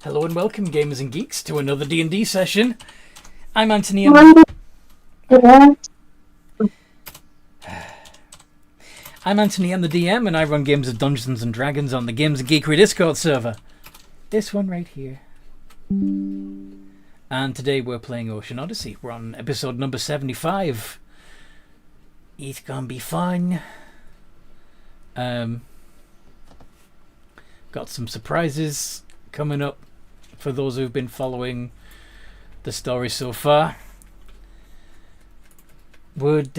Hello and welcome, gamers and geeks, to another D&D session. I'm Anthony. I'm Anthony, I'm the DM, and I run games of Dungeons and Dragons on the Games and Geekery Discord server. This one right here. And today we're playing Ocean Odyssey. We're on episode number 75. It's gonna be fun. Got some surprises coming up for those who've been following the story so far. Would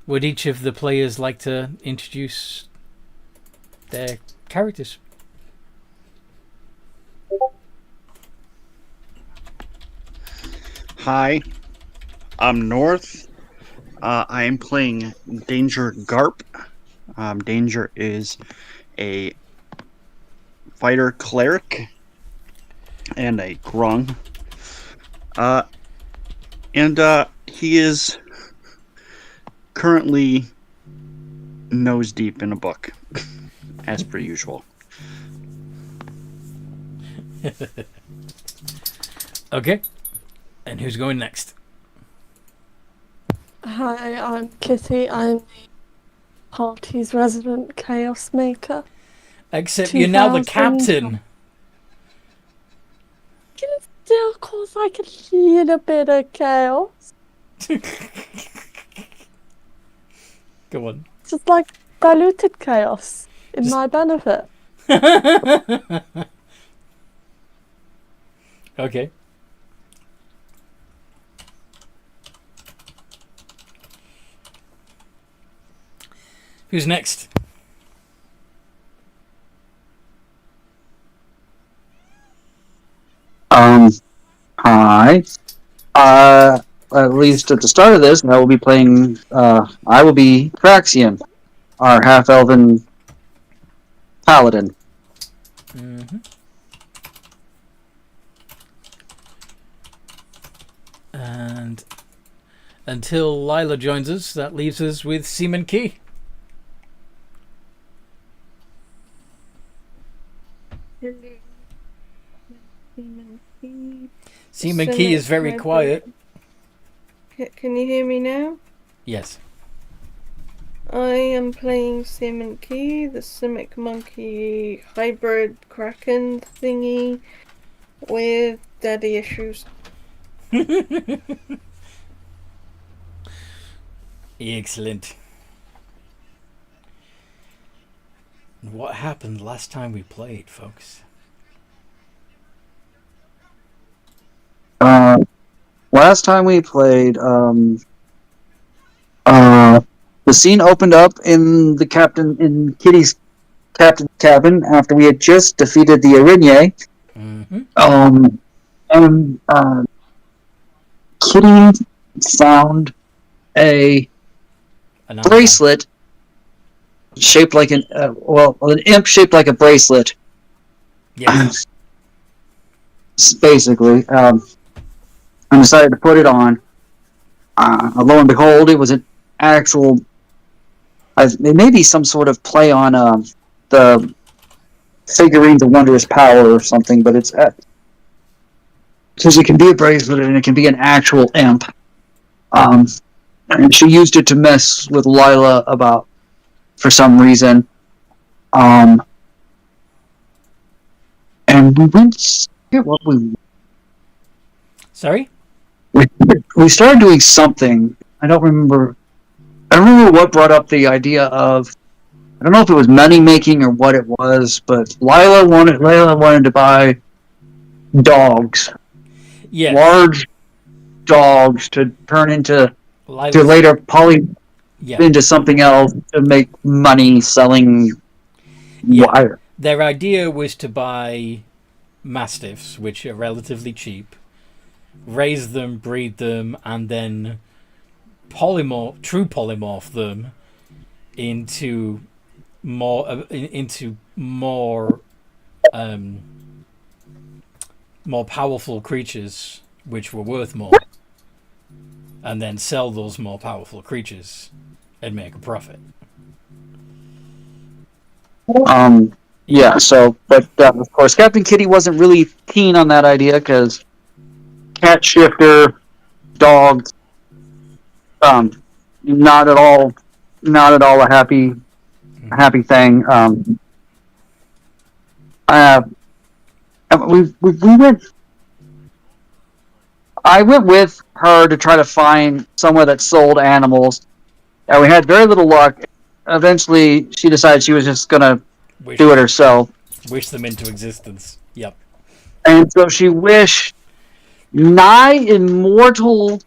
each of the players like to introduce their characters? Hi, I'm North. I am playing Danger Garp. Danger is a fighter cleric and a grung. And he is currently nose deep in a book, as per usual. Okay. And who's going next? Hi, I'm Kitty. I'm the party's resident chaos maker. Except you're now the captain. Still cause like a little bit of chaos. Go on. Just like diluted chaos in my benefit. Okay. Who's next? Hi. At least at the start of this, I will be playing, I will be Craxion, our half-elven paladin. Mm-hmm. And until Lyla joins us, that leaves us with Seaman Key. Seaman Key is very quiet. Can you hear me now? Yes. I am playing Seaman Key, the Simic Monkey hybrid Kraken thingy with daddy issues. Excellent. What happened last time we played, folks? Last time we played, the scene opened up in Kitty's captain's cabin after we had just defeated the Araignée. Mm-hmm. And Kitty found a bracelet shaped like an imp shaped like a bracelet. Yeah. Basically, I decided to put it on. Lo and behold, it was an actual. It may be some sort of play on the figurines of wondrous power or something, but it's because it can be a bracelet and it can be an actual imp. And she used it to mess with Lyla about for some reason. And we went. What we. Sorry? We started doing something. I don't remember what brought up the idea of. I don't know if it was money making or what it was, but Lyla wanted to buy dogs. Yeah. Large dogs to turn into to later into something else to make money selling wire. Their idea was to buy mastiffs, which are relatively cheap, raise them, breed them, and then true polymorph them into more powerful creatures, which were worth more, and then sell those more powerful creatures and make a profit. Yeah. So, but of course, Captain Kitty wasn't really keen on that idea because cat shifter, dogs, not at all, not at all a happy thing. Uh, we went. I went with her to try to find somewhere that sold animals, and we had very little luck. Eventually, she decided she was just gonna Wish do it herself, wish them into existence. Yep. and so she wished nigh immortal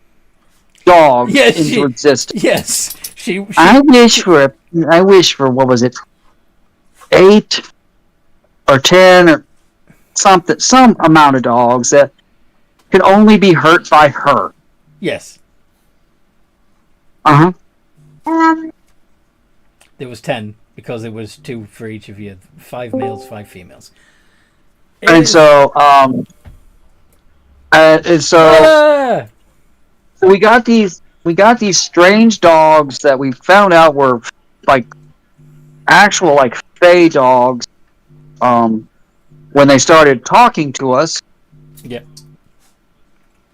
dogs Yes, into existence. Yes, she I wish for what was it, 8 or 10 or something, some amount of dogs that could only be hurt by her. yes. Uh huh. There was 10 because it was 2 for each of you. 5 males, 5 females. And so, Ah! we got these strange dogs that we found out were like actual like fey dogs. When they started talking to us, Yeah.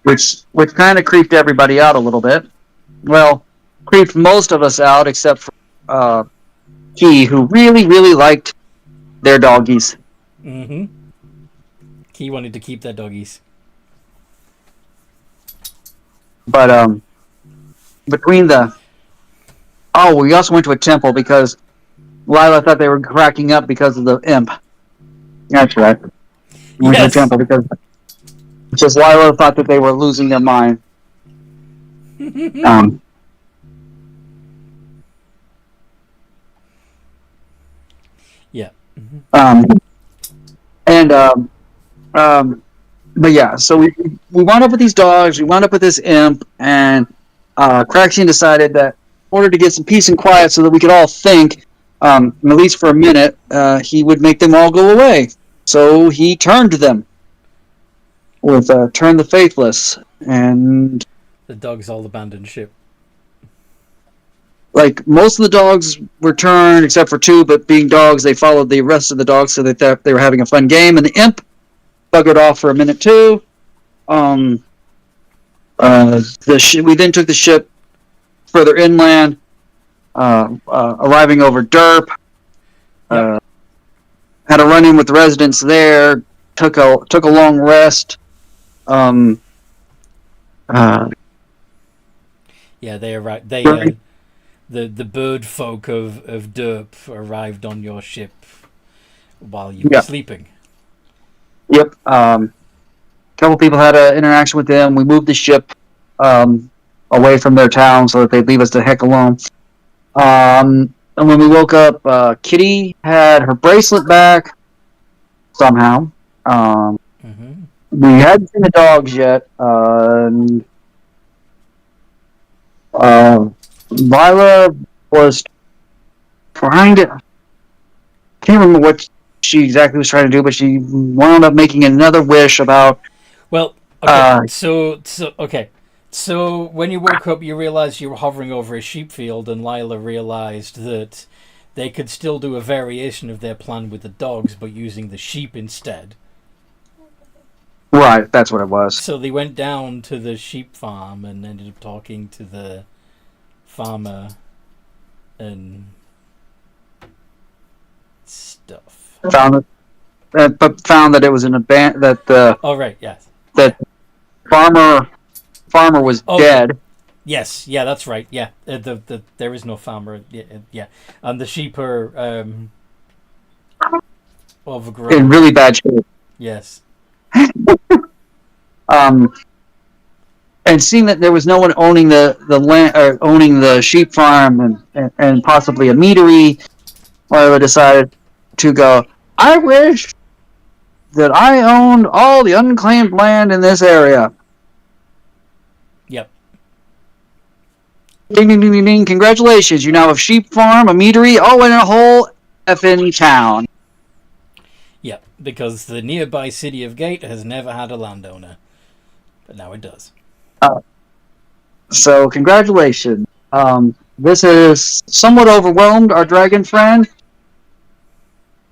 which kind of creeped everybody out a little bit. Well, creeped most of us out except for Key, who really liked their doggies. Mm-hmm. Key wanted to keep their doggies. But between the we also went to a temple because Lyla thought they were cracking up because of the imp. That's right. We went to a Yes. temple because just Lyla thought that they were losing their mind. Yeah. But yeah, so we wound up with these dogs, we wound up with this imp, and Craxion decided that in order to get some peace and quiet so that we could all think, at least for a minute, he would make them all go away. So he turned them with Turn the Faithless, and The dogs all abandoned ship. like most of the dogs were turned except for 2, but being dogs, they followed the rest of the dogs so they thought they were having a fun game, and the imp buggered off for a minute too. We then took the ship further inland, arriving over Derp. Yep. Had a run-in with the residents there. Took a long rest. Yeah, they arrived. The bird folk of Derp arrived on your ship while you were sleeping. Yep. A couple people had an interaction with them. We moved the ship away from their town so that they'd leave us the heck alone. And when we woke up, Kitty had her bracelet back somehow. We hadn't seen the dogs yet. Lyla was trying to... can't remember what she exactly was trying to do, but she wound up making another wish about... Well, okay, so when you woke up, you realized you were hovering over a sheep field, and Lyla realized that they could still do a variation of their plan with the dogs, but using the sheep instead. Right, that's what it was. So they went down to the sheep farm and ended up talking to the farmer and stuff. Found that it was an Oh right, yes. That farmer was dead. Yes, yeah, that's right. Yeah, there is no farmer. Yeah, and the sheep are overgrown. In really bad shape. Yes. And seeing that there was no one owning the land or owning the sheep farm and possibly a meadery, Lyla decided to go, I wish that I owned all the unclaimed land in this area. Yep. Ding, ding, ding, ding, ding. Congratulations. You now have sheep farm, a meadery, all in a whole effing town. Yep, because the nearby city of Gate has never had a landowner. But now it does. So, congratulations. This has somewhat overwhelmed our dragon friend.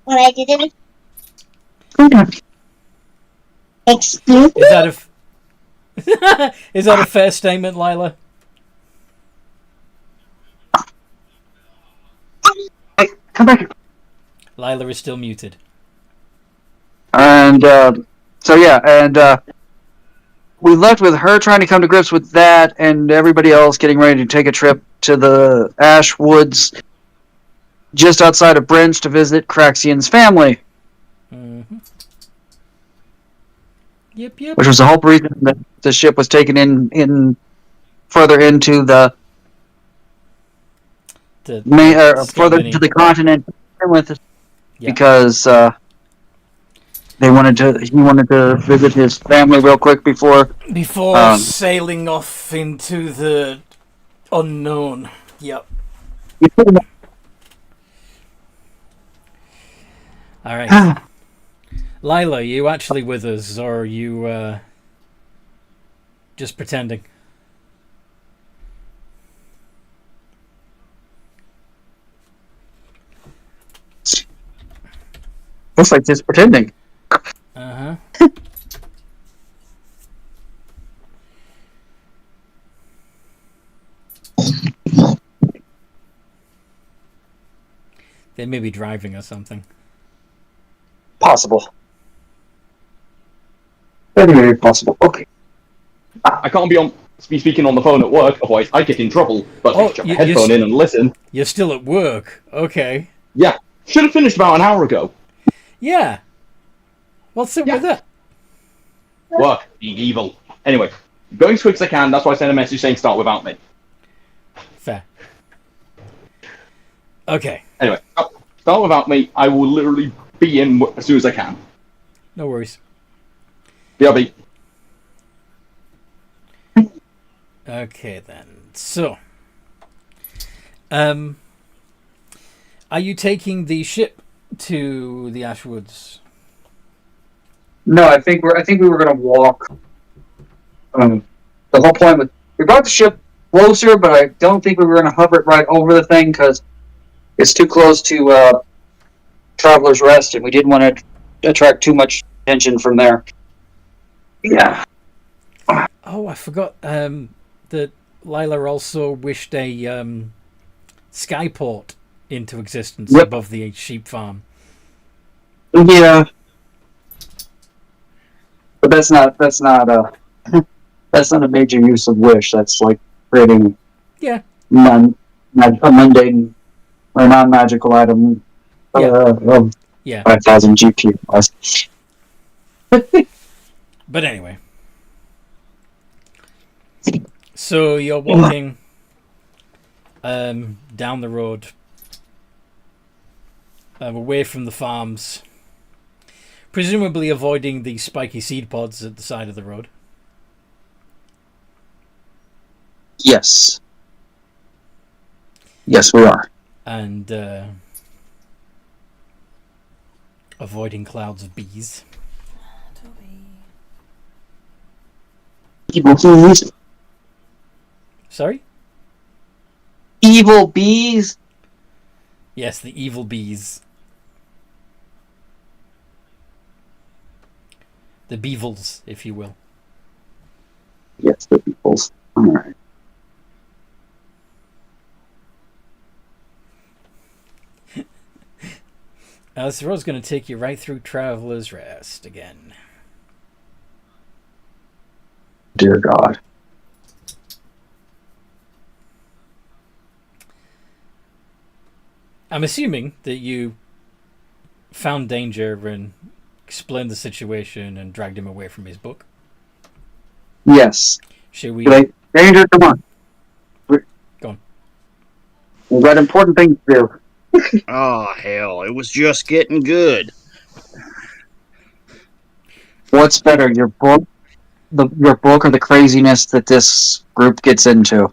What I didn't. Okay. Excuse me? Is that is that a fair statement, Lyla? Hey, come back here. Lyla is still muted. And we left with her trying to come to grips with that, and everybody else getting ready to take a trip to the Ash Woods, just outside of Brynch, to visit Craxion's family, Mm-hmm. Yep. which was the whole reason that the ship was taken in further into the further into the continent with, because he wanted to visit his family real quick before sailing off into the unknown. Yep. All right. Lyla, are you actually with us, or are you just pretending? Looks like just pretending. Uh-huh. They may be driving or something. Possible. Very possible. Okay. I can't be speaking on the phone at work, otherwise I get in trouble. But I can chuck a headphone in and listen. You're still at work. Okay. Yeah. Should have finished about an hour ago. Yeah. What's up with that? Work. Being evil. Anyway, going as quick as I can, that's why I sent a message saying start without me. Fair. Okay. Anyway, start without me. I will literally be in as soon as I can. No worries. BRB. Okay then. So, are you taking the ship to the Ashwoods? No, I think we were gonna walk. The whole point was we brought the ship closer, but I don't think we were gonna hover it right over the thing because it's too close to Traveler's Rest, and we didn't want to attract too much attention from there. Yeah. Oh, I forgot that Lyla also wished a skyport into existence above the sheep farm. Yeah. But that's not a major use of wish. That's like creating a mundane or non-magical item of 5,000 GP plus. But anyway, so you're walking down the road away from the farms, presumably avoiding the spiky seed pods at the side of the road. Yes. Yes, we are. And avoiding clouds of bees. Evil bees. Sorry? Evil bees? Yes, the evil bees. The beevils, if you will. Yes, the beevils. Alright. This road's going to take you right through Traveler's Rest again. Dear God. I'm assuming that you found danger and explained the situation and dragged him away from his book. Yes. Should we... Danger, come on. Go on. We've got important things to do. Oh, hell, it was just getting good. What's better, your book or the craziness that this group gets into?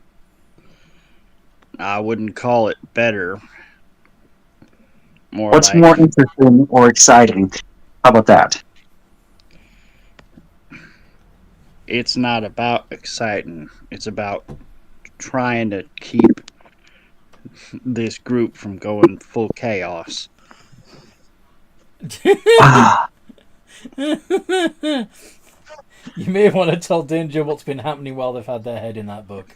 I wouldn't call it better. What's more interesting or exciting? How about that? It's not about exciting. It's about trying to keep this group from going full chaos. Ah, You may want to tell Danger what's been happening while they've had their head in that book.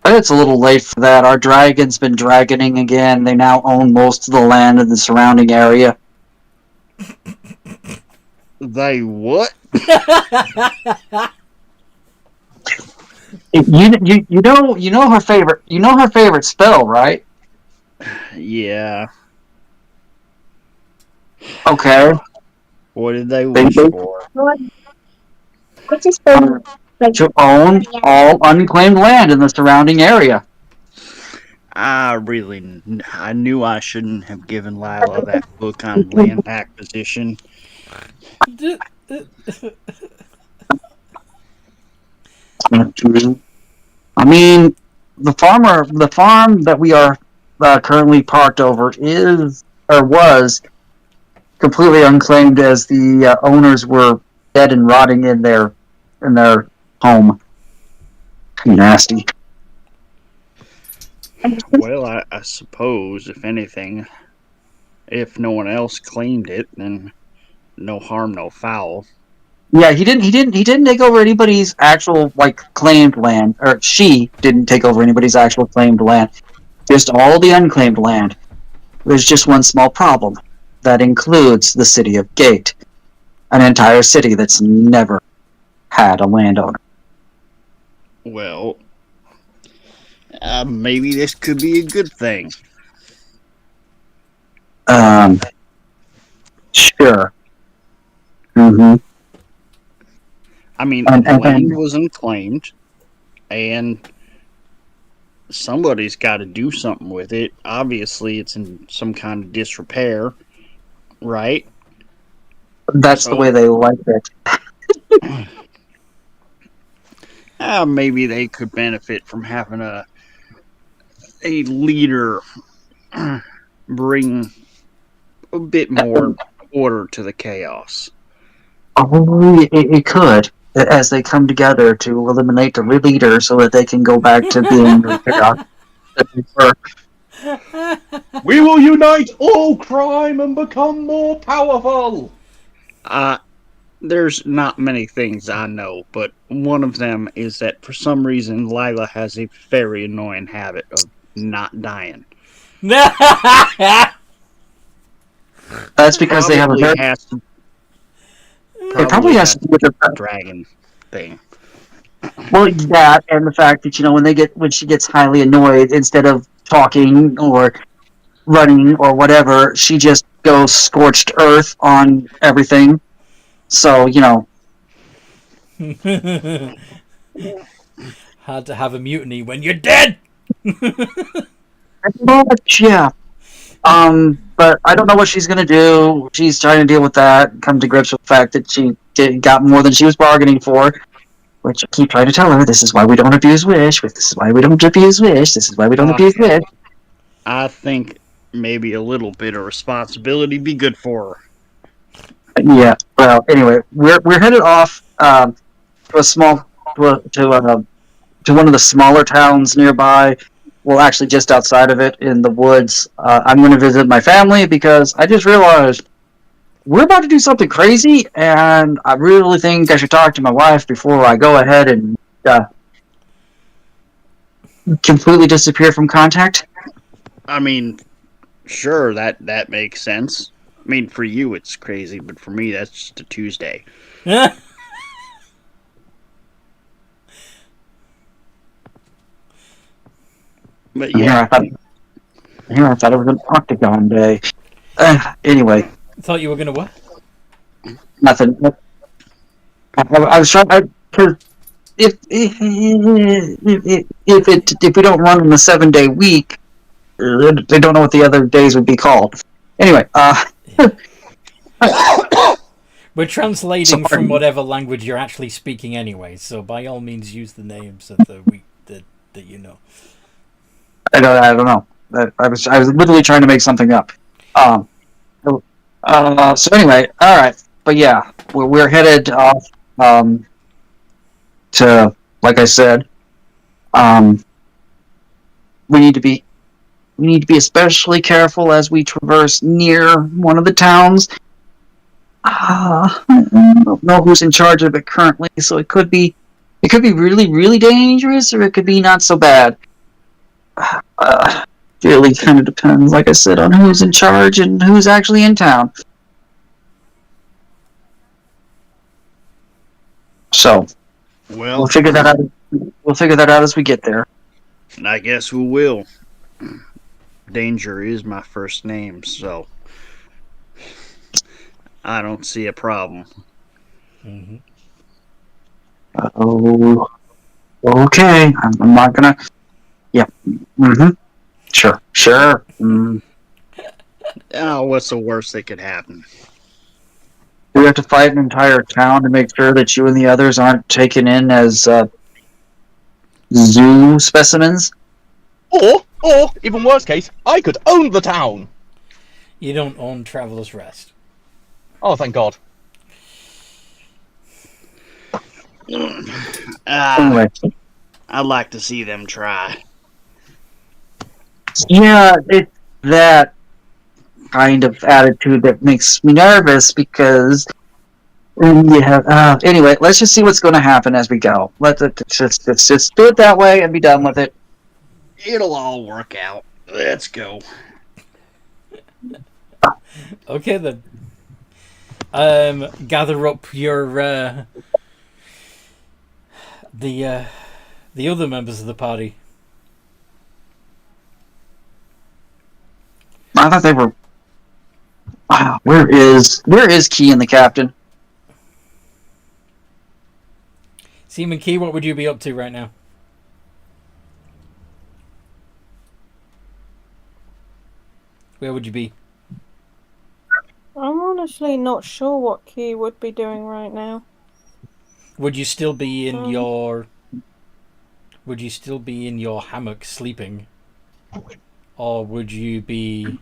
it's a little late for that. Our dragon's been dragoning again. They now own most of the land in the surrounding area. They what? You know her favorite spell, right? Yeah. Okay. What did they They- wish they- for? To own all unclaimed land in the surrounding area. I knew I shouldn't have given Lyla that book on land acquisition. I mean, the farm that we are currently parked over is or was completely unclaimed, as the owners were dead and rotting in their home. Nasty. Well, I suppose, if anything, if no one else claimed it, then no harm, no foul. Yeah, he didn't take over anybody's actual claimed land, or she didn't take over anybody's actual claimed land. Just all the unclaimed land. There's just one small problem. That includes the city of Gate, an entire city that's never had a landowner. Well, maybe this could be a good thing. Sure. Mm-hmm. I mean, And- the land was unclaimed, and somebody's got to do something with it. Obviously, it's in some kind of disrepair, right? That's the way they like it. Maybe they could benefit from having a leader bring a bit more order to the chaos. Oh, it could, as they come together to eliminate the leader so that they can go back to being the chaos that they were. We will unite all crime and become more powerful. There's not many things I know, but one of them is that for some reason Lyla has a very annoying habit of not dying. That's because they have a very... Probably has to do with the dragon thing. Well, that and the fact that when she gets highly annoyed, instead of talking or running or whatever, she just goes scorched earth on everything. So Hard to have a mutiny when you're dead. much, yeah. But I don't know what she's gonna do. She's trying to deal with that, come to grips with the fact that she got more than she was bargaining for. Which I keep trying to tell her, this is why we don't abuse wish. This is why we don't abuse wish. This is why we don't abuse wish. I think maybe a little bit of responsibility be good for her. Yeah. Well, anyway, we're headed off to a small to one of the smaller towns nearby. Well, actually, just outside of it, in the woods. I'm going to visit my family because I just realized we're about to do something crazy, and I really think I should talk to my wife before I go ahead and completely disappear from contact. I mean, sure, that makes sense. I mean, for you it's crazy, but for me that's just a Tuesday. But yeah, I thought it was an octagon day. Anyway, Thought you were gonna what? nothing. I was trying because if we don't run in a 7-day week, they don't know what the other days would be called. Anyway, We're translating Sorry. from whatever language you're actually speaking anyway, so by all means use the names of the week that you know. I don't know. I was literally trying to make something up. So anyway, all right. But yeah, we're headed off to, like I said, we need to be we need to be especially careful as we traverse near one of the towns. I don't know who's in charge of it currently, so it could be really, really dangerous, or it could be not so bad. Really kind of depends, like I said, on who's in charge and who's actually in town. So Well, we'll figure that out. We'll figure that out as we get there. I guess we will. Danger is my first name, so I don't see a problem. Mm-hmm. Oh, okay. I'm not gonna. Yeah. Mm-hmm. Sure. Mm. Oh, what's the worst that could happen? We have to fight an entire town to make sure that you and the others aren't taken in as zoo specimens. Or, even worse case, I could own the town. You don't own Traveler's Rest. Oh, thank God. Anyway. I'd like to see them try. Yeah, it's that kind of attitude that makes me nervous because anyway, let's just see what's going to happen as we go. Let's just do it that way and be done with it. It'll all work out. Let's go. Okay then. Gather up your the other members of the party. I thought they were. Wow, where is Key and the captain? Seaman Key, what would you be up to right now? Where would you be? I'm honestly not sure what Key would be doing right now. Would you still be in your hammock sleeping? Or would you be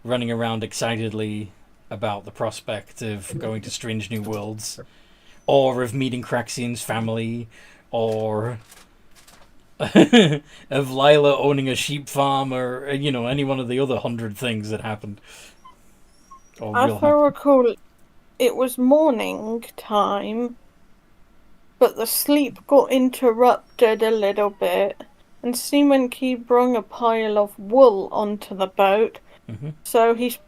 running around excitedly about the prospect of going to strange new worlds? Or of meeting Craxion's family? Or of Lyla owning a sheep farm? Or, any one of the other 100 things that happened? Or As I recall, it was morning time, but the sleep got interrupted a little bit, and Seaman Key brung a pile of wool onto the boat, so he's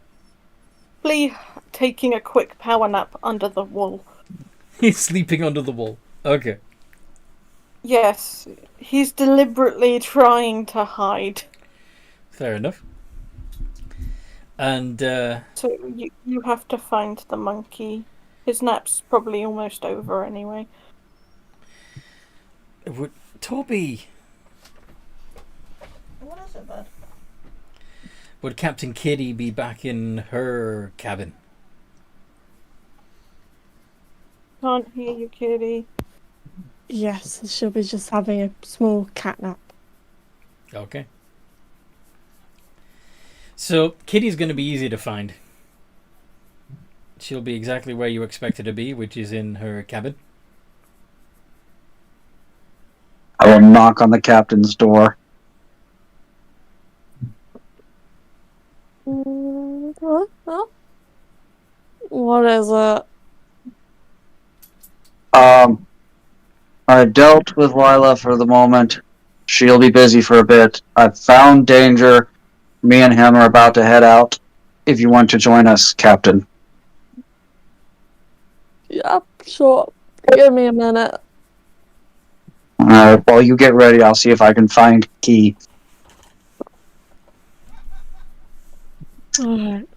probably taking a quick power nap under the wool. He's sleeping under the wool. Okay. Yes, he's deliberately trying to hide. Fair enough. And So you have to find the monkey. His nap's probably almost over anyway. would Toby, What is it, bud? would Captain Kitty be back in her cabin? Can't hear you, kitty. Yes, she'll be just having a small cat nap. Okay. So, Kitty's going to be easy to find. She'll be exactly where you expect her to be, which is in her cabin. I will knock on the captain's door. What is it? I dealt with Lyla for the moment. She'll be busy for a bit. I've found Danger. Me and him are about to head out. If you want to join us, Captain. Yeah, sure. Give me a minute. While you get ready, I'll see if I can find Key. Alright.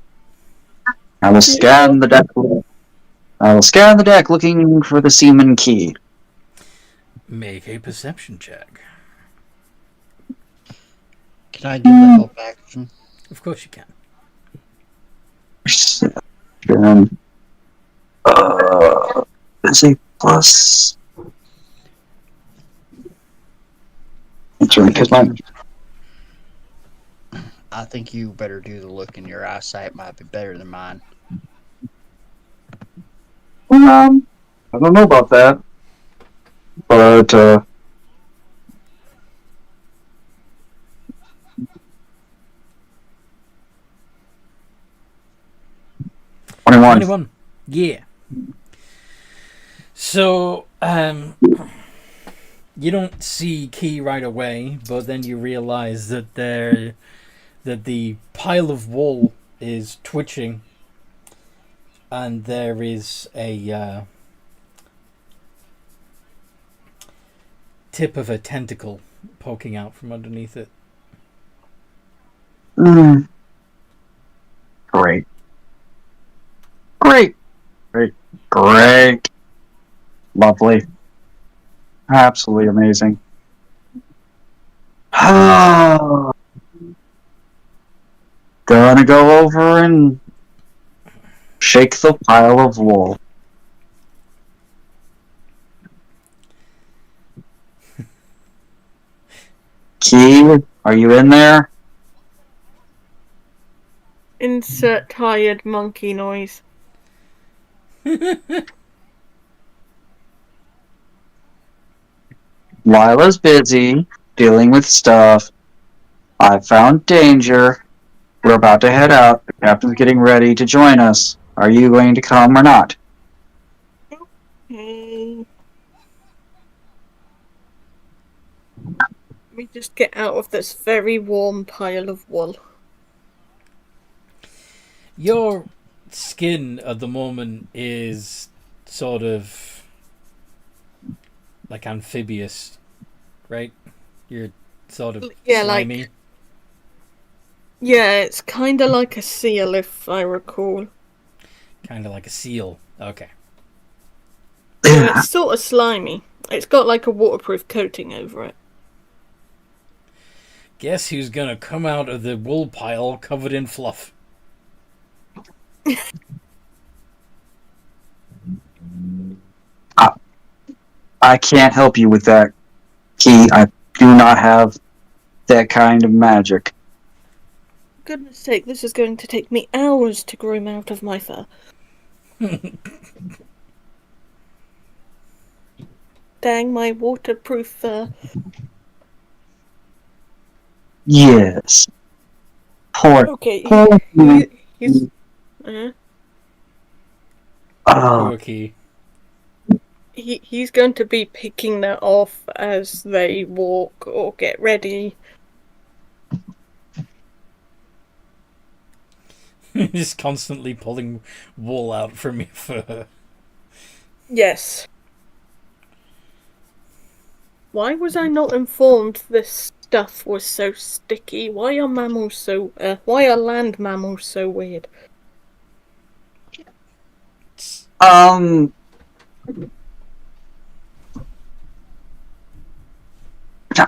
I will scan the deck. Looking for the Seaman Key. Make a perception check. Can I give the help action? Of course you can. Is a plus. I think you better do the look, and your eyesight might be better than mine. I don't know about that. But, 21. Yeah. So, you don't see Key right away, but then you realize that the pile of wool is twitching, and there is a tip of a tentacle poking out from underneath it. Great. Great. Great. Great. Lovely. Absolutely amazing. Gonna go over and shake the pile of wool. Key, are you in there? Insert tired monkey noise. Lila's busy dealing with stuff. I found danger. We're about to head out. The captain's getting ready to join us. Are you going to come or not? Okay. Let me just get out of this very warm pile of wool. Your skin at the moment is sort of like amphibious, right? You're sort of slimy. Yeah, it's kind of like a seal, if I recall. Kind of like a seal. Okay. Yeah, it's sort of slimy. It's got like a waterproof coating over it. Guess who's gonna come out of the wool pile covered in fluff? I can't help you with that, Key. I do not have that kind of magic. Goodness sake, this is going to take me hours to groom out of my fur. Dang my waterproof fur. Yes. Poor. Okay, Poor he's... Poor Key. He's going to be picking that off as they walk or get ready. Just constantly pulling wool out from your fur. Yes. Why was I not informed this stuff was so sticky? Why are land mammals so weird?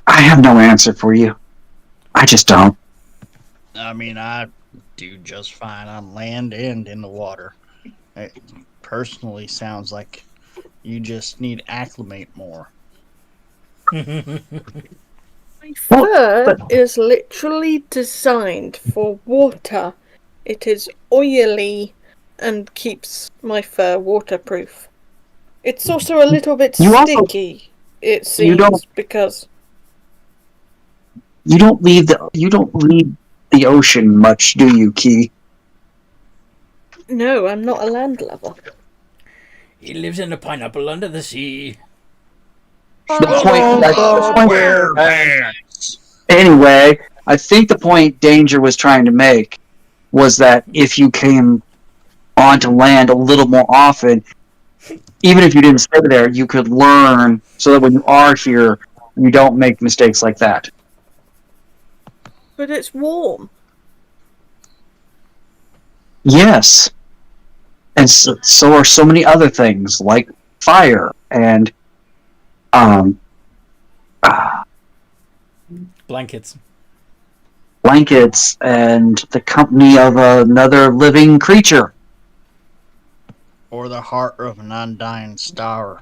I have no answer for you. I just don't. I mean, I do just fine on land and in the water. It personally sounds like you just need to acclimate more. My fur is literally designed for water. It is oily and keeps my fur waterproof. It's also a little bit sticky, it seems, because you don't leave the ocean much, do you, Key? No, I'm not a landlubber. He lives in a pineapple under the sea. Anyway, I think the point Danger was trying to make was that if you came onto land a little more often, even if you didn't stay there, you could learn so that when you are here, you don't make mistakes like that. But it's warm. Yes. And so are so many other things, like fire and blankets and the company of another living creature. Or the heart of an undying star.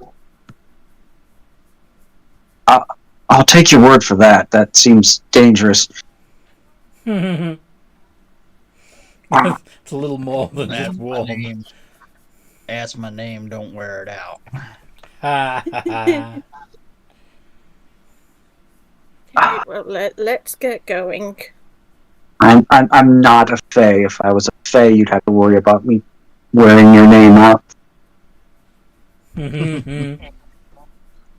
I'll take your word for that. That seems dangerous. It's a little more than just warm. That's my name, don't wear it out. Okay, well, let's get going. I'm not a fae. If I was a fae, you'd have to worry about me wearing your name out.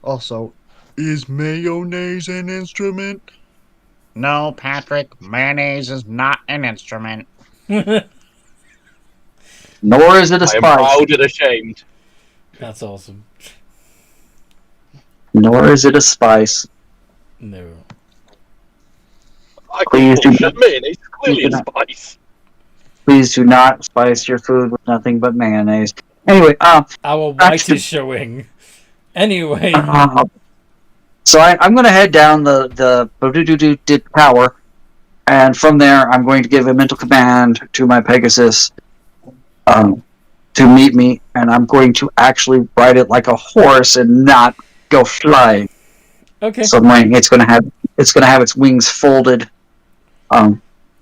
Also, is mayonnaise an instrument? No, Patrick, mayonnaise is not an instrument. Nor is it a I am spice. proud and ashamed. That's awesome. Nor is it a spice. No. I Please do bullshit. not- Mayonnaise is clearly a do not- spice. Please do not spice your food with nothing but mayonnaise. Anyway, Our Back white to- is showing. Anyway. So I'm going to head down the tower, and from there I'm going to give a mental command to my Pegasus to meet me, and I'm going to actually ride it like a horse and not go flying. Okay. So it's going to have its wings folded,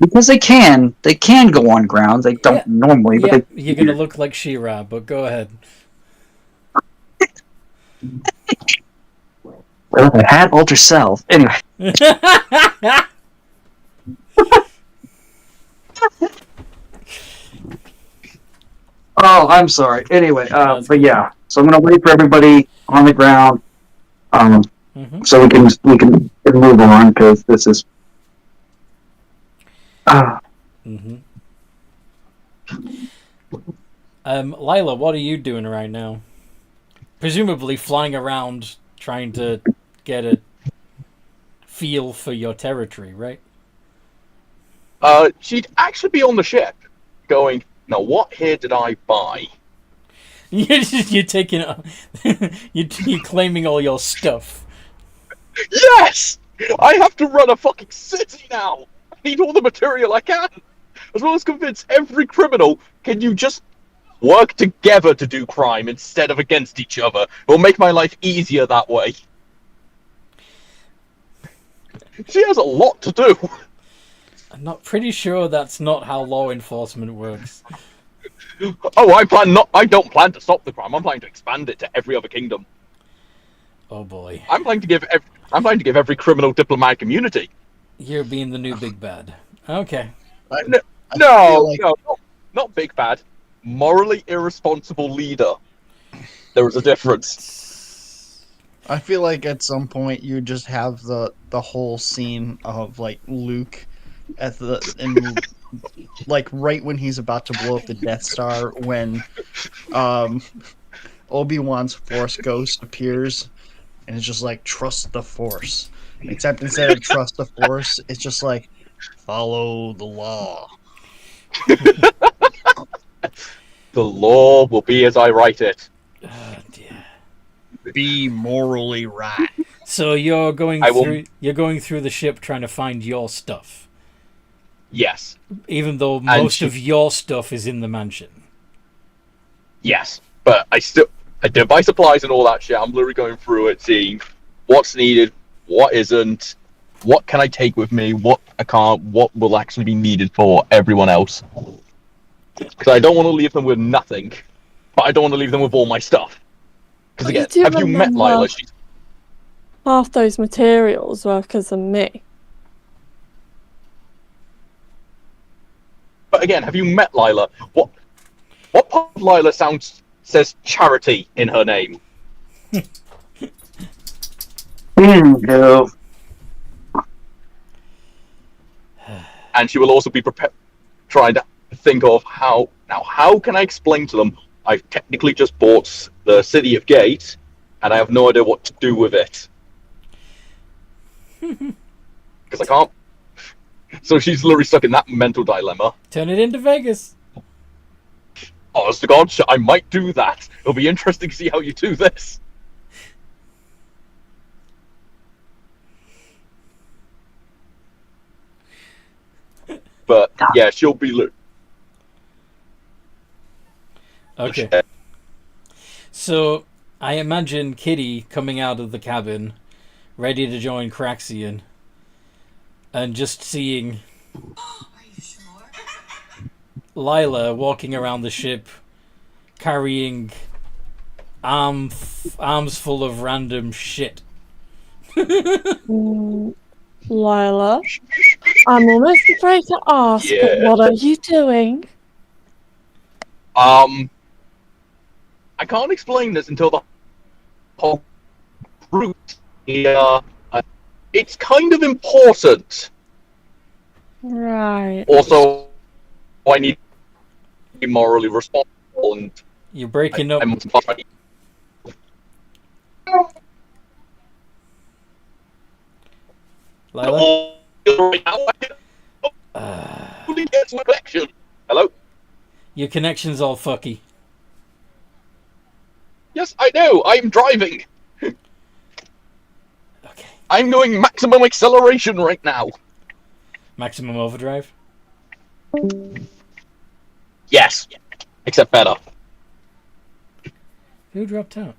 because they can go on ground. They don't normally, but Yeah, you're gonna look like She-Ra, but go ahead. Well, it had alter self. Anyway. Oh, I'm sorry. Anyway, but yeah. So I'm gonna wait for everybody on the ground, so we can move on because this is. Lyla, what are you doing right now? Presumably flying around trying to get a feel for your territory, right? She'd actually be on the ship, going, now what here did I buy? You're taking, you're claiming all your stuff. Yes! I have to run a fucking city now! I need all the material I can! As well as convince every criminal, can you just work together to do crime instead of against each other? It'll make my life easier that way. She has a lot to do. I'm not pretty sure that's not how law enforcement works. Oh, I don't plan to stop the crime. I'm planning to expand it to every other kingdom. Oh boy. I'm planning to give every criminal diplomatic immunity. You're being the new big bad. Okay. No, not big bad. Morally irresponsible leader. There is a difference. I feel like at some point you just have the whole scene of like Luke like right when he's about to blow up the Death Star, when Obi-Wan's Force Ghost appears and it's just like, trust the Force. Except instead of trust the Force, it's just like, follow the law. The law will be as I write it. Oh dear. Be morally right. So you're going through the ship trying to find your stuff. Yes. Even though most of your stuff is in the mansion. Yes. But I did buy supplies and all that shit. I'm literally going through it, seeing what's needed, what isn't, what can I take with me, what I can't, what will actually be needed for everyone else. Because I don't want to leave them with nothing, but I don't want to leave them with all my stuff. Because again, have you met Lyla? Half those materials were because of me. But again, have you met Lyla? What part of Lyla says charity in her name? No. And she will also be trying to think of how can I explain to them I've technically just bought the City of Gate and I have no idea what to do with it. Because I can't. So she's literally stuck in that mental dilemma. Turn it into Vegas. Honest to God, I might do that. It'll be interesting to see how you do this. But yeah, she'll be. Okay. So I imagine Kitty coming out of the cabin, ready to join Craxion, and just seeing Lyla walking around the ship, carrying arms full of random shit. Lyla, I'm almost afraid to ask, but what are you doing? I can't explain this until the whole group here. It's kind of important. Right. Also, I need to be morally responsible, and You're breaking up. I'm Lyla? Hello? Your connection's all fucky. Yes, I know. I'm driving. Okay. I'm going maximum acceleration right now. Maximum overdrive? Yes. Except better. Who dropped out?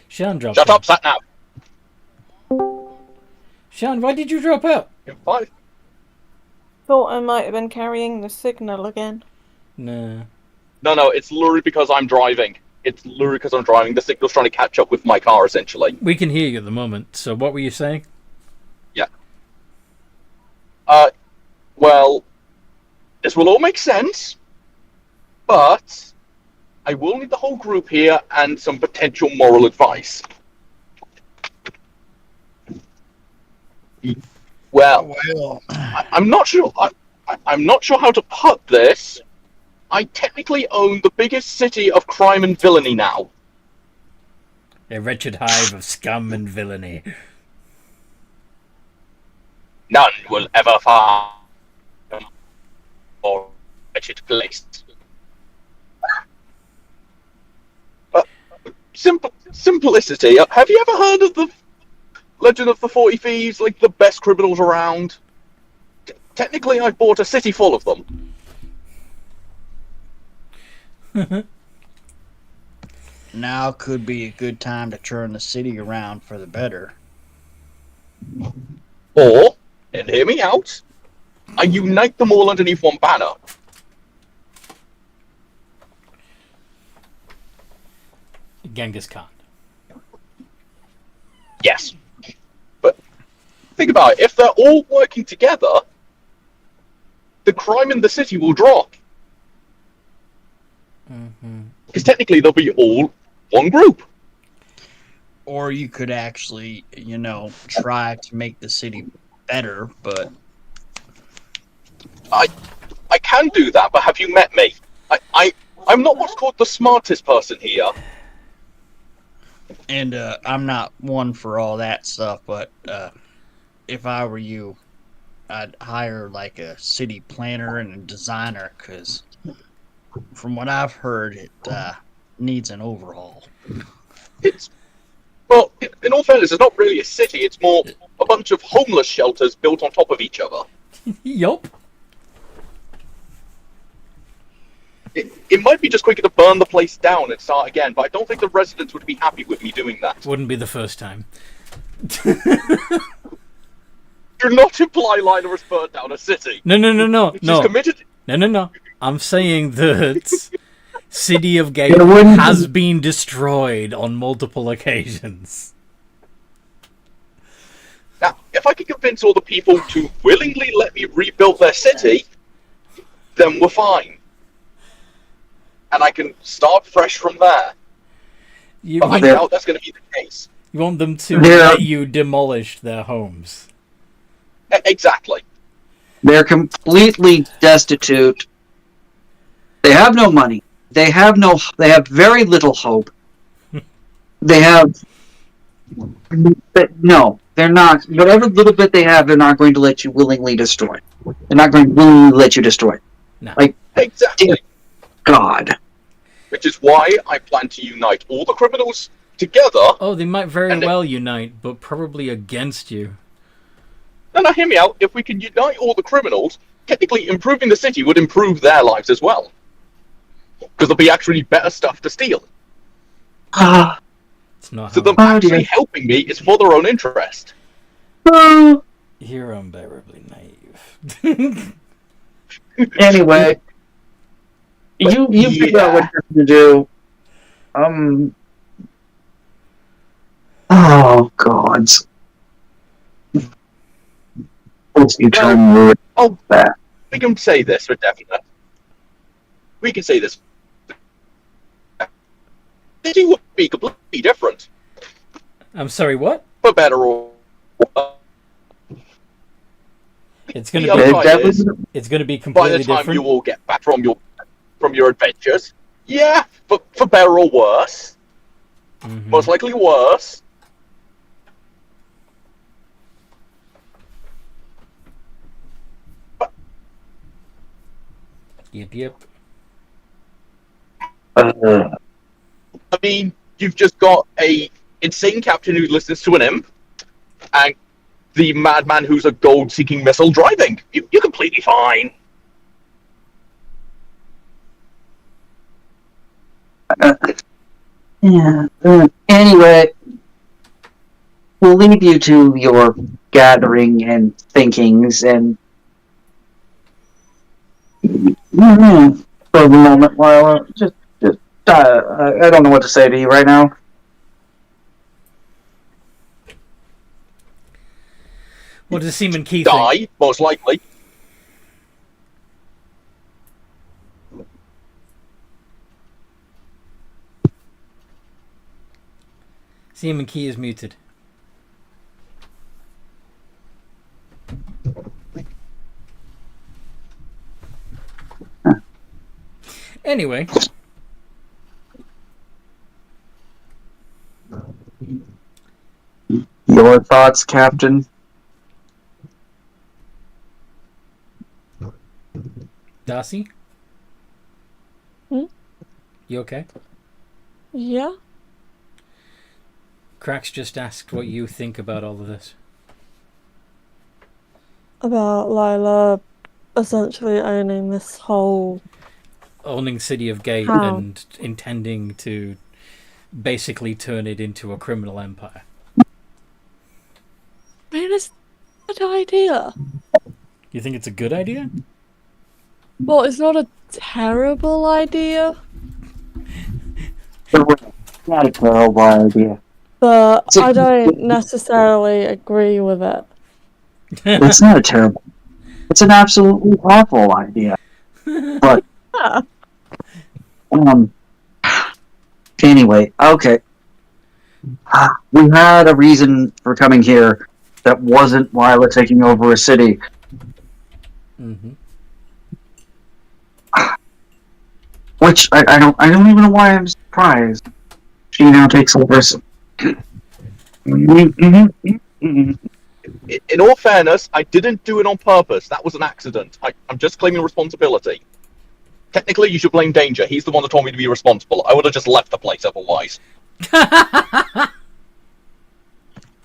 Sean dropped Shut out. up, sat nav. Sean, why did you drop out? In 5. Thought I might have been carrying the signal again. Nah. No, it's literally because I'm driving. It's literally because I'm driving. The signal's trying to catch up with my car, essentially. We can hear you at the moment, so what were you saying? Yeah. Well, this will all make sense, but I will need the whole group here and some potential moral advice. Well, I'm not sure. I'm not sure how to put this. I technically own the biggest city of crime and villainy now. A wretched hive of scum and villainy. None will ever find a more wretched place. Simplicity. Have you ever heard of the Legend of the 40 Thieves? Like the best criminals around? Technically, I bought a city full of them. Now could be a good time to turn the city around for the better. Or, and hear me out, I unite them all underneath one banner. Genghis Khan. Yes. But think about it. If they're all working together, the crime in the city will drop. Because technically they'll be all one group. Or you could actually, try to make the city better, but I can do that, but have you met me? I'm not what's called the smartest person here. and I'm not one for all that stuff, but if I were you, I'd hire like a city planner and a designer, because from what I've heard, it needs an overhaul. Well, in all fairness, it's not really a city. It's more a bunch of homeless shelters built on top of each other. Yup. It might be just quicker to burn the place down and start again, but I don't think the residents would be happy with me doing that. Wouldn't be the first time. Do not imply Lyla has burned down a city. No. She's committed. No. I'm saying that City of Gate There wouldn't has been destroyed on multiple occasions. Now, if I can convince all the people to willingly let me rebuild their city, then we're fine. And I can start fresh from there. You But I want, doubt that's going to be the case. you want them to Yeah. let you demolish their homes. Exactly. They're completely destitute. They have no money. They have very little hope. They have, no, they're not. Whatever little bit they have, they're not going to let you willingly destroy. They're not going to willingly let you destroy. No. Like, Exactly. dear God. Which is why I plan to unite all the criminals together. Oh, they might very And they- well unite, but probably against you. No, hear me out. If we can unite all the criminals, technically improving the city would improve their lives as well. Because there'll be actually better stuff to steal. Ah. It's not So how them actually helping me is for their own interest. You're unbearably naive. Anyway, you figure out what you're going to do. Oh God. You tell me Oh, that. we can say this for definite. we can say this. The city would be completely different, I'm sorry, what? for better or worse. It's gonna The be. other side is, It's gonna be by completely the time different. you all get back from your adventures, yeah, for better or worse, Mhm. most likely worse. Yep. I mean, you've just got a insane captain who listens to an imp, and the madman who's a gold-seeking missile driving. You're completely fine. Yeah. Anyway, we'll leave you to your gathering and thinkings and for the moment, Lyla, just I don't know what to say to you right now. What does Seaman Key think? Die, most likely. Seaman Key is muted. Anyway. Your thoughts, Captain? Darcy? Hmm? You okay? Yeah. Crax just asked what you think about all of this. About Lyla essentially owning this whole. Owning City of Gate How? and intending to basically turn it into a criminal empire. I mean, it's a good idea. You think it's a good idea? Well, it's not a terrible idea, It's not a terrible idea. but It's a- I don't necessarily agree with it. It's not a terrible. It's an absolutely awful idea. But Yeah. Anyway, okay. We had a reason for coming here that wasn't Lyla taking over a city. Mm-hmm. Which I don't even know why I'm surprised. She now takes over. In all fairness, I didn't do it on purpose. That was an accident. I'm just claiming responsibility. Technically, you should blame Danger. He's the one that told me to be responsible. I would have just left the place otherwise.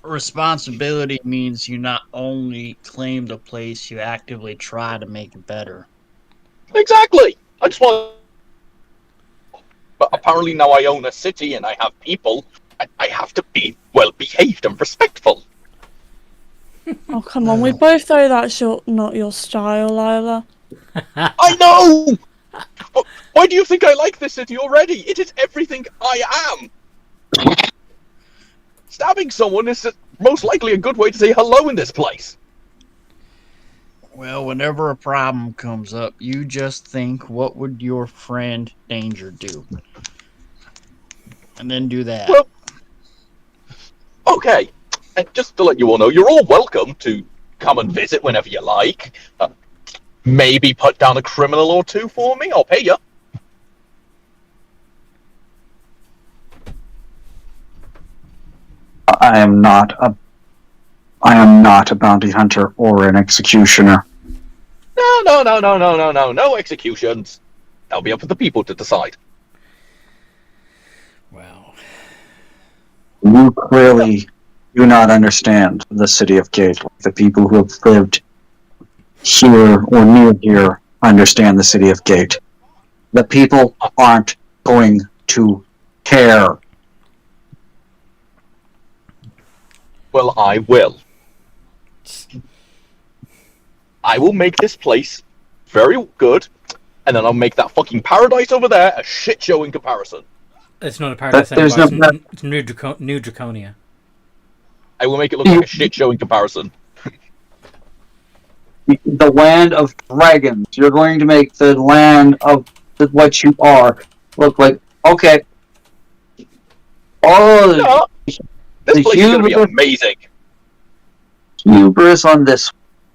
Responsibility means you not only claim the place, you actively try to make it better. Exactly. I just want. But apparently now I own a city and I have people. I have to be well behaved and respectful. Oh, come on. We both know that's not your style, Lyla. I know. Why do you think I like this city already? It is everything I am. Stabbing someone is most likely a good way to say hello in this place. Well, whenever a problem comes up, you just think, what would your friend Danger do? And then do that. Well, okay. And just to let you all know, you're all welcome to come and visit whenever you like. Maybe put down a criminal or two for me. I'll pay you. I am not a bounty hunter or an executioner. No executions. That'll be up to the people to decide. Wow. You clearly do not understand the city of Gate. Like the people who have lived here or near here understand the city of Gate. The people aren't going to care. Well, I will. I will make this place very good, and then I'll make that fucking paradise over there a shit show in comparison. It's not a paradise There's anymore. no- It's New Draconia. I will make it look like a shit show in comparison. The land of dragons. You're going to make the land of what you are look like. Okay. Oh, No, this the place is going to be hubris, amazing. hubris on this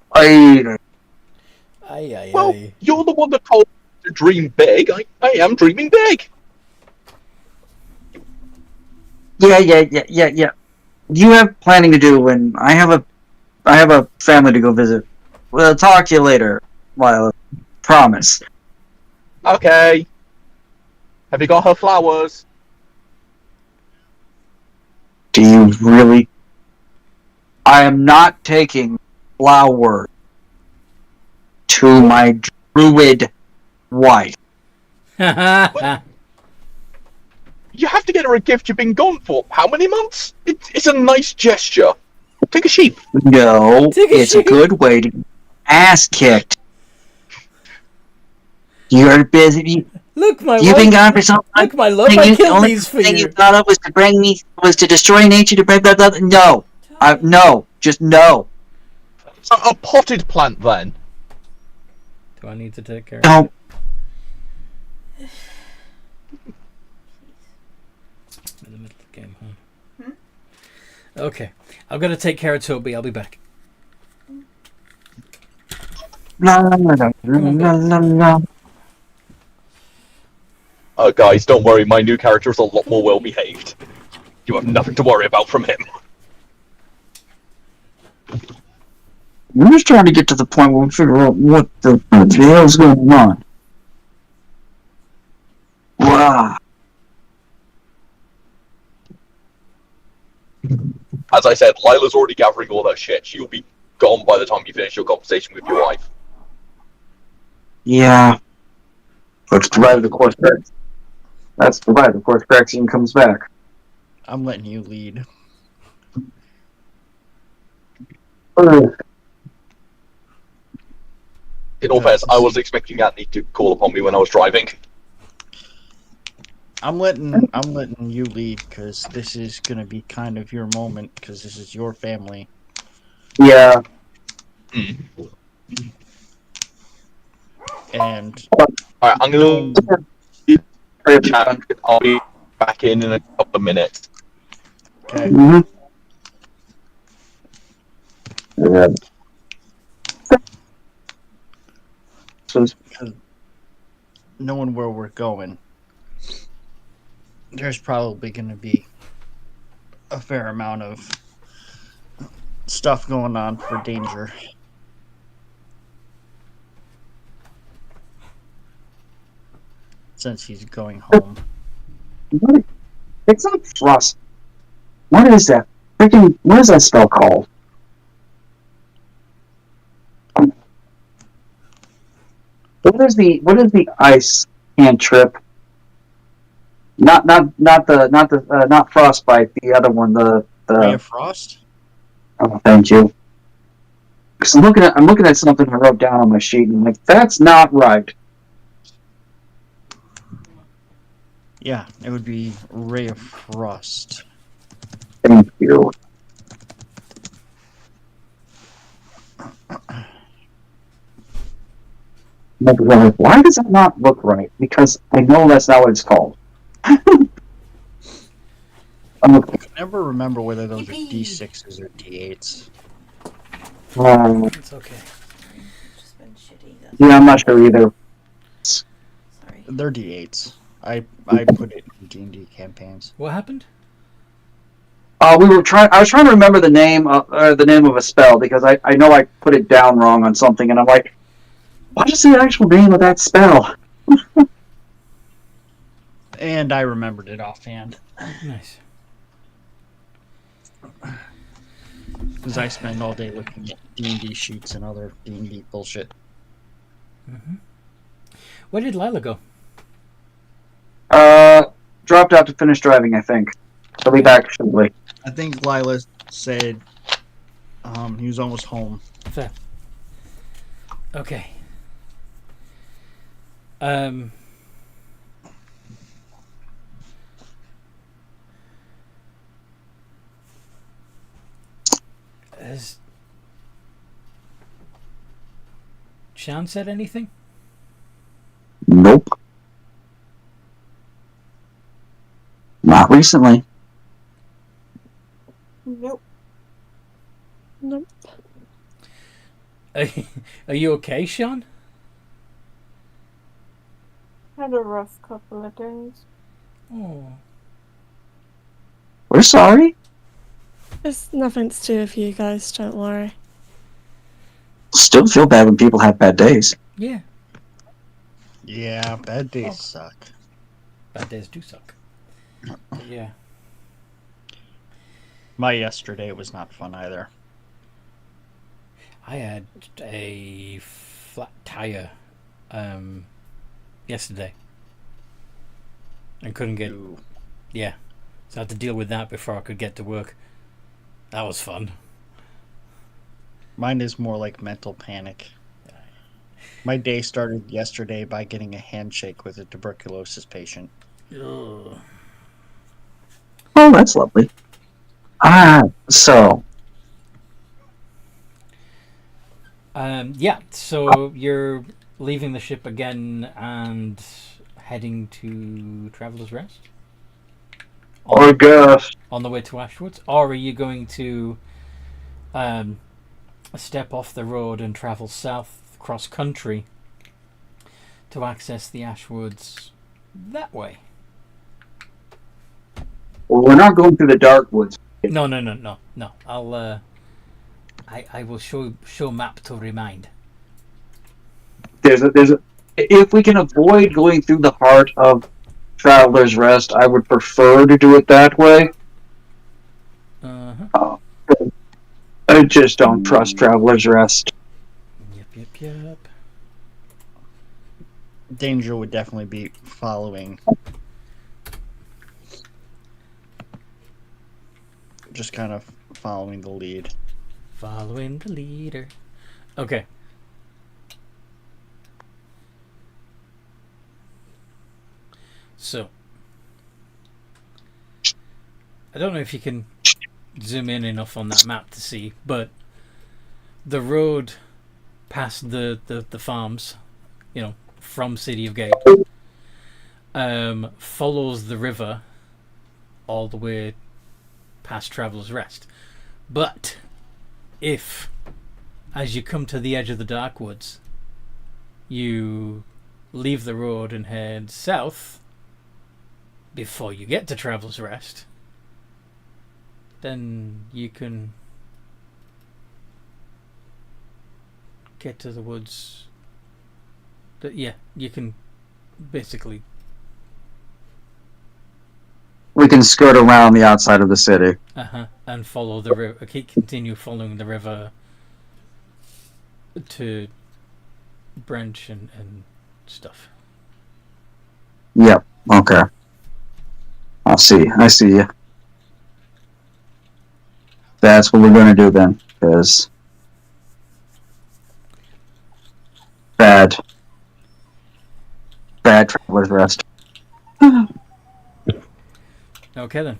spider. Well, you're the one that told me to dream big. I am dreaming big. Yeah. You have planning to do when I have a family to go visit. We'll talk to you later, Lyla. Promise. Okay. Have you got her flowers? Do you really? I am not taking flowers to my druid wife. You have to get her a gift. You've been gone for how many months? It's a nice gesture. Take a sheep. No, Take a it's a sheep. good way to get ass kicked. You're busy. Look, my You've love. been gone for some time. Look, my love, I The killed only these for thing you. you thought of was to destroy nature, to blah, blah, blah. No. No. Just no. A potted plant, then. Do I need to take care of Don't. in the middle of the game, huh? Okay. I've got to take care of Toby. I'll be back. La, la, la, la, la, la. Guys, don't worry. My new character is a lot more well behaved. You have nothing to worry about from him. We're just trying to get to the point where we figure out what the hell's going on. Wow. As I said, Lila's already gathering all that shit. She'll be gone by the time you finish your conversation with your wife. Yeah. Let's provide the course. That's provided, of course, Craxion comes back. I'm letting you lead. In all fairness, I was expecting Anthony to call upon me when I was driving. I'm letting you lead because this is gonna be kind of your moment because this is your family. Yeah. And Alright, I'm gonna chat. I'll be back in a couple of minutes. okay, Mm-hmm. Yeah. So, knowing where we're going, there's probably gonna be a fair amount of stuff going on for danger. Since he's going home. it's not frost. What is that? Freaking, what is that spell called? What is the ice cantrip? Not frostbite. The other one. Ray of Frost? Oh, thank you. Because I'm looking at something I wrote down on my sheet, and I'm like, that's not right. Yeah, it would be Ray of Frost. Thank you. Why does that not look right? Because I know that's not what it's called. I can never remember whether those are D6s or D8s. It's okay. Just been shitty. Yeah, I'm not sure either. Sorry. They're D8s. I put it in D&D campaigns. What happened? I was trying to remember the name of a spell because I know I put it down wrong on something, and I'm like, what is the actual name of that spell? And I remembered it offhand. Nice. Because I spend all day looking at D&D sheets and other D&D bullshit. Where did Lyla go? Dropped out to finish driving, I think. She'll be back shortly. I think Lyla said he was almost home. Fair. Okay. Has Shan said anything? Nope. Not recently. Nope. Nope. Are you okay, Sean? Had a rough couple of days. Oh. We're sorry. It's nothing to do with you guys, don't worry. Still feel bad when people have bad days. Yeah. Yeah, bad days suck. Bad days do suck. But yeah. My yesterday was not fun either. I had a flat tire yesterday. And couldn't get... Ooh. Yeah. So I had to deal with that before I could get to work. That was fun. Mine is more like mental panic. My day started yesterday by getting a handshake with a tuberculosis patient. Ugh. Oh, that's lovely. So Yeah, so you're leaving the ship again and heading to Traveller's Rest? I guess. On the way to Ashwoods? Or are you going to step off the road and travel south cross country to access the Ashwoods that way? Well, we're not going through the dark woods. No. I'll I will show map to remind. There's a. If we can avoid going through the heart of Traveler's Rest, I would prefer to do it that way. Uh-huh. I just don't trust Traveler's Rest. Yep. Danger would definitely be following. Just kind of following the lead. Following the leader. Okay. So, I don't know if you can zoom in enough on that map to see, but the road past the farms, from City of Gate, follows the river all the way past Traveller's Rest. But if, as you come to the edge of the Dark Woods, you leave the road and head south before you get to Traveller's Rest, then you can get to the woods. You can basically... We can skirt around the outside of the city. And follow the river. Continue following the river to Branch and stuff. Yep. Okay. I see you. That's what we're going to do then, because bad Traveler's Rest. Okay then.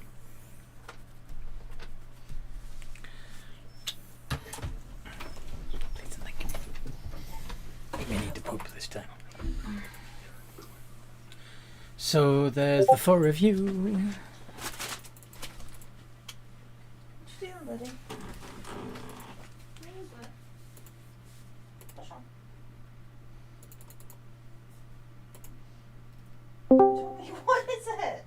Please, thank you. I may need to poop this time. So there's the four of you. What you doing, buddy? What is it? What's wrong? What is it?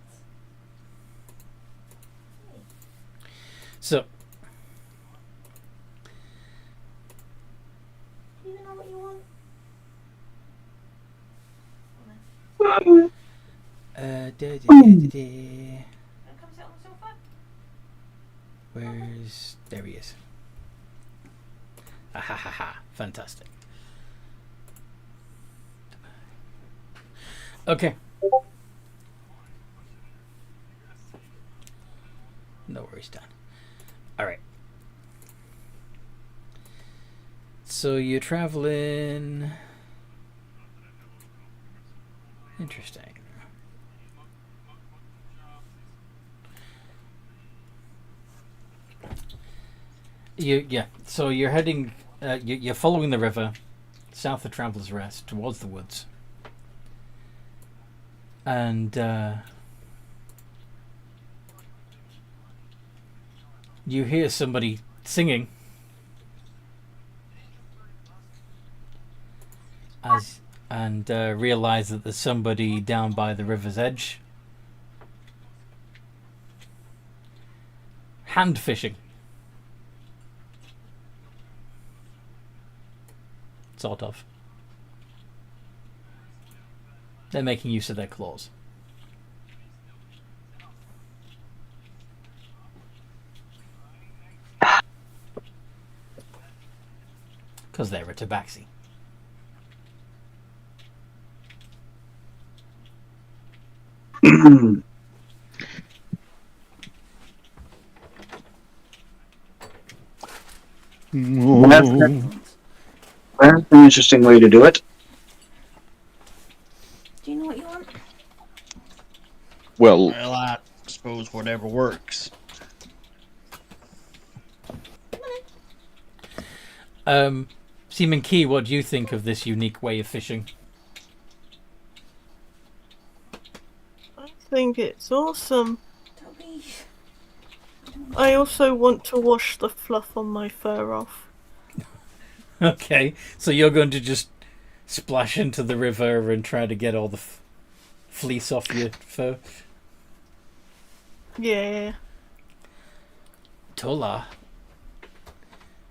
So Do you even know what you want? Where's Come sit on the sofa. there he is. Ha. Fantastic. Okay. No worries, Dan. Alright. So you're traveling. Interesting. So you're heading. You're following the river south of Traveller's Rest towards the woods, and You hear somebody singing and realize that there's somebody down by the river's edge. Hand fishing. Sort of. They're making use of their claws. Because they're a tabaxi. That's an interesting way to do it. Do you know what you want? Well, Well, I suppose whatever works. Seaman Key, what do you think of this unique way of fishing? I think it's awesome. Toby. I also want to wash the fluff on my fur off. Okay, so you're going to just splash into the river and try to get all the fleece off your fur? Yeah. Tola,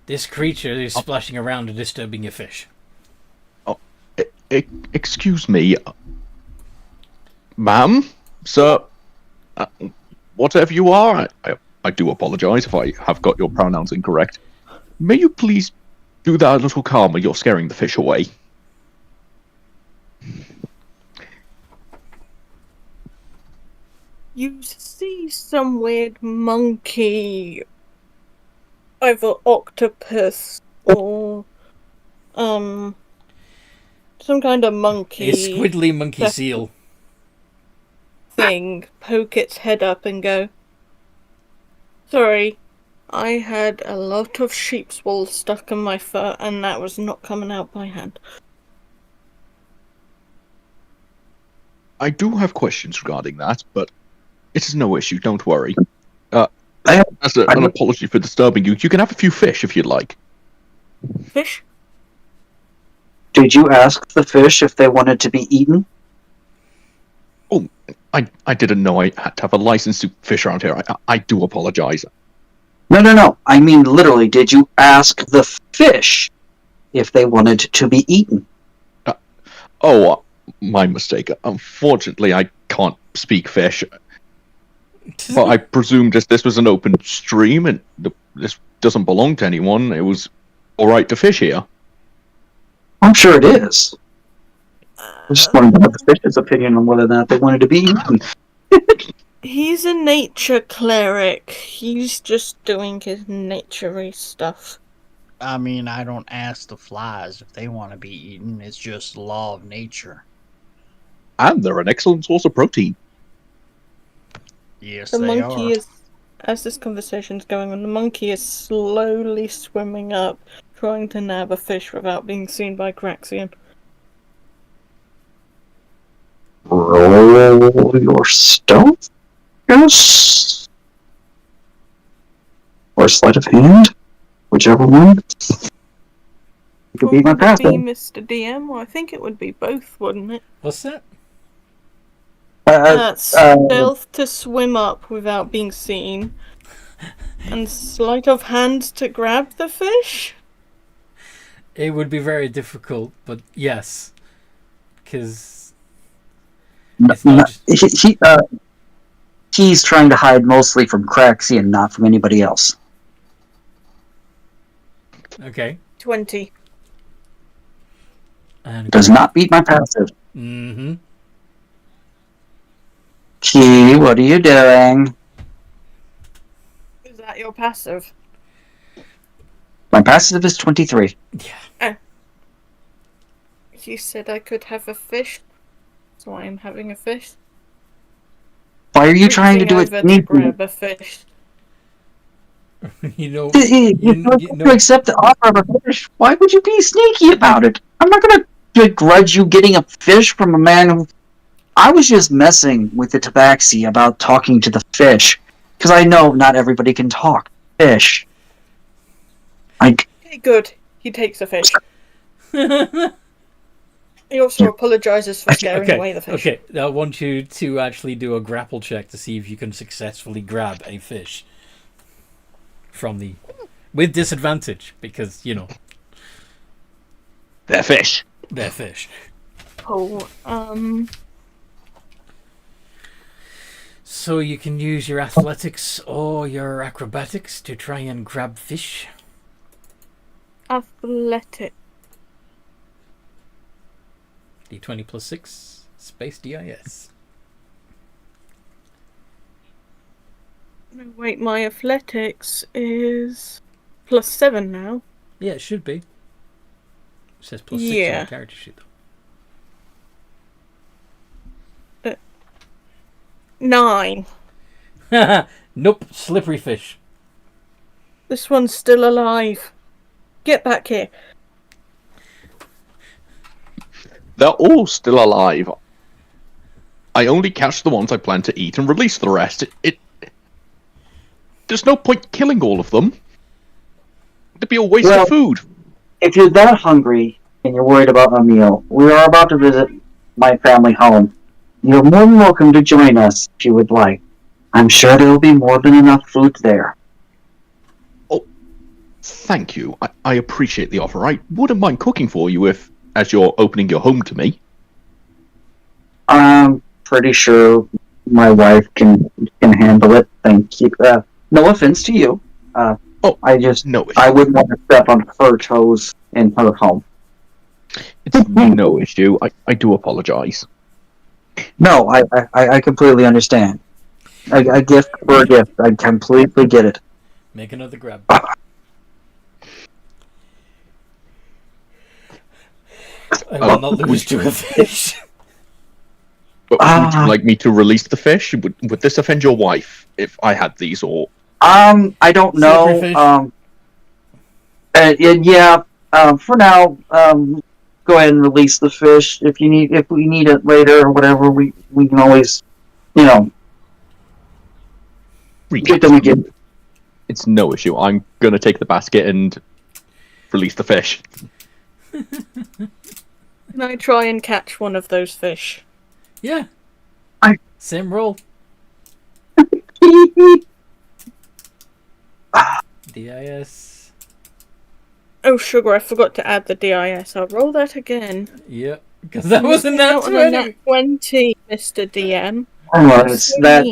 this creature is splashing around and disturbing your fish. excuse me, ma'am, sir, whatever you are. I do apologize if I have got your pronouns incorrect. May you please do that a little calmer? You're scaring the fish away. You see some weird monkey, either octopus or some kind of monkey A squiddly monkey seal. thing poke its head up and go, "Sorry, I had a lot of sheep's wool stuck in my fur and that was not coming out by hand." I do have questions regarding that, but it is no issue, don't worry. As an apology for disturbing you, you can have a few fish if you'd like. Fish? Did you ask the fish if they wanted to be eaten? Oh, I didn't know I had to have a license to fish around here. I do apologize. No. I mean, literally, did you ask the fish if they wanted to be eaten? My mistake. Unfortunately, I can't speak fish. But I presumed this was an open stream and this doesn't belong to anyone. It was alright to fish here. I'm sure it is. I just wanted to have the fish's opinion on whether or not they wanted to be eaten. He's a nature cleric. He's just doing his naturey stuff. I mean, I don't ask the flies if they want to be eaten. It's just law of nature. And they're an excellent source of protein. Yes, The they monkey are. is, as this conversation's going on, the monkey is slowly swimming up, trying to nab a fish without being seen by Craxion. Roll your stealth, yes? Or sleight of hand? Whichever one. You could be my What would passive. be, Mr. DM? Well, I think it would be both, wouldn't it? What's that? Stealth to swim up without being seen, and sleight of hand to grab the fish? It would be very difficult, but yes. Because it's not just... He's trying to hide mostly from Craxion, not from anybody else. Okay. 20. And Does not beat my passive. Mm-hmm. Key, what are you doing? Is that your passive? My passive is 23. Yeah. You said I could have a fish, so I am having a fish. Why are you trying to do Reaching it? over to grab a fish. You know... You accept the offer of a fish. Why would you be sneaky about it? I'm not going to begrudge you getting a fish from a man who... I was just messing with the tabaxi about talking to the fish, because I know not everybody can talk. fish. Like, Okay, good. He takes the fish. He also apologizes for scaring away the fish. Okay, I want you to actually do a grapple check to see if you can successfully grab a fish from the... With disadvantage, because, you know... They're fish. They're fish. Oh, So you can use your athletics or your acrobatics to try and grab fish. athletic. D20 plus 6, space DIS. No, wait, my athletics is +7 now. Yeah, it should be. It says plus 6 on Yeah. the character sheet, though. 9. Nope, slippery fish. This one's still alive. Get back here. They're all still alive. I only catch the ones I plan to eat and release the rest. There's no point killing all of them. It'd be a waste of food. If you're that hungry and you're worried about a meal, we are about to visit my family home. You're more than welcome to join us if you would like. I'm sure there will be more than enough food there. Oh, thank you. I appreciate the offer. I wouldn't mind cooking for you as you're opening your home to me. I'm pretty sure my wife can handle it. Thank you. No offense to you. I wouldn't want to step on her toes in her home. It's no issue. I do apologize. No, I completely understand. A gift for a gift. I completely get it. Make another grab. I will not lose to a fish. But would you like me to release the fish? Would this offend your wife if I had these, or? I don't know. Yeah. For now, go ahead and release the fish. If we need it later or whatever, we can always, get them again. It's no issue. I'm gonna take the basket and release the fish. Can I try and catch one of those fish? Yeah. Same roll. DIS. Oh, sugar, I forgot to add the DIS. I'll roll that again. Yep. Because that wasn't that 20. 20, Mr. DM. Oh, it's that.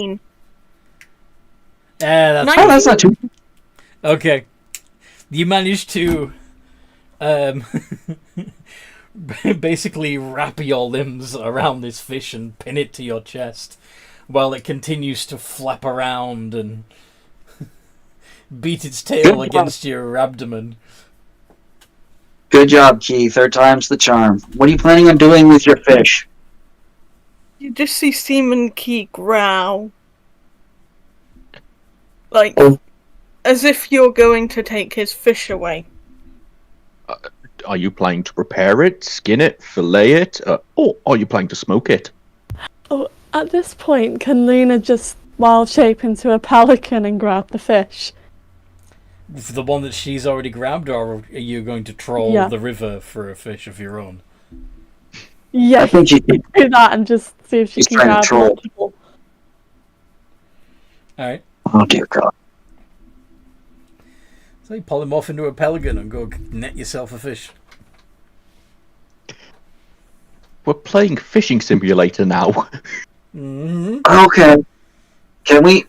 That's not too. Okay. You managed to basically wrap your limbs around this fish and pin it to your chest while it continues to flap around and beat its tail against your abdomen. Good job, Key. Third time's the charm. What are you planning on doing with your fish? You just see Seaman Key growl. Like, as if you're going to take his fish away. Are you planning to prepare it, skin it, fillet it, or are you planning to smoke it? Oh, at this point, can Luna just wild shape into a pelican and grab the fish? The one that she's already grabbed, or are you going to troll the river for a fish of your own? Yeah, I think she do that and just see if she can grab multiple. Alright. Oh dear God. So you polymorph into a pelican and go net yourself a fish. We're playing Fishing Simulator now. Mm-hmm. Okay. Can we?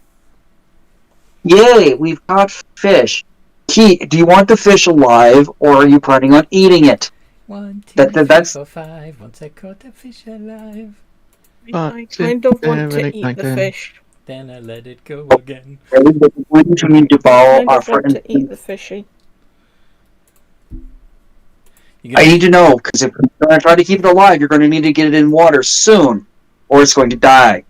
Yay! We've caught fish. Key, do you want the fish alive, or are you planning on eating it? 1, 2, 3, 4, 5. Once I caught the fish alive, I kind of want to eat the fish. then I let it go again. Are we going to need to borrow I our kind of want friend? to eat the fishy. I need to know, because if you're going to try to keep it alive, you're going to need to get it in water soon, or it's going to die.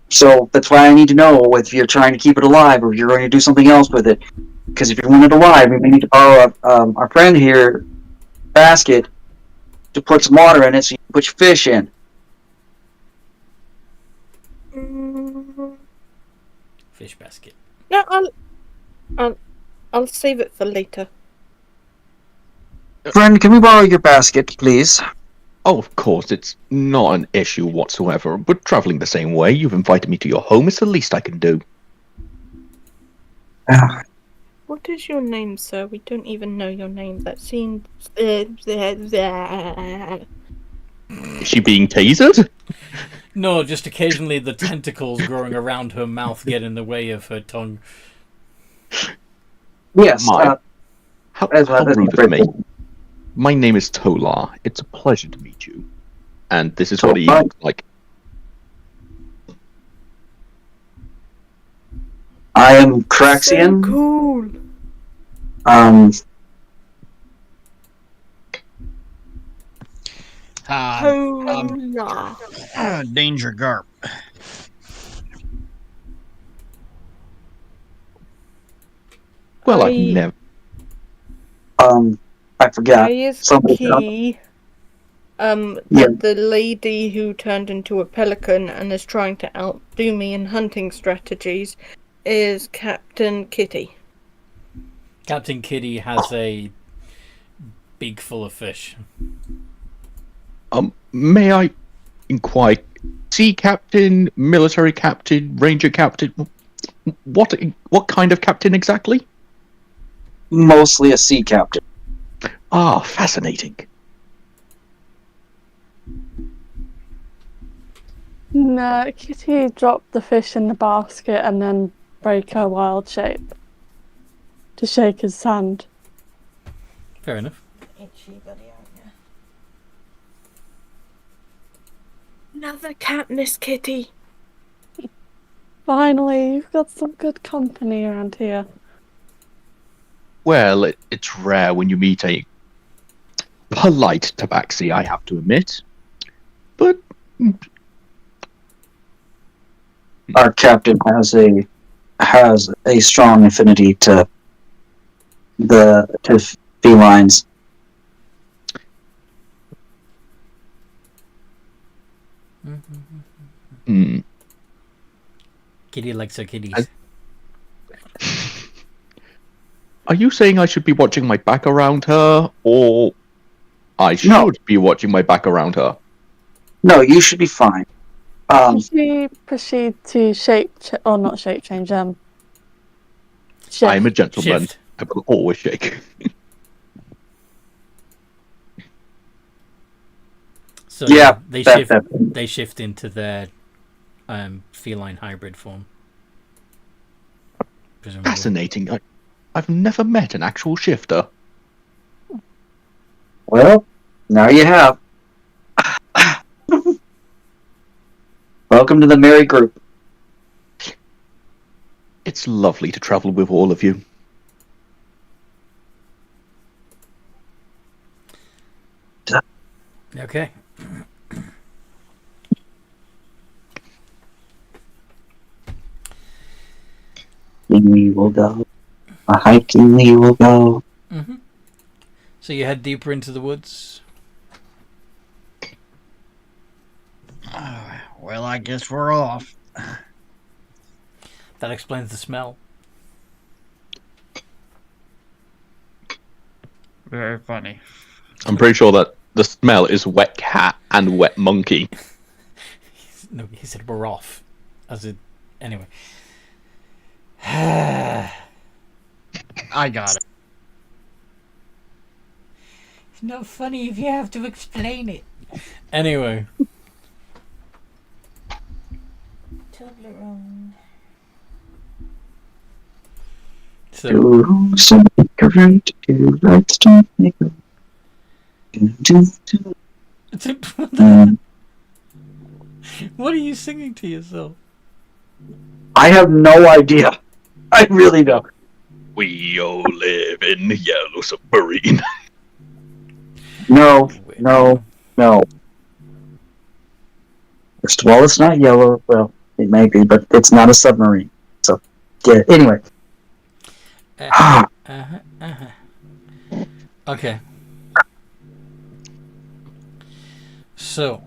So that's why I need to know if you're trying to keep it alive, or if you're going to do something else with it. Because if you want it alive, we may need to borrow our friend here basket to put some water in it so you can put your fish in. Fish basket. No, I'll save it for later. Friend, can we borrow your basket, please? Oh, of course, it's not an issue whatsoever. But traveling the same way, you've invited me to your home. It's the least I can do. What is your name, sir? We don't even know your name. That seems... Is she being tasered? No, just occasionally the tentacles growing around her mouth get in the way of her tongue. Yes. How that's rude of me. My name is Tolar. It's a pleasure to meet you. And this is what he looks like. I am Craxion. So cool. Danger Garp. Well, I've never... I forgot. I is Somebody- Key. The lady who turned into a pelican and is trying to outdo me in hunting strategies is Captain Kitty. Captain Kitty has a beak full of fish. May I inquire? Sea captain, military captain, ranger captain? What kind of captain exactly? Mostly a sea captain. Ah, fascinating. No, Kitty dropped the fish in the basket and then break her wild shape to shake his hand. Fair enough. Itchy buddy, aren't you? Another cat, Miss Kitty. Finally, you've got some good company around here. Well, it's rare when you meet a polite tabaxi, I have to admit. But Our captain has a strong affinity to felines. Kitty likes her kitties. Are you saying I should be watching my back around her, or I should be watching my back around her? No, you should be fine. She proceed to shift. I'm a gentleman. Shift. I will always shake. So Yeah, they shift into their feline hybrid form. Presumably. Fascinating. I've never met an actual shifter. Well, now you have. Welcome to the merry group. It's lovely to travel with all of you. Okay. We will go. A hiking we will go. Mm-hmm. So you head deeper into the woods. Well, I guess we're off. That explains the smell. Very funny. I'm pretty sure that the smell is wet cat and wet monkey. No, he said we're off. Anyway. I got it. It's not funny if you have to explain it. Anyway. Toblerone. So Do something right, do right, don't make a... what are you singing to yourself? I have no idea. I really don't. We all live in the yellow submarine. No. First of all, it's not yellow. Well, it may be, but it's not a submarine. So, yeah, anyway. Okay. So,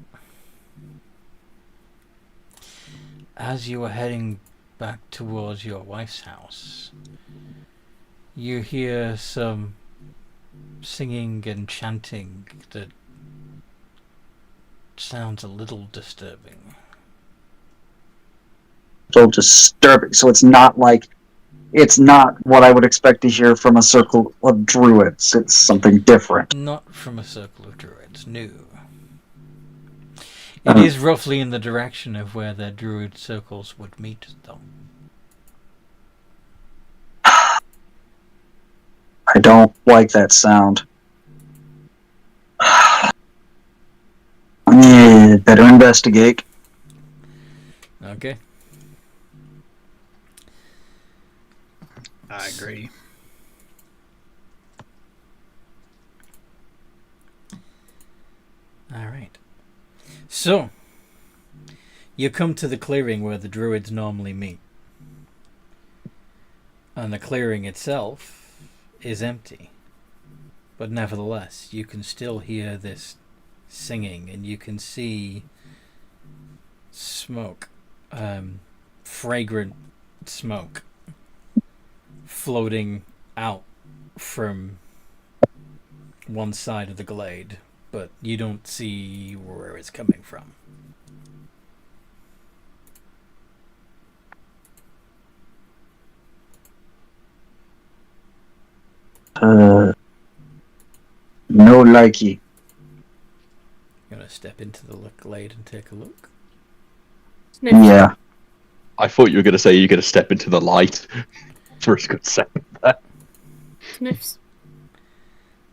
as you are heading back towards your wife's house, you hear some singing and chanting that sounds a little disturbing. So disturbing. So it's not what I would expect to hear from a circle of druids. It's something different. Not from a circle of druids, no. It is roughly in the direction of where their druid circles would meet, though. I don't like that sound. Better investigate. Okay. I agree. Alright. So, you come to the clearing where the druids normally meet. And the clearing itself is empty. But nevertheless, you can still hear this singing, and you can see smoke, fragrant smoke, floating out from one side of the glade, but you don't see where it's coming from. No likey. You gonna step into the glade and take a look? Sniff. Yeah. I thought you were going to say you're going to step into the light for a good second there. Sniffs.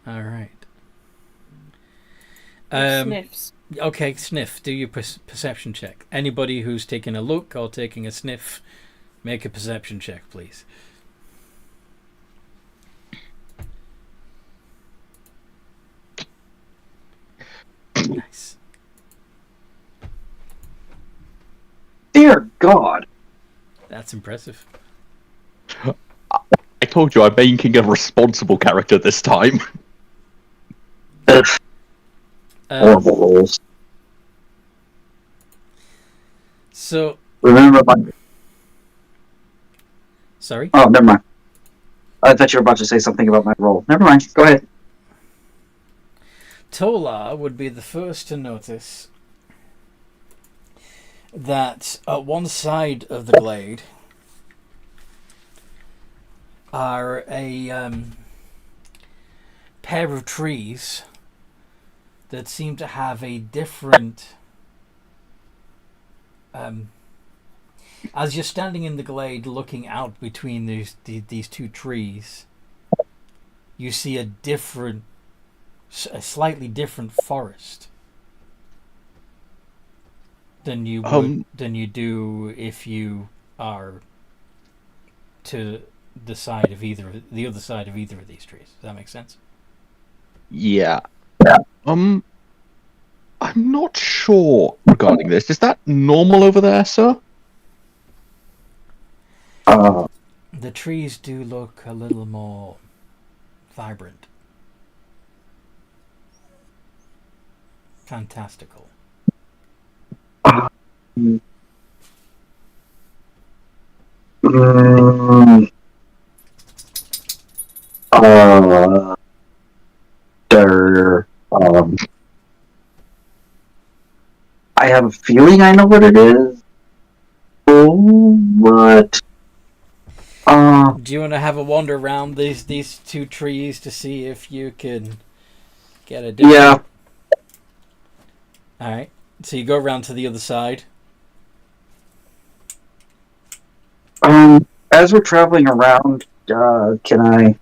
Alright. Sniffs. Okay, sniff. Do your perception check. Anybody who's taking a look or taking a sniff, make a perception check, please. Nice. Dear God. That's impressive. I told you I'm making a responsible character this time. Horrible rolls. So, Remember my... sorry? Oh, never mind. I thought you were about to say something about my roll. Never mind. Go ahead. Tolar would be the first to notice that at one side of the glade are a pair of trees that seem to have a different... as you're standing in the glade looking out between these two trees, you see a slightly different forest than you do if you are to the side of the other side of either of these trees. Does that make sense? Yeah. I'm not sure regarding this. Is that normal over there, sir? The trees do look a little more vibrant. Fantastical. I have a feeling I know what it is. What? Do you want to have a wander around these two trees to see if you can get a different... Yeah. Alright. So you go around to the other side. As we're traveling around, can I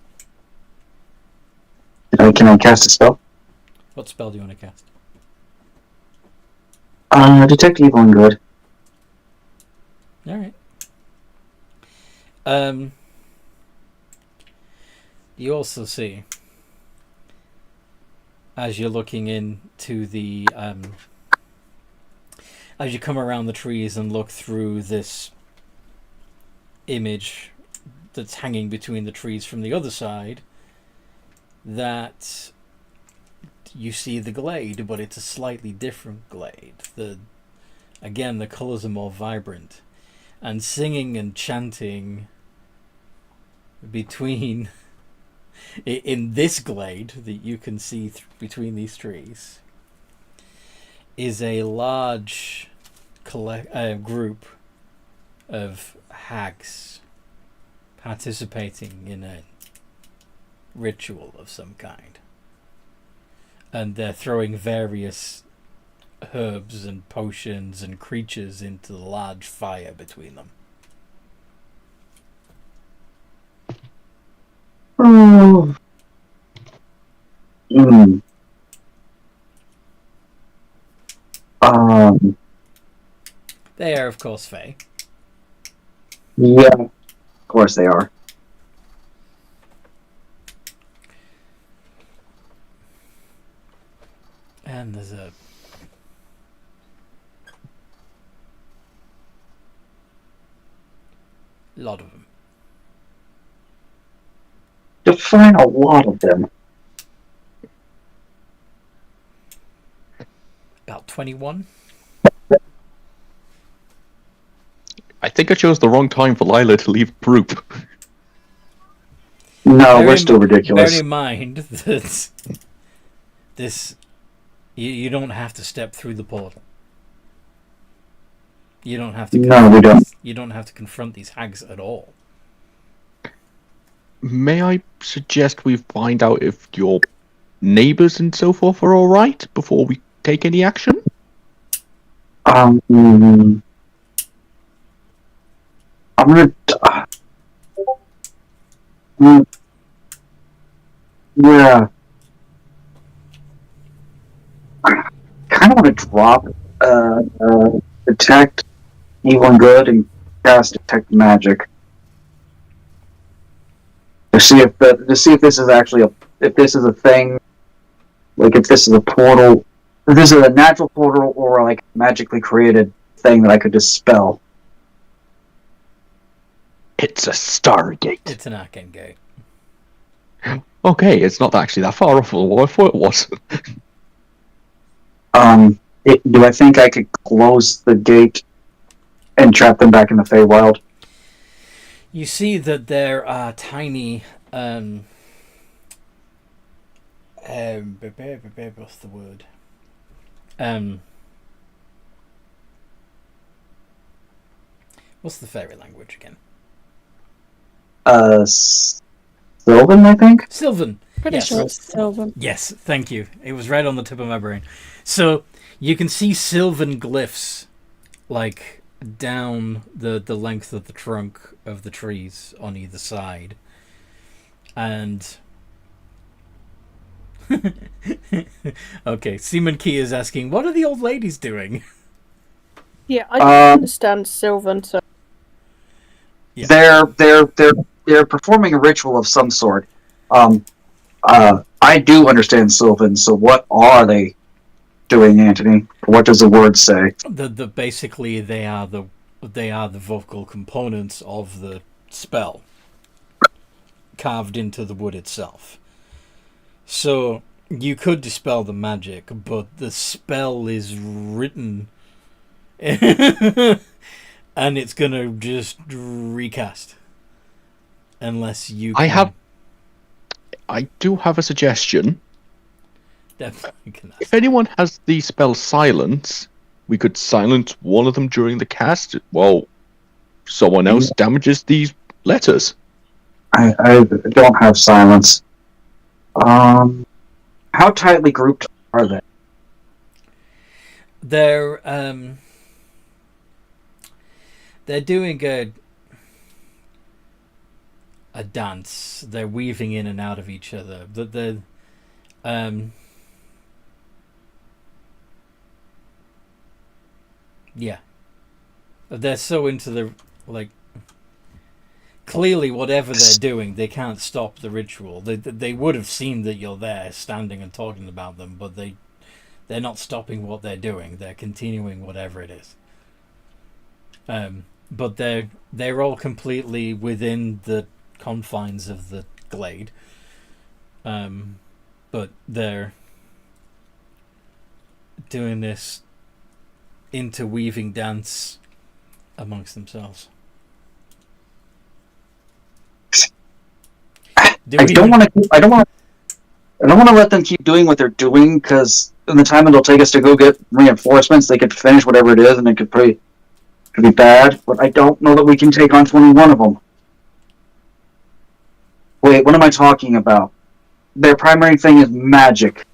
cast a spell? What spell do you want to cast? Detect evil and good. Alright. You also see, as you're looking into the as you come around the trees and look through this image that's hanging between the trees from the other side, that you see the glade, but it's a slightly different glade. The colors are more vibrant, and singing and chanting between in this glade that you can see between these trees is a large group of hags participating in a ritual of some kind, and they're throwing various herbs and potions and creatures into the large fire between them. Oh. Mm. They are, of course, Fae. Yeah, of course they are. And there's a lot of them. Define a lot of them. About 21. I think I chose the wrong time for Lyla to leave the group. No, we're still ridiculous. Bear in mind that this, you don't have to step through the portal. You don't have to. No, we don't. You don't have to confront these hags at all. May I suggest we find out if your neighbours and so forth are all right before we take any action? I'm gonna. Yeah. I kind of want to drop detect evil and good and cast detect magic to see if this is actually if this is a thing, like if this is a portal, if this is a natural portal or like a magically created thing that I could dispel. It's a Stargate. It's an arcane gate. Okay, it's not actually that far off of what I thought it was. Do I think I could close the gate and trap them back in the Feywild? You see that there are tiny what's the word? What's the fairy language again? Sylvan, I think? Sylvan. Pretty Yes. sure it's Sylvan. Yes, thank you. It was right on the tip of my brain. So you can see sylvan glyphs like down the length of the trunk of the trees on either side. And okay, Seaman Key is asking, what are the old ladies doing? Yeah, I don't understand Sylvan, so Yeah. They're performing a ritual of some sort. I do understand Sylvan, so what are they doing, Anthony? What does the word say? The basically they are the vocal components of the spell carved into the wood itself. So you could dispel the magic, but the spell is written and it's gonna just recast unless you can. I do have a suggestion. Definitely can ask. If anyone has the spell silence, we could silence one of them during the cast while someone else damages these letters. I don't have silence. How tightly grouped are they? They're doing a dance. They're weaving in and out of each other. Yeah. They're so into the clearly whatever they're doing, they can't stop the ritual. They would have seen that you're there standing and talking about them, but they're not stopping what they're doing. They're continuing whatever it is. But they're all completely within the confines of the glade. But they're doing this interweaving dance amongst themselves. I don't want to let them keep doing what they're doing, because in the time it'll take us to go get reinforcements, they could finish whatever it is, and it could be bad. But I don't know that we can take on 21 of them. Wait, what am I talking about? Their primary thing is magic.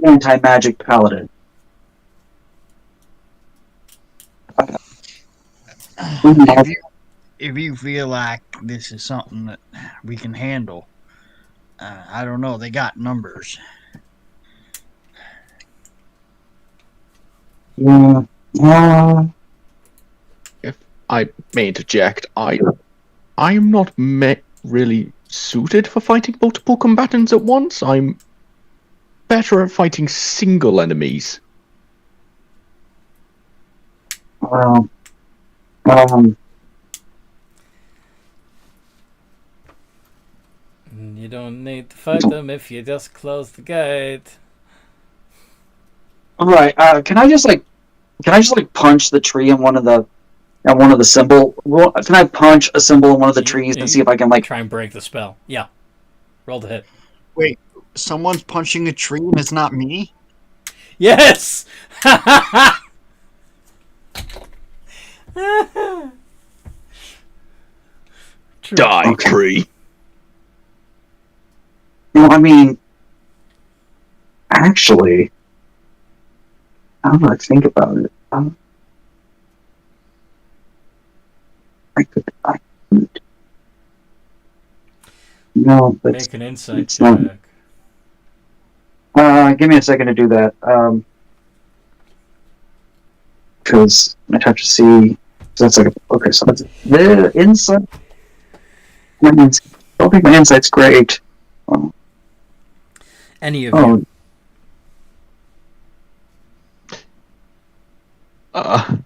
Anti-magic paladin. If you feel like this is something that we can handle, I don't know. They got numbers. Yeah. If I may interject, I am not really suited for fighting multiple combatants at once. I'm better at fighting single enemies. You don't need to fight them if you just close the gate. Right. Can I just punch the tree in one of the symbol? Well, can I punch a symbol in one of the trees and see if I can try and break the spell? Yeah. Roll to hit. Wait, someone's punching a tree and it's not me? Yes. Die, tree. No, I mean, actually, how do I think about it? I could. No, but make an insight it's not. check. Give me a second to do that. Because I have to see. So that's like okay. So that's the insight. I don't think my insight's great. Any of you? I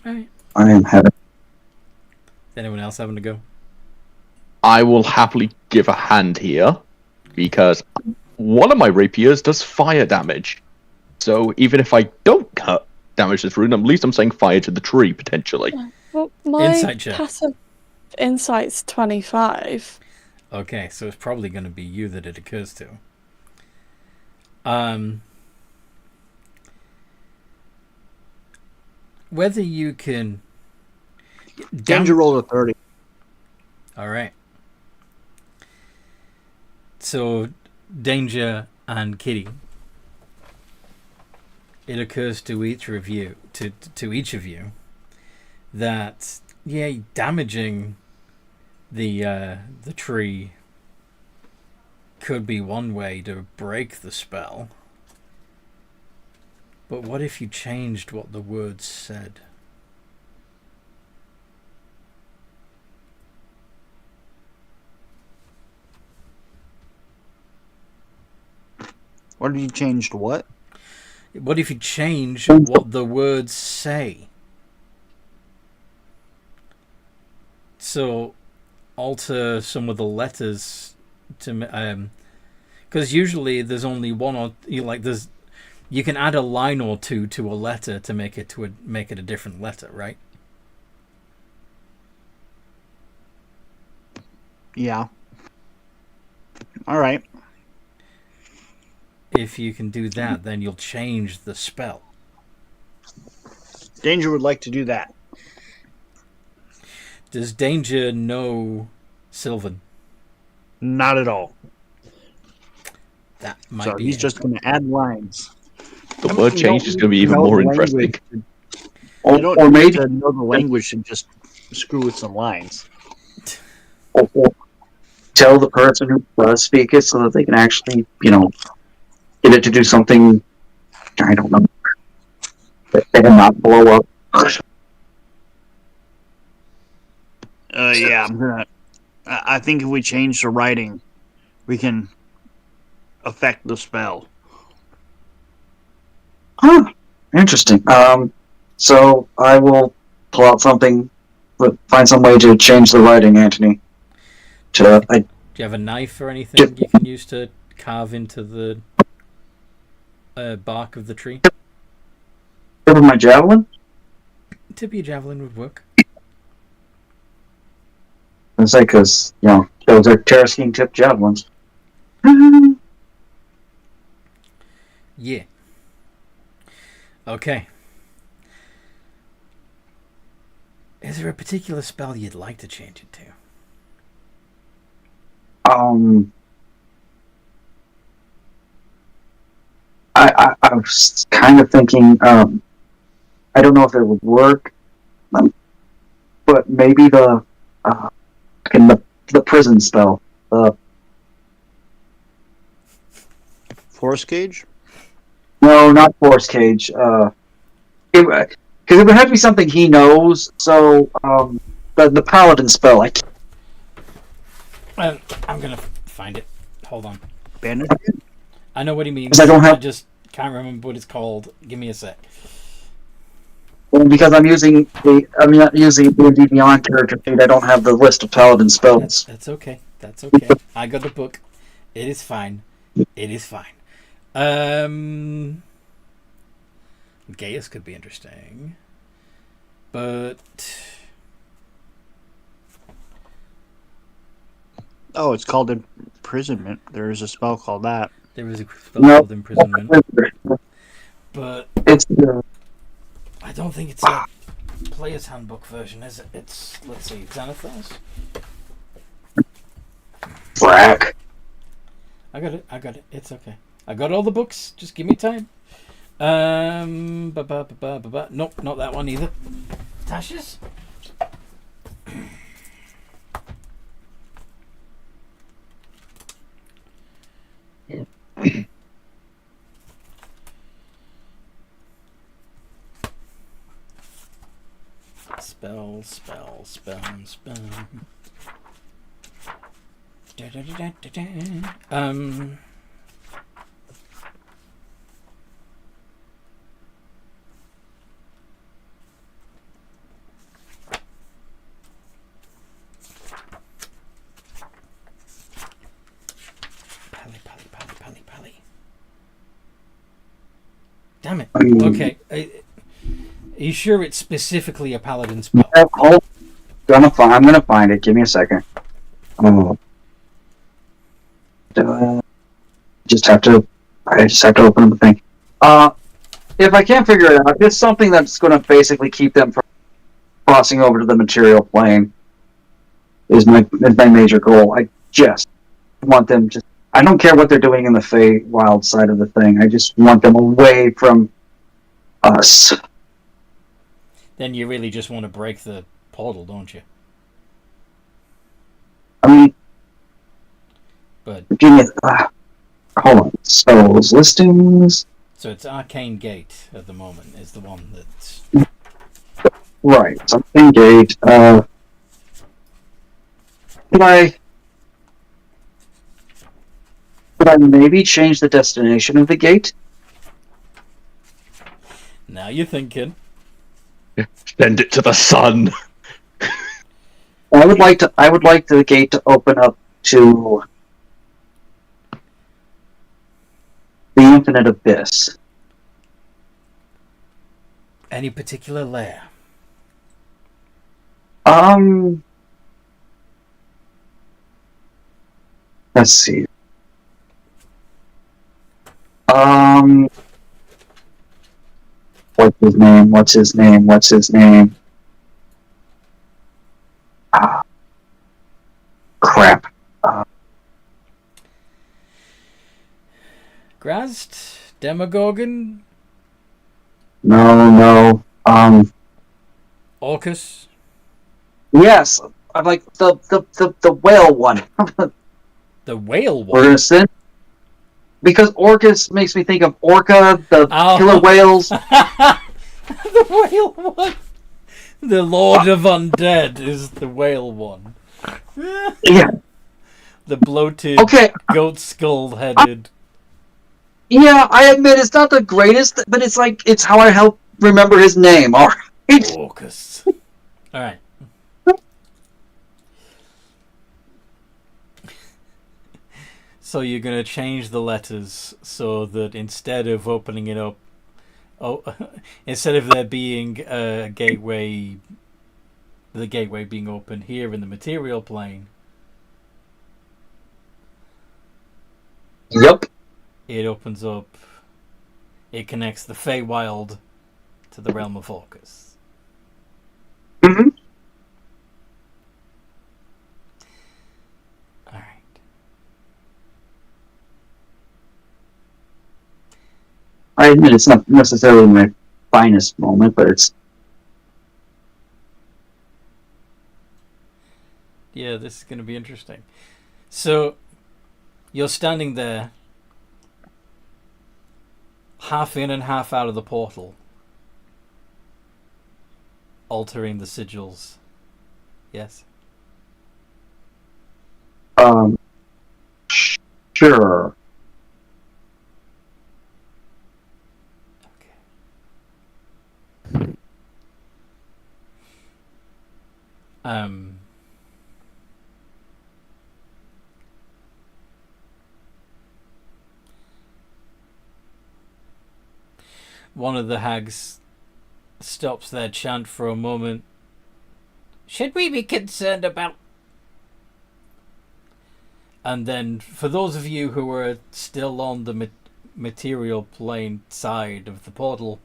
Alright. am having. Is anyone else having to go? I will happily give a hand here, because one of my rapiers does fire damage. So even if I don't cut damage this rune, at least I'm saying fire to the tree, potentially. Well, my Insight check. passive insight's 25. Okay, so it's probably going to be you that it occurs to. Whether you can... Danger rolled a 30. Alright. So, Danger and Kitty, it occurs to each of you, to each of you, that damaging the tree could be one way to break the spell. But what if you changed what the words said? What did you change to what? What if you change what the words say? So, alter some of the letters to, because usually there's only one or you can add a line or two to a letter to make it a different letter, right? Yeah. All right. If you can do that, then you'll change the spell. Danger would like to do that. Does Danger know Sylvan? Not at all. That might So be he's it. just going to add lines. The word change is going to be even more interesting. You don't Or need maybe to know the language and just screw with some lines. or tell the person who does speak it so that they can actually, get it to do something. I don't know. That they will not blow up. Yeah, I think if we change the writing, we can affect the spell. Huh. Interesting. So I will pull out something, find some way to change the writing, Anthony. Do you have a knife or anything you can use to carve into the bark of the tree? Tip of my javelin? Tip of your javelin would work. I say, because, those are Terrasking tip javelins. Yeah. Okay. Is there a particular spell you'd like to change it to? I was kind of thinking, I don't know if it would work, but maybe the prison spell. Force Cage? No, not Force Cage. Because it would have to be something he knows. So the Paladin spell. I'm gonna find it. Hold on. Bandit? I know what he means. 'Cause I don't have- I just can't remember what it's called. Give me a sec. Because I'm not using D&D Beyond character sheet. I don't have the list of Paladin spells. That's okay. That's okay. I got the book. It is fine. It is fine. Gaius could be interesting, but Oh, it's called imprisonment. There is a spell called that. there is a spell called imprisonment. But It's I don't think it's a player's handbook version, is it? It's, let's see, Xanathos. Frack. I got it. It's okay. I got all the books. Just give me time. Nope, not that one either. Tasha's? Spell. Pally. Damn it. Okay. Are you sure it's specifically a paladin spell? I'm gonna find it. Give me a second. I just have to open the thing. If I can't figure it out, it's something that's going to basically keep them from crossing over to the material plane. Is my major goal. I just want them to. I don't care what they're doing in the Feywild side of the thing. I just want them away from us. Then you really just want to break the portal, don't you? I mean, But give me. Hold on. Spells listings. so it's Arcane Gate at the moment is the one that's Right. Something gate. Could I maybe change the destination of the gate? now you're thinking. Send it to the sun. I would like the gate to open up to the infinite abyss. Any particular layer? Let's see. What's his name? Crap. Grazd? Demogorgon? No. Orcus? Yes. I'm like the whale one. The whale We're one? gonna send because Orcus makes me think of Orca, the killer whales. The whale one! The Lord of Undead is the whale one. Yeah. The bloated, Okay. goat skull headed. Yeah, I admit it's not the greatest, but it's how I help remember his name. All right. Orcus. Alright. So you're going to change the letters so that instead of opening it up Oh, instead of there being a gateway, the gateway being open here in the material plane, Yep. it opens up. It connects the Feywild to the realm of Orcus. Mm-hmm. All right. I admit it's not necessarily my finest moment, but it's Yeah, this is going to be interesting. So, you're standing there, half in and half out of the portal, altering the sigils. Yes? sure. Okay. One of the hags stops their chant for a moment. Should we be concerned about... And then, for those of you who are still on the material plane side of the portal,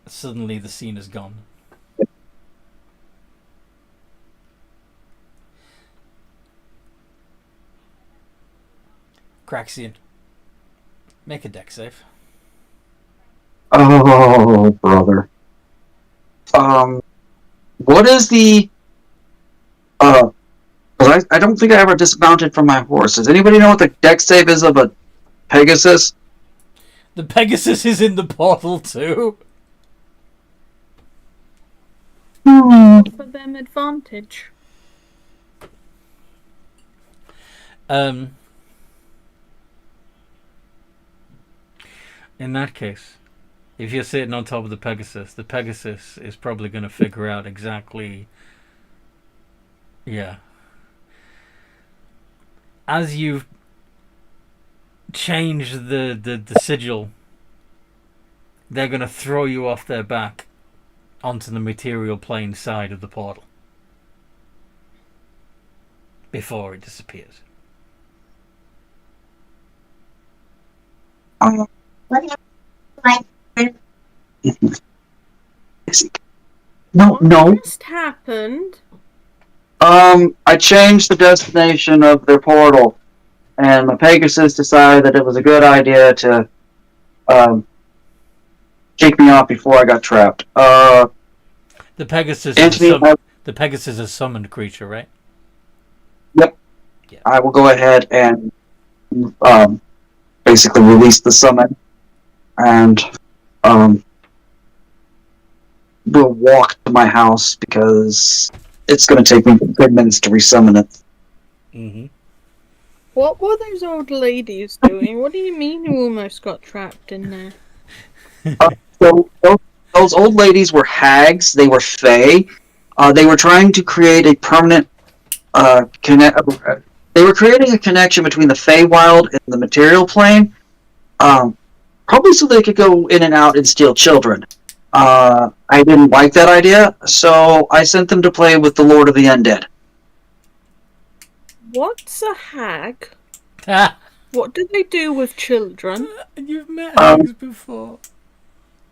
suddenly the scene is gone. Craxion, make a deck save. Oh, brother. What is the 'cause I don't think I ever dismounted from my horse. Does anybody know what the deck save is of a Pegasus? The Pegasus is in the portal too. For them advantage. In that case, if you're sitting on top of the Pegasus is probably going to figure out exactly... Yeah. As you change the sigil, they're going to throw you off their back onto the material plane side of the portal before it disappears. No, What no. just happened? I changed the destination of their portal, and the Pegasus decided that it was a good idea to kick me off before I got trapped. The Pegasus Anthony, the Pegasus is a summoned creature, right? Yep. Yeah. I will go ahead and basically release the summon, and we'll walk to my house because it's going to take me 10 minutes to resummon it. Mm-hmm. What were those old ladies doing? What do you mean you almost got trapped in there? So those old ladies were hags. They were fae. They were trying to create a permanent They were creating a connection between the Feywild and the material plane, probably so they could go in and out and steal children. I didn't like that idea, so I sent them to play with the Lord of the Undead. What's a hag? Ah, What do they do with children? you've met hags before.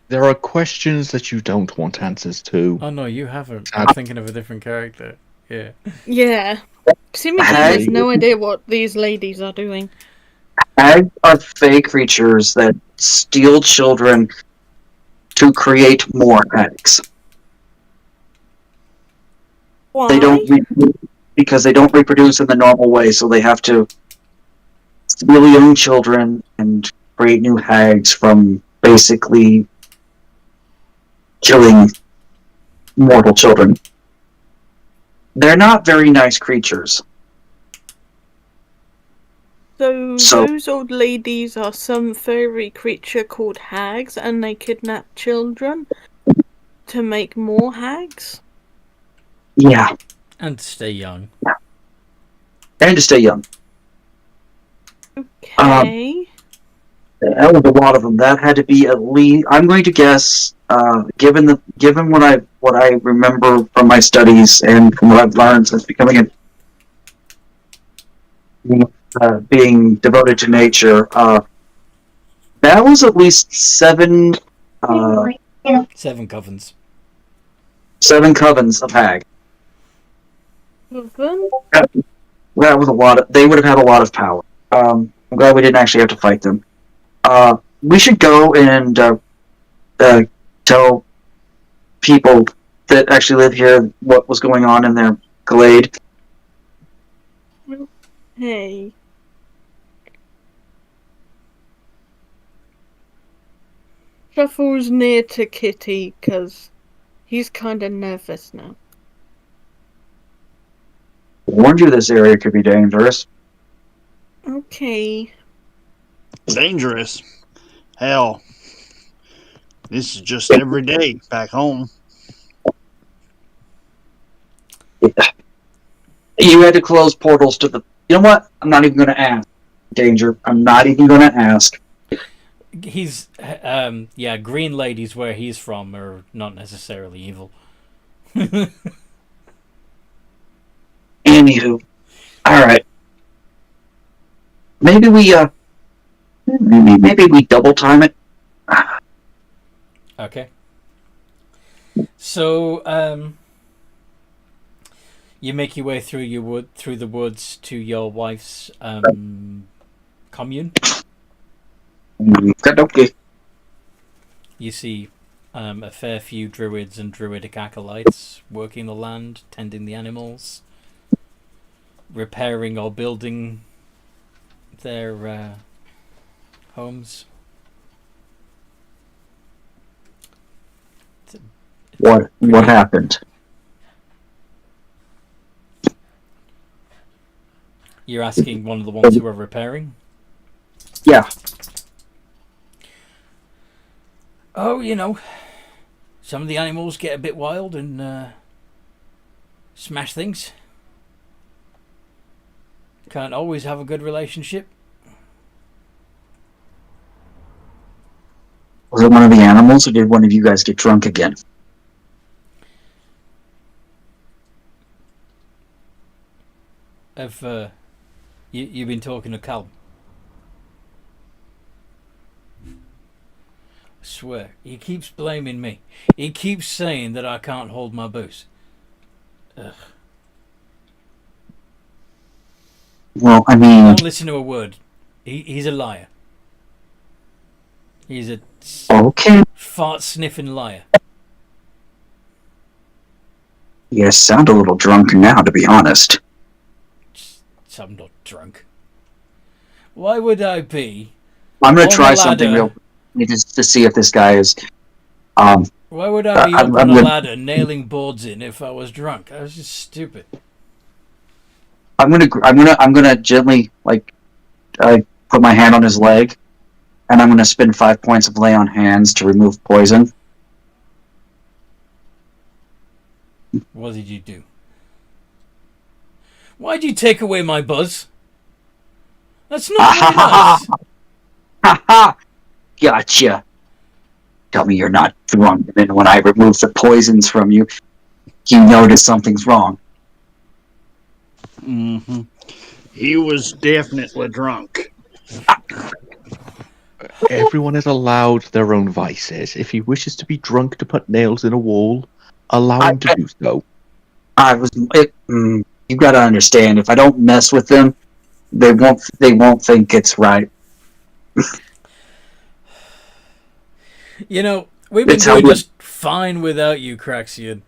There are questions that you don't want answers to. Oh no, you haven't. I'm thinking of a different character. Yeah. Yeah. Seemingly Hag? has no idea what these ladies are doing. Hags are fae creatures that steal children to create more hags. Why? They don't because they don't reproduce in the normal way, so they have to steal young children and create new hags from basically killing mortal children. They're not very nice creatures. So So- those old ladies are some fairy creature called hags, and they kidnap children to make more hags? Yeah, And to stay young. and to stay young. Okay. That was a lot of them. That had to be at least. I'm going to guess, given what I remember from my studies and from what I've learned since becoming being devoted to nature, that was at least 7 7 covens. 7 covens of hag. Seven? That was a lot. They would have had a lot of power. I'm glad we didn't actually have to fight them. We should go and tell people that actually live here what was going on in their glade. Hey. Shuffle's near to Kitty because he's kind of nervous now. I warned you this area could be dangerous. Okay. Dangerous. Hell, this is just every day back home. You had to close portals to the... You know what? I'm not even going to ask. Danger. I'm not even going to ask. He's, green ladies where he's from are not necessarily evil. Anywho. Alright. Maybe we double time it. Okay. So, you make your way through the woods to your wife's commune. Okay. You see a fair few druids and druidic acolytes working the land, tending the animals, repairing or building their homes. What happened? You're asking one of the ones who are repairing? Yeah. Oh, some of the animals get a bit wild and smash things. Can't always have a good relationship. Was it one of the animals, or did one of you guys get drunk again? Have you've been talking to Cal? I swear, he keeps blaming me. He keeps saying that I can't hold my booze. Ugh. Well, I mean... Don't listen to a word. He's a liar. He's a Okay. fart-sniffing liar. You sound a little drunk now, to be honest. I'm not drunk. Why would I be? I'm going on to try the something ladder? real just to see if this guy is... Why would I be up I'm on a gonna- ladder nailing boards in if I was drunk? I was just stupid. I'm gonna gently put my hand on his leg, and I'm gonna spend 5 points of lay on hands to remove poison. What did you do? Why'd you take away my buzz? That's not very nice. Ha ha! Gotcha. Tell me you're not drunk, and then when I remove the poisons from you, you notice something's wrong. Mm-hmm. He was definitely drunk. Everyone is allowed their own vices. If he wishes to be drunk to put nails in a wall, allow him to do so. You gotta understand, if I don't mess with them, they won't think it's right. We've been doing just fine without you, Craxion.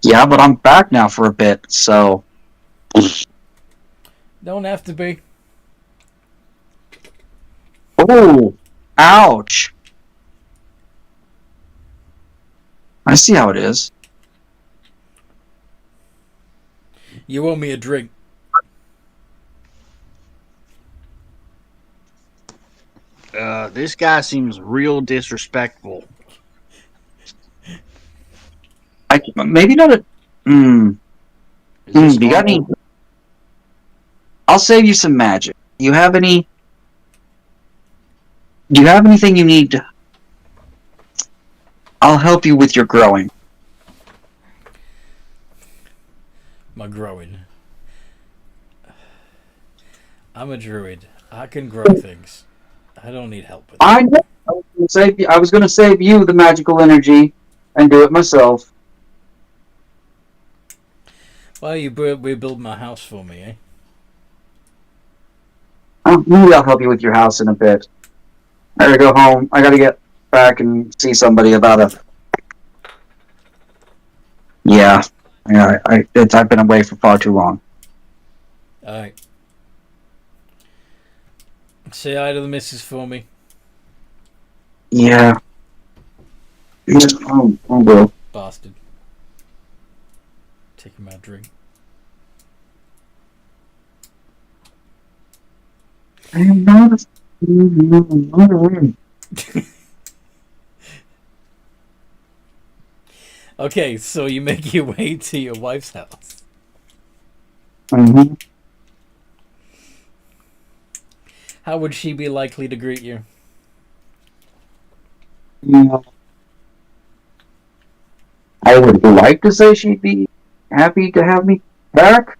Yeah, but I'm back now for a bit, so... Don't have to be. Oh! Ouch! I see how it is. You owe me a drink. This guy seems real disrespectful. Maybe not a... Is this you got any... I'll save you some magic. Do you have any? Do you have anything you need? I'll help you with your growing. My growing. I'm a druid. I can grow things. I don't need help with that. I know. I was going to save you the magical energy and do it myself. Well, you rebuild my house for me, eh? Maybe I'll help you with your house in a bit. I gotta go home. I gotta get back and see somebody about a. Yeah, I've been away for far too long. Alright. Say hi to the missus for me. Yeah. Yeah, I will. Bastard. Taking my drink. I am not. Okay, so you make your way to your wife's house. Mm-hmm. How would she be likely to greet you? Yeah. I would like to say she'd be happy to have me back.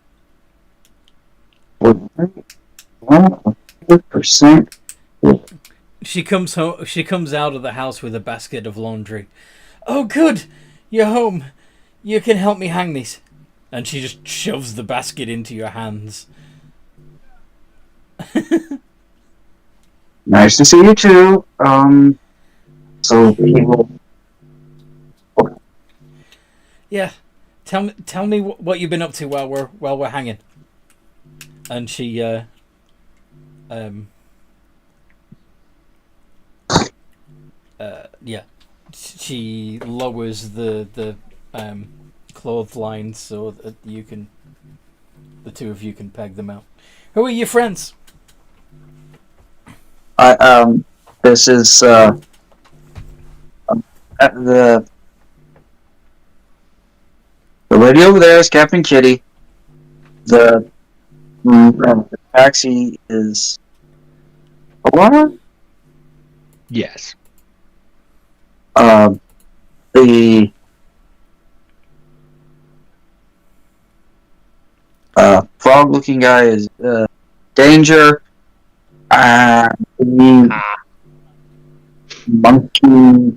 100%. She comes home. She comes out of the house with a basket of laundry. Oh, good! You're home. You can help me hang these. And she just shoves the basket into your hands. Nice to see you too. So he will. Yeah, tell me what you've been up to while we're hanging. And she yeah, she lowers the clothesline so that the two of you can peg them out. Who are your friends? This is the lady over there is Captain Kitty. The taxi is what? Yes. The frog-looking guy is Danger. The monkey-ish.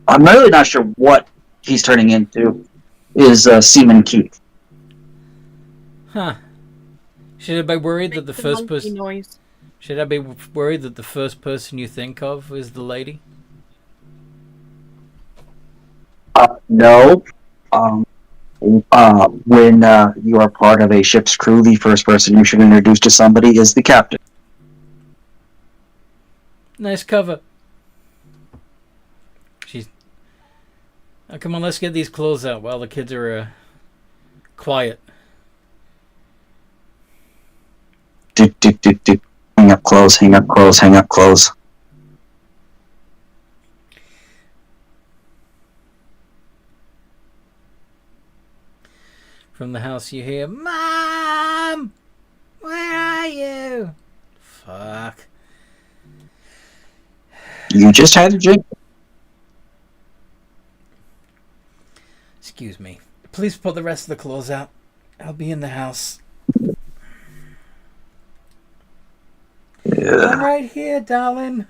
I'm really not sure what he's turning into. Is Seaman Keith. Huh. Should I be worried that the first person? Noise. Should I be worried that the first person you think of is the lady? No. When you are part of a ship's crew, the first person you should introduce to somebody is the captain. Nice cover. She's. Oh, come on, let's get these clothes out while the kids are quiet. Hang up clothes, hang up clothes, hang up clothes. From the house you hear, Mom! Where are you? Fuck. You just had a drink. Excuse me. Please put the rest of the clothes out. I'll be in the house. I'm right here, darling.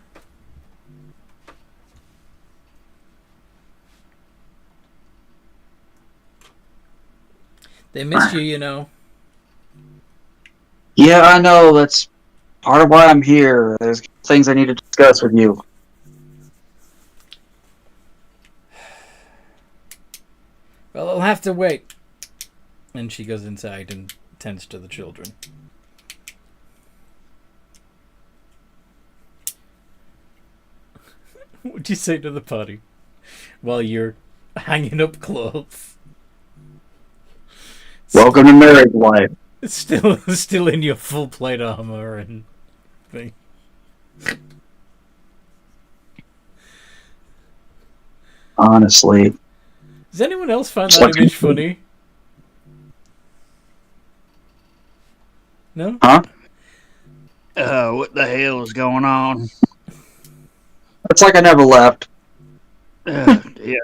They missed you, you know. Yeah, I know. That's part of why I'm here. There's things I need to discuss with you. Well, I'll have to wait. And she goes inside and tends to the children. What'd you say to the party? While you're hanging up clothes. Welcome to married life. Still in your full plate armor and thing. Honestly. Does anyone else find that image funny? No? Huh? What the hell is going on? It's like I never left. Yeah,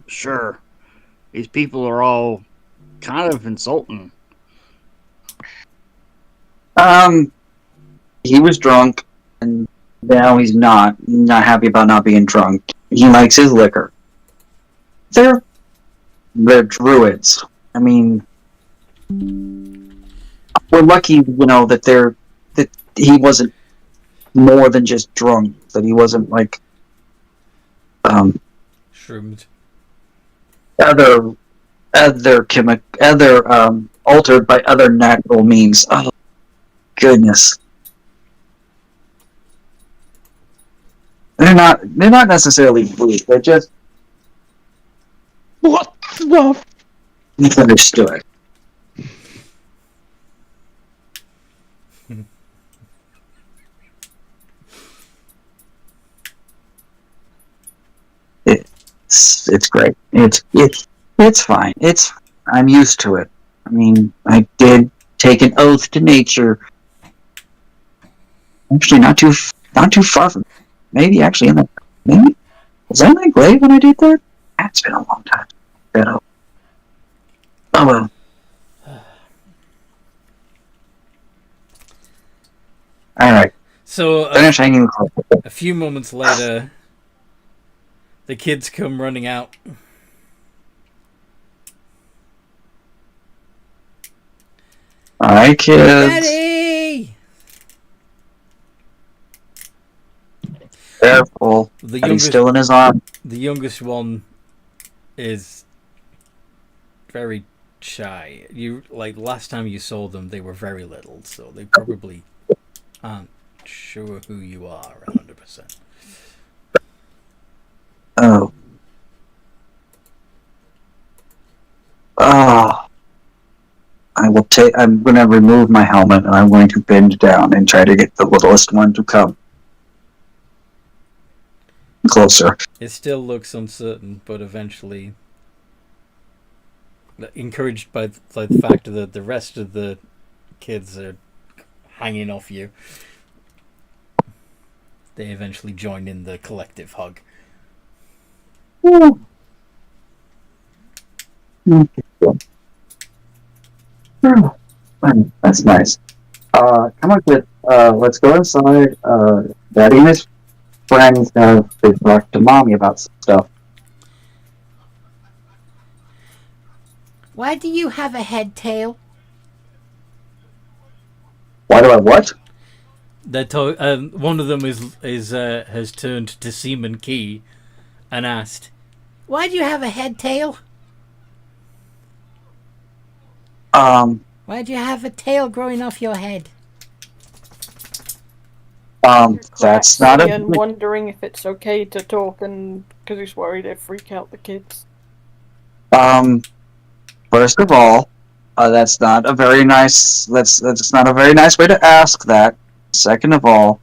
sure. These people are all kind of insulting. He was drunk, and now he's not happy about not being drunk. He likes his liquor. They're druids. I mean, we're lucky, that he wasn't more than just drunk. That he wasn't like Shroomed. other altered by other natural means. Oh goodness. They're not necessarily weak. They're just what the misunderstood. It's great. It's fine. I'm used to it. I mean, I did take an oath to nature. Actually, not too far from. Maybe actually maybe was that in my grave when I did that? That's been a long time. Oh well. All right. So Finish hanging. a few moments later, the kids come running out. All right, kids. Daddy! Careful. The He's still in his arm. The youngest one is very shy. Last time you saw them, they were very little, so they probably aren't sure who you are 100%. Oh. I'm going to remove my helmet and I'm going to bend down and try to get the littlest one to come closer. It still looks uncertain, but eventually, encouraged by the fact that the rest of the kids are hanging off you, they eventually join in the collective hug. Ooh. That's nice. Come on, kid. Let's go inside. Daddy and his friends have been talking to Mommy about some stuff. Why do you have a head tail? Why do I what? One of them has turned to Seaman Key and asked, Why do you have a head tail? Why do you have a tail growing off your head? That's not a... And wondering if it's okay to talk, and because he's worried it'd freak out the kids. First of all, that's not a very nice... That's not a very nice way to ask that. Second of all,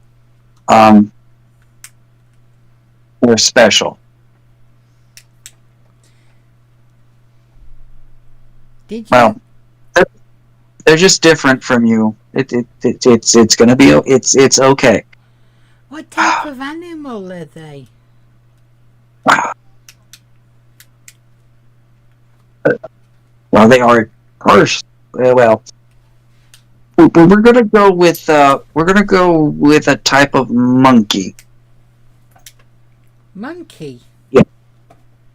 we're special. Did you? Well, they're just different from you. It's gonna be... It's okay. What type of animal are they? Well, they are cursed. Well, we're gonna go with a type of monkey. Monkey?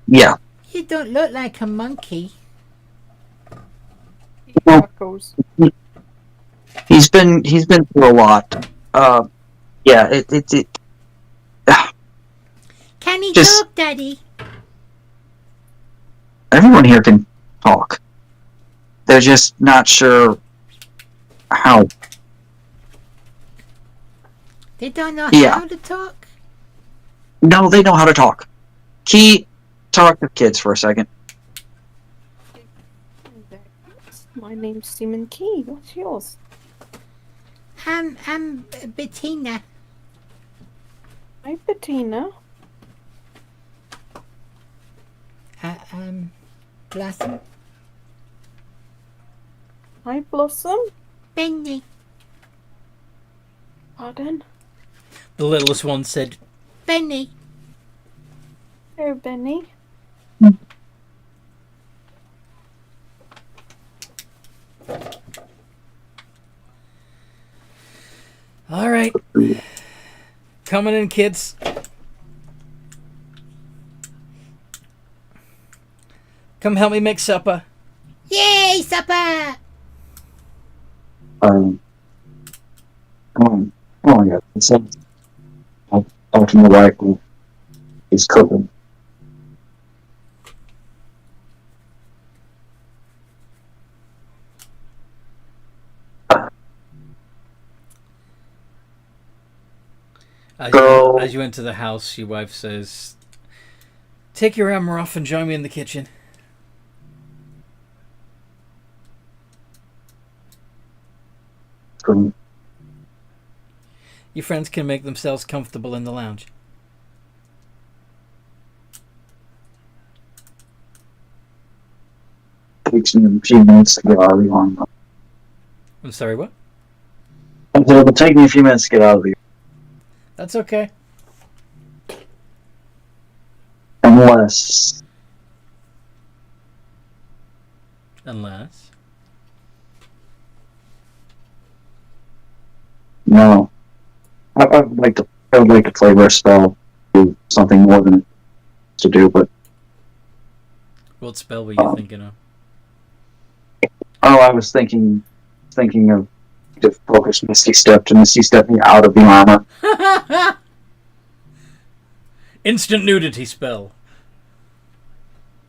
Yeah. You don't look like a monkey. Tacos. He's been through a lot. Yeah. Can he Just- talk, Daddy? Everyone here can talk. They're just not sure how. They don't know Yeah. how to talk? No, they know how to talk. Key, talk to kids for a second. My name's Seaman Key. What's yours? I'm Bettina. Hi, Bettina. Blossom. Hi, Blossom. Benny. Pardon? The littlest one said, Benny. Oh, Benny. "All right, coming in, kids. Come help me make supper." Yay, supper! Come on. Oh, yeah. So, I'll talk to my wife who is cooking. Go. As you enter the house, your wife says, "Take your armor off and join me in the kitchen." From Your friends can make themselves comfortable in the lounge. takes me a few minutes to get out of the armor. I'm sorry, what? It'll take me a few minutes to get out of the That's okay. unless Unless... no. I would like to flavor a spell, do something more than it to do, but What spell were you thinking of? I was thinking of to focus Misty Step to Misty Step me out of the armor. Instant nudity spell.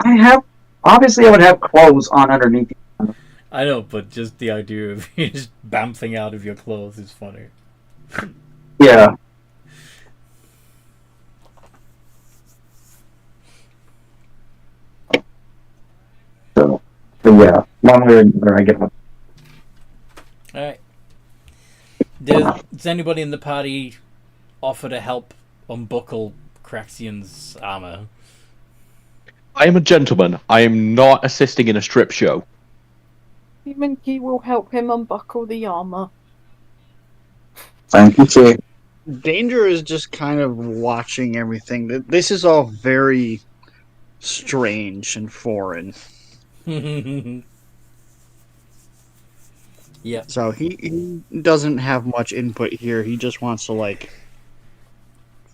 I would have clothes on underneath the armor. I know, but just the idea of you just bamfing out of your clothes is funny. Yeah. So, but yeah, long way where I get up. Alright. Does anybody in the party offer to help unbuckle Craxion's armor? I am a gentleman. I am not assisting in a strip show. Monkey will help him unbuckle the armor. Thank you, Kay. Danger is just kind of watching everything. This is all very strange and foreign. Yeah. So he doesn't have much input here. He just wants to, like,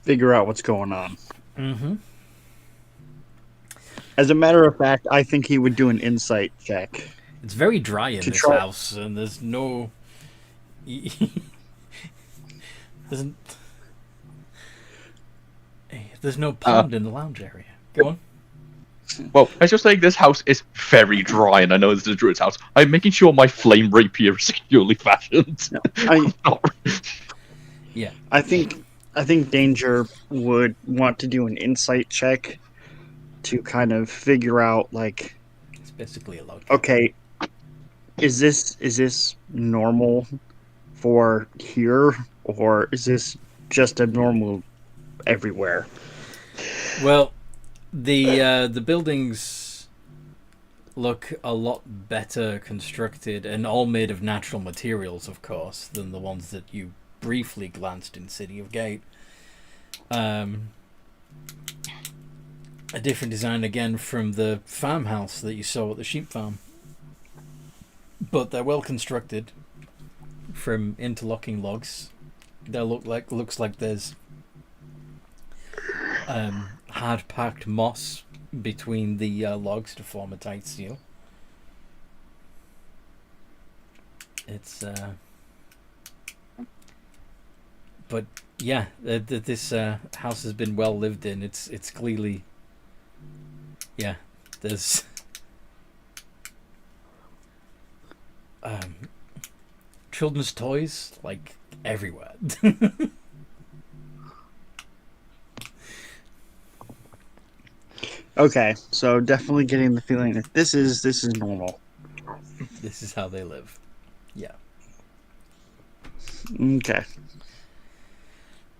figure out what's going on. Mm-hmm. As a matter of fact, I think he would do an insight check. It's very dry in this house, and there's no... There's no pond in the lounge area. Go on. Well, I was just saying this house is very dry, and I know this is a druid's house. I'm making sure my flame rapier is securely fashioned. No, Yeah. I think Danger would want to do an insight check to kind of figure out, like, It's basically a load. okay, is this normal for here, or is this just abnormal everywhere? Well, the buildings look a lot better constructed and all made of natural materials, of course, than the ones that you briefly glanced in City of Gate. A different design again from the farmhouse that you saw at the sheep farm. But they're well constructed from interlocking logs. They looks like there's hard packed moss between the logs to form a tight seal. It's but yeah, this house has been well lived in. It's clearly, yeah, there's children's toys like everywhere. Okay, so definitely getting the feeling that this is normal. This is how they live. Yeah. Okay.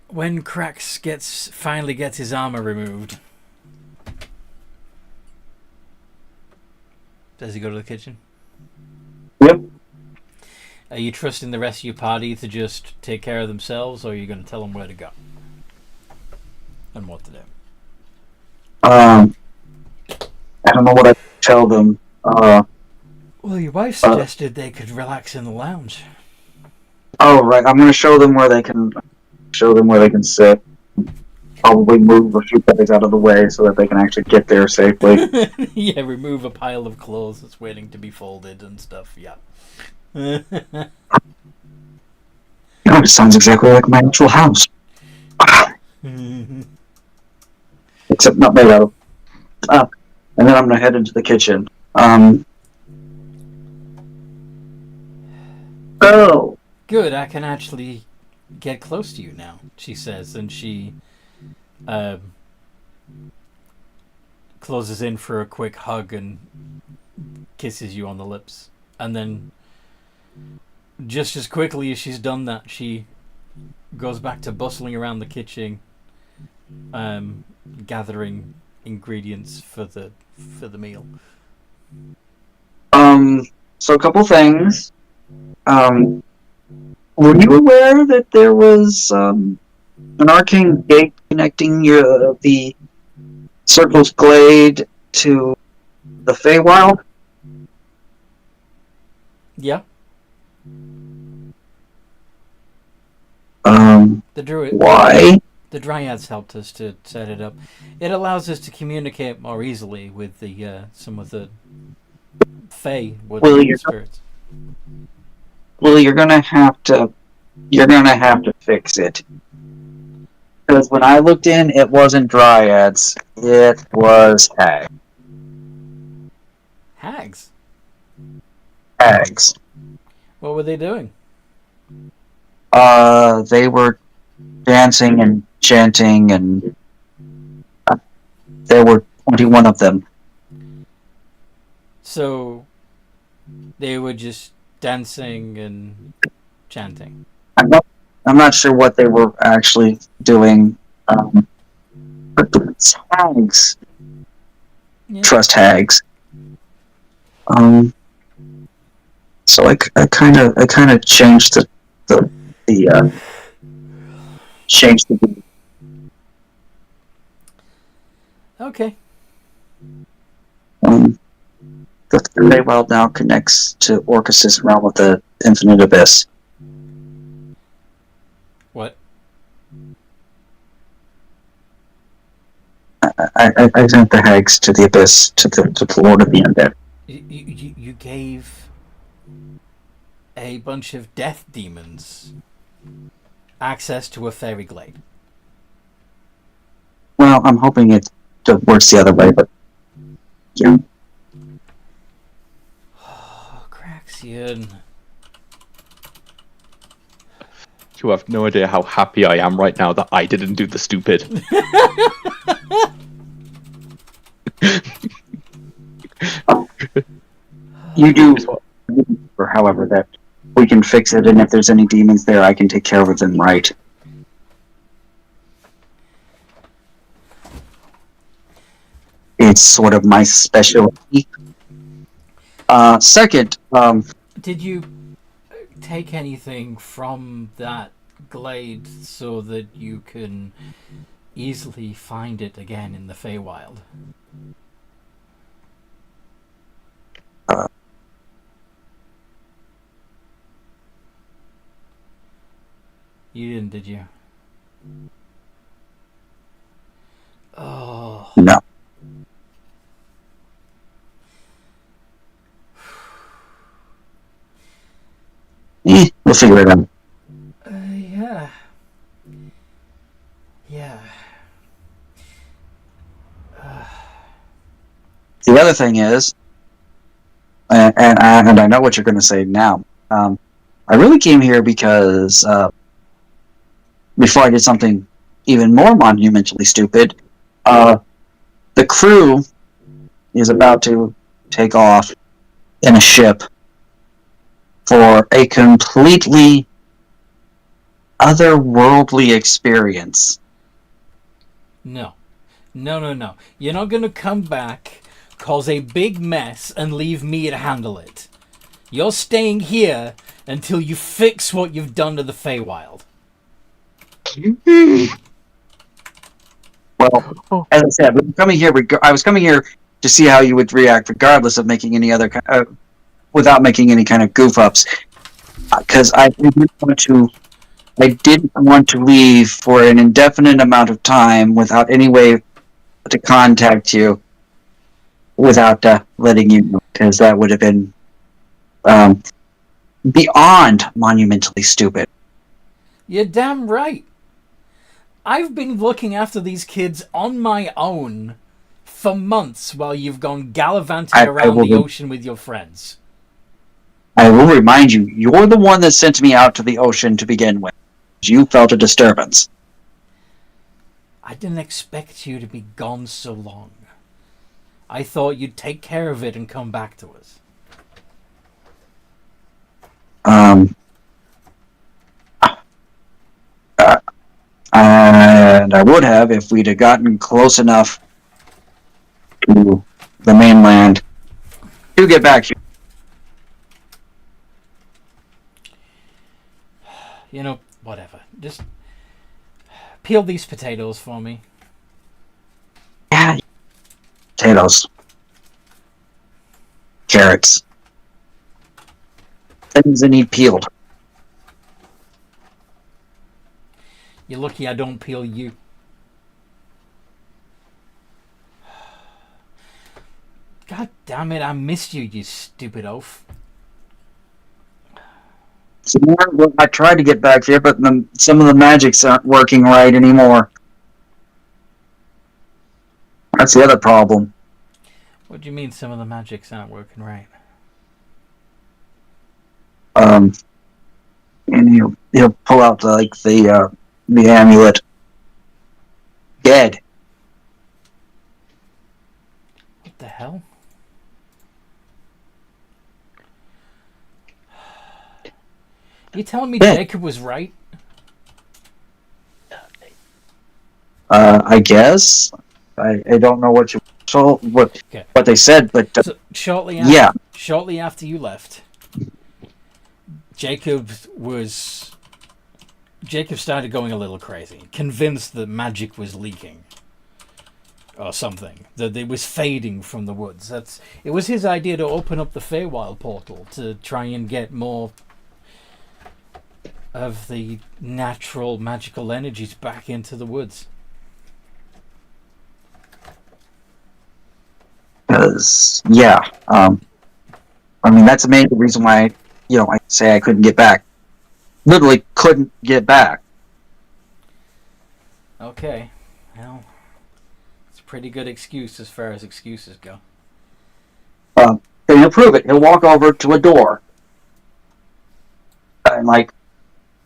When Crax finally gets his armor removed, does he go to the kitchen? Yep. Are you trusting the rest of your party to just take care of themselves, or are you going to tell them where to go and what to do? I don't know what I tell them. Well, your wife suggested they could relax in the lounge. Oh, right. I'm going to show them where they can sit. Probably move a few things out of the way so that they can actually get there safely. Yeah, remove a pile of clothes that's waiting to be folded and stuff. Yeah. It sounds exactly like my actual house. Except not made out of. And then I'm going to head into the kitchen. Oh! Good, I can actually get close to you now, she says, and she closes in for a quick hug and kisses you on the lips. And then, just as quickly as she's done that, she goes back to bustling around the kitchen, gathering ingredients for the meal. So a couple things. Were you aware that there was an arcane gate connecting the Circle's Glade to the Feywild? Yeah. The druid. Why? The dryads helped us to set it up. It allows us to communicate more easily with the some of the Fey spirits. Well, you're gonna have to fix it. Because when I looked in, it wasn't dryads. It was hags. Hags? Hags. What were they doing? They were dancing and chanting, and there were 21 of them. So they were just dancing and chanting. I'm not sure what they were actually doing. But it's hags. Yeah. Trust hags. So I kind of changed the changed the. Okay. The Feywild now connects to Orcus's realm of the Infinite Abyss. What? I sent the hags to the Abyss, to the Lord of the Undead. You gave a bunch of death demons access to a fairy glade. Well, I'm hoping it works the other way, but yeah. Oh, Craxion. You have no idea how happy I am right now that I didn't do the stupid. You do, or however, that we can fix it, and if there's any demons there, I can take care of them right. It's sort of my specialty. Second, did you take anything from that glade so that you can easily find it again in the Feywild? You didn't, did you? Oh. No. We'll figure it out. Yeah. Yeah. The other thing is, and I know what you're going to say now. I really came here because before I did something even more monumentally stupid, the crew is about to take off in a ship for a completely otherworldly experience. No. You're not going to come back, cause a big mess, and leave me to handle it. You're staying here until you fix what you've done to the Feywild. Well, as I said, I was coming here to see how you would react, regardless of making any other, without making any kind of goof ups, because I didn't want to leave for an indefinite amount of time without any way to contact you, without letting you know, because that would have been beyond monumentally stupid. You're damn right. I've been looking after these kids on my own for months while you've gone gallivanting around the ocean with your friends. I will remind you, you're the one that sent me out to the ocean to begin with. You felt a disturbance. I didn't expect you to be gone so long. I thought you'd take care of it and come back to us. And I would have if we'd have gotten close enough to the mainland to get back here. You know, whatever. Just peel these potatoes for me. Yeah. Potatoes. Carrots. Things that need peeled. You're lucky I don't peel you. God damn it, I missed you, you stupid oaf. Well, I tried to get back here, but some of the magics aren't working right anymore. That's the other problem. What do you mean some of the magics aren't working right? And he'll pull out the amulet. Dead. What the hell? You telling me Jacob was right? I guess. I don't know what they said, but So shortly after you left, Jacob started going a little crazy, convinced that magic was leaking or something, that it was fading from the woods. It was his idea to open up the Feywild portal to try and get more of the natural magical energies back into the woods. Because, I mean, that's the main reason why, I say I couldn't get back. Literally couldn't get back. Okay, well, it's a pretty good excuse as far as excuses go. And he'll prove it. He'll walk over to a door and,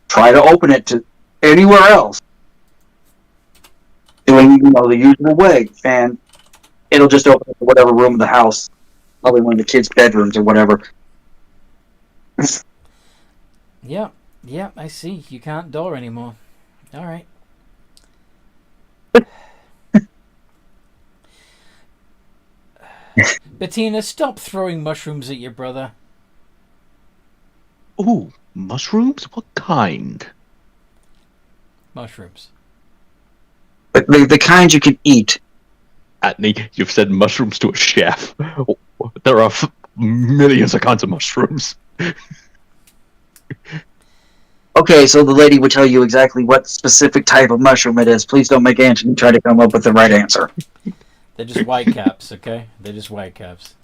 try to open it to anywhere else. Doing, the usual way. And it'll just open it to whatever room of the house. Probably one of the kids' bedrooms or whatever. Yeah, I see. You can't door anymore. All right. Bettina, stop throwing mushrooms at your brother. Ooh, mushrooms? What kind? Mushrooms. The kind you can eat. Atney, you've said mushrooms to a chef. There are millions of kinds of mushrooms. Okay, so the lady would tell you exactly what specific type of mushroom it is. Please don't make Anthony try to come up with the right answer. They're just whitecaps, okay? They're just whitecaps.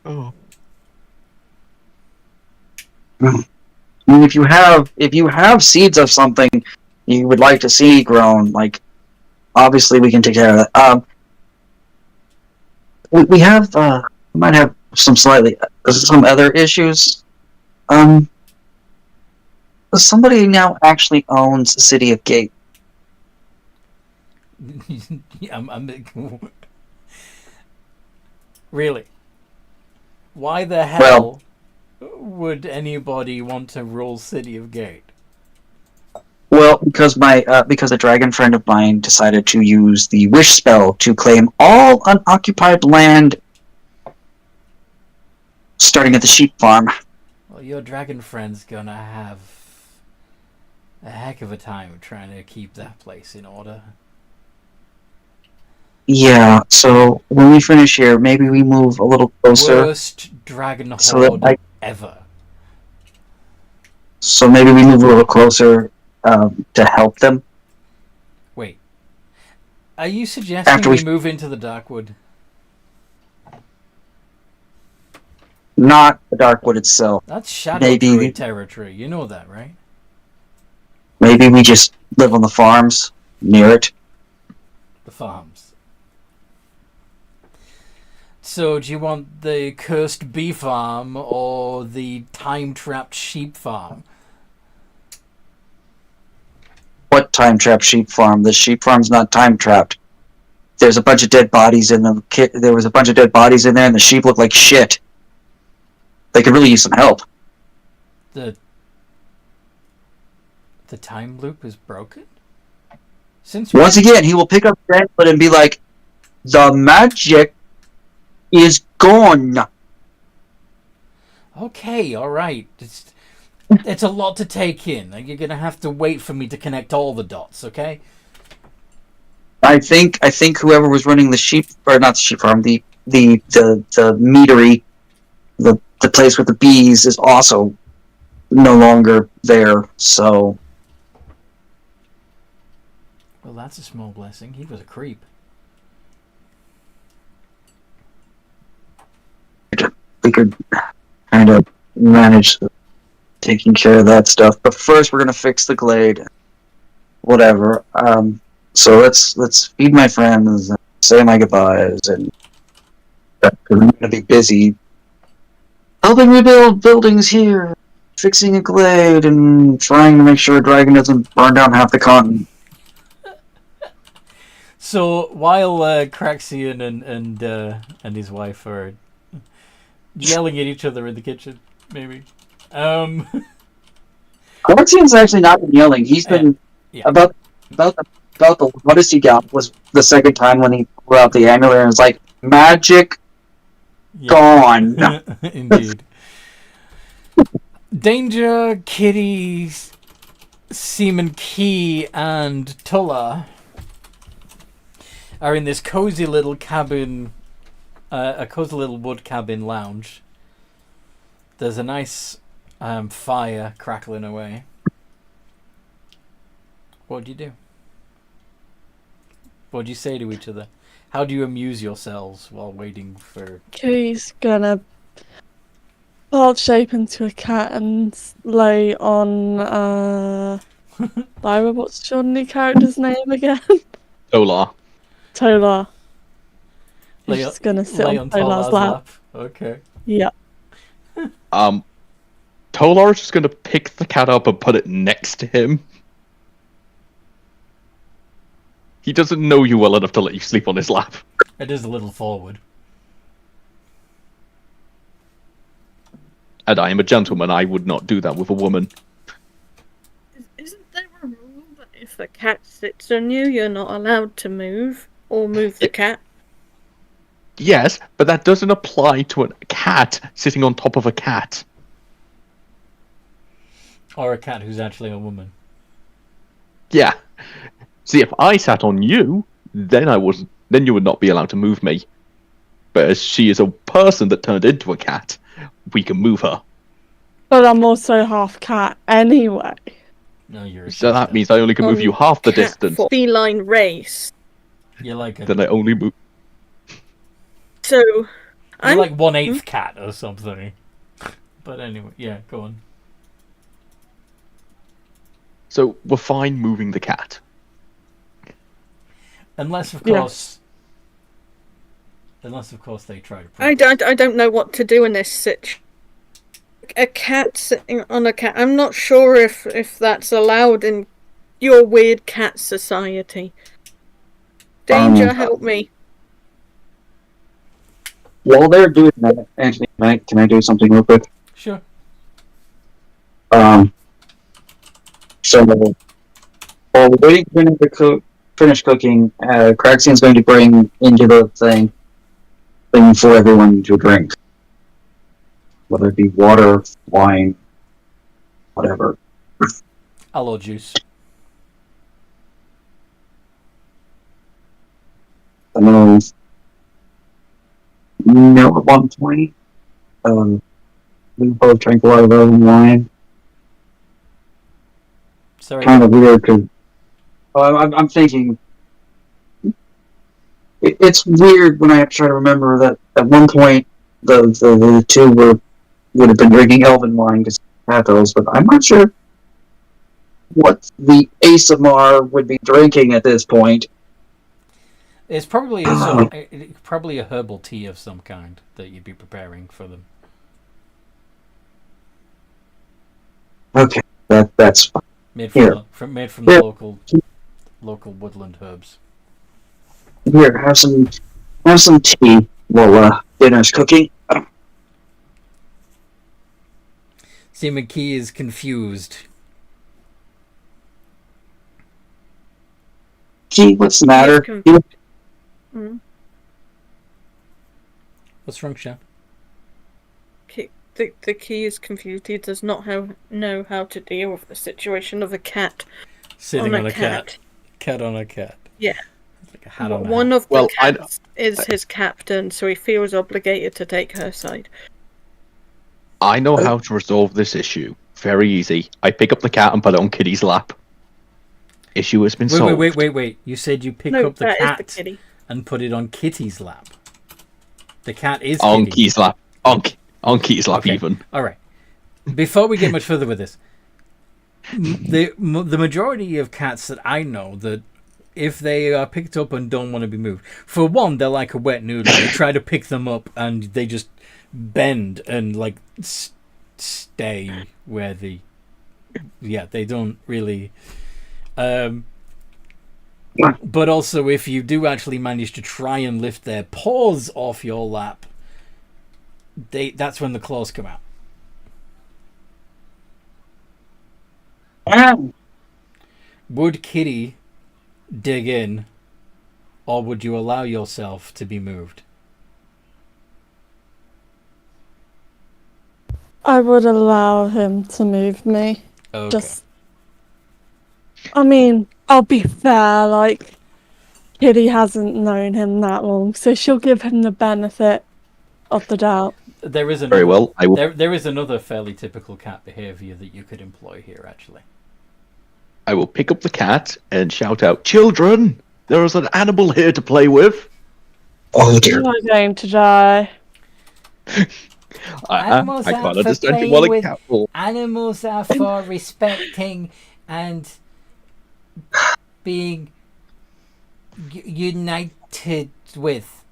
Oh. I mean, if you have seeds of something you would like to see grown, obviously we can take care of that. We might have some other issues. Somebody now actually owns the city of Gate. Really? Why the hell would anybody want to rule City of Gate? Well, because a dragon friend of mine decided to use the wish spell to claim all unoccupied land, starting at the sheep farm. Well, your dragon friend's gonna have a heck of a time trying to keep that place in order. Yeah, so when we finish here, maybe we move a little closer. Worst dragon So that horde ever. So maybe we move a little closer to help them. Wait. Are you suggesting After we we- move into the Darkwood? Not the Darkwood itself. That's Shadow Maybe- Druid territory. You know that, right? Maybe we just live on the farms near it. The farms. So, do you want the cursed bee farm or the time-trapped sheep farm? What time-trapped sheep farm? The sheep farm's not time-trapped. There's a bunch of dead bodies in them. There was a bunch of dead bodies in there, and the sheep look like shit. They could really use some help. The time loop is broken? Since Once when? again, he will pick up the amulet and be like, "The magic is gone." Okay, alright. It's a lot to take in. You're gonna have to wait for me to connect all the dots, okay? I think whoever was running the sheep, or not the sheep farm, the meadery, the place with the bees is also no longer there. So Well, that's a small blessing. He was a creep. we could kind of manage taking care of that stuff. But first, we're gonna fix the glade. Whatever. So let's feed my friends, and say my goodbyes, and we're gonna be busy helping rebuild buildings here, fixing a glade, and trying to make sure a dragon doesn't burn down half the continent. So while Craxion and his wife are yelling at each other in the kitchen, maybe. Corexion's actually not been yelling. He's been Yeah. about the Odyssey gap was the second time when he pulled out the amulet and was like, "Magic gone." Indeed. Danger, Kitty, Seaman Key, and Tulla are in this cozy little cabin, a cozy little wood cabin lounge. There's a nice fire crackling away. What do you do? What do you say to each other? How do you amuse yourselves while waiting for... Kitty's gonna part shape into a cat and lay on Lyra, what's your new character's name again? Ola. Tola. Lay She's gonna sit lay on Tola's Tola's lap. Okay. Yeah. Tolar is just going to pick the cat up and put it next to him. He doesn't know you well enough to let you sleep on his lap. It is a little forward. And I am a gentleman, I would not do that with a woman. Isn't there a rule that if the cat sits on you, you're not allowed to move or move the cat? Yes, but that doesn't apply to a cat sitting on top of a cat. Or a cat who's actually a woman. Yeah. See, if I sat on you, then you would not be allowed to move me. But as she is a person that turned into a cat, we can move her. But I'm also half cat anyway. No, you're a So that shifter. means I only can move you half the Cat distance. for feline race. You're like a... Then I only move. So, You're I'm like 1/8 cat or something. But anyway, yeah, go on. So we're fine moving the cat. Unless of Yeah. course they try to I don't know what to do in this situation. A cat sitting on a cat. I'm not sure if that's allowed in your weird cat society. Danger, help me. While they're doing that, Anthony, can I do something real quick? Sure. So while we're waiting for him to finish cooking, Craxion's going to bring into the thing for everyone to drink. whether it be water, wine, whatever. Aloe juice. No, at one point, we both drank a lot of our own wine. Sorry. Kind of weird because I'm thinking it's weird when I have to try to remember that at one point the two would have been drinking elven wine because have those, but I'm not sure what the ASMR would be drinking at this point. It's probably probably a herbal tea of some kind that you'd be preparing for them. Okay, that's fine. Made from the local woodland herbs. Here, have some tea while dinner's cooking. See, McKee is confused. Gee, what's the matter? What's wrong, Sean? The key is confused. He does not know how to deal with the situation of a cat sitting on a cat. Cat on a cat. Yeah. Like a hat on a One hat. of the cats is his captain, so he feels obligated to take her side. I know how to resolve this issue. Very easy. I pick up the cat and put it on Kitty's lap. Issue has been solved. Wait. You said you pick up the cat is the kitty. and put it on Kitty's lap. The cat is on Kitty. Kitty's lap. On Kitty's lap, Okay. even. All right. Before we get much further with this, the majority of cats that I know that if they are picked up and don't want to be moved, for one, they're like a wet noodle. You try to pick them up and they just bend and like stay where they don't really. But also, if you do actually manage to try and lift their paws off your lap, that's when the claws come out. Would Kitty dig in, or would you allow yourself to be moved? I would allow him to move me. Okay. I mean, I'll be fair, like, Kitty hasn't known him that long, so she'll give him the benefit of the doubt. There is Very well. I will. There is another fairly typical cat behaviour that you could employ here, actually. I will pick up the cat and shout out, "Children, there is an animal here to play with." Oh dear. You're going to die. I can't understand you while a cat will. Animals are for respecting and being united with.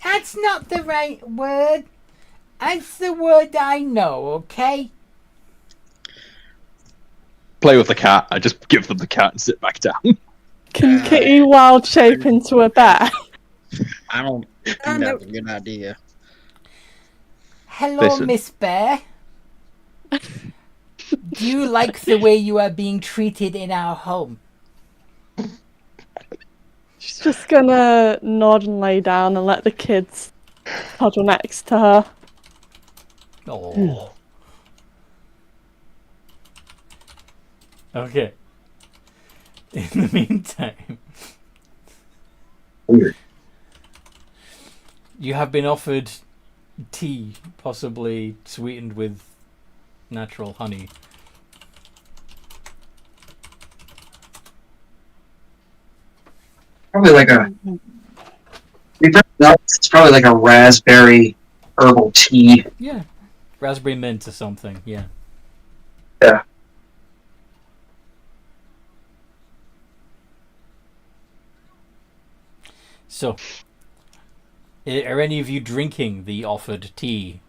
That's not the right word. That's the word I know, okay? Play with the cat. I just give them the cat and sit back down. Can Kitty wild shape into a bear? I don't think that's a good idea. Hello, Listen. Miss Bear. Do you like the way you are being treated in our home? She's just gonna nod and lay down and let the kids huddle next to her. Oh. Okay. In the meantime, Weird. you have been offered tea, possibly sweetened with natural honey. Probably like it's probably like a raspberry herbal tea. Yeah. Raspberry mint or something, yeah. Yeah. So, are any of you drinking the offered tea?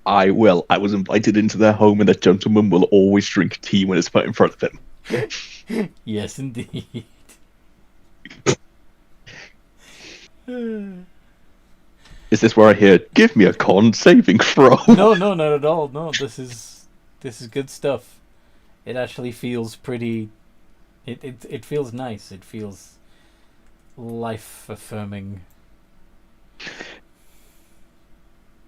I will. I was invited into their home, and the gentleman will always drink tea when it's put in front of him. Yes, indeed. Is this where I hear, "Give me a con saving throw"? No, not at all. No, this is good stuff. It actually feels pretty. It feels nice. It feels life affirming.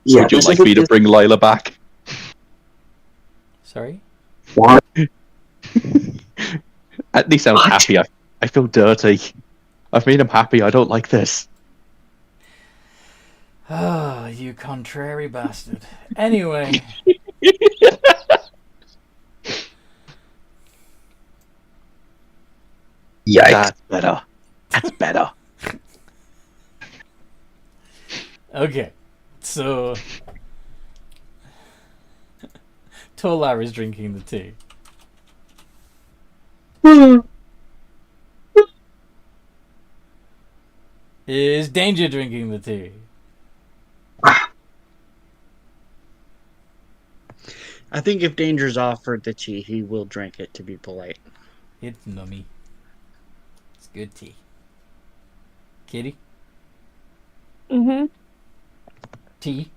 Yeah, Would you this like is me to bring Lyla back? Sorry? What? At least I'm What? happy. I feel dirty. I've made him happy. I don't like this. Ah, you contrary bastard. Anyway, Yikes. That's better. That's better. okay. So, Tolar is drinking the tea. Is Danger drinking the tea? I think if Danger's offered the tea, he will drink it to be polite. It's nummy. It's good tea. Kitty? Mhm. Tea?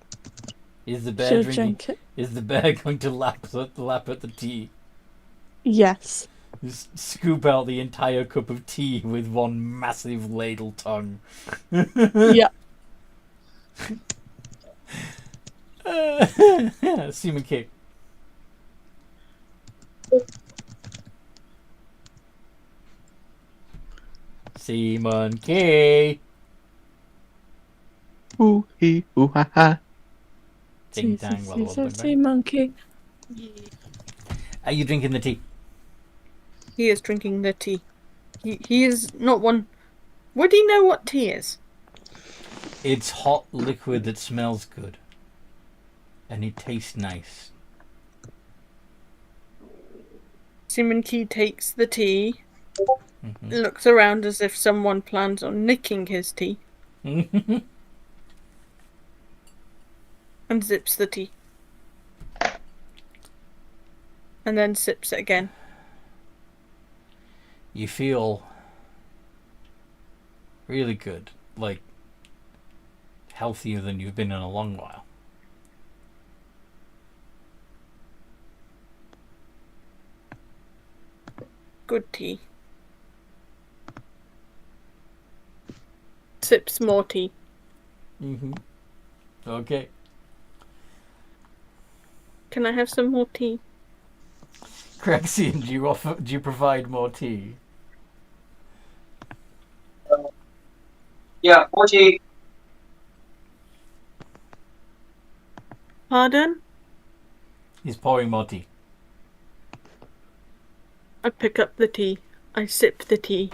Is the bear She'll drinking? drink it. Is the bear going to lap at the tea? Yes. Just scoop out the entire cup of tea with one massive ladle tongue. Yeah. Seaman kick. Seaman K. Ooh hee ooh ha ha. Ting tang. Well, Sea monkey. Are you drinking the tea? He is drinking the tea. He is not one. Would he know what tea is? It's hot liquid that smells good. And it tastes nice. Simon Key takes the tea, Mm-hmm. looks around as if someone plans on nicking his tea, Mm-hmm. and zips the tea. And then sips it again. You feel really good. Like, healthier than you've been in a long while. Good tea. Sips more tea. Mm-hmm. Okay. Can I have some more tea? Craxion, do you provide more tea? Yeah, 40. Pardon? He's pouring more tea. I pick up the tea. I sip the tea.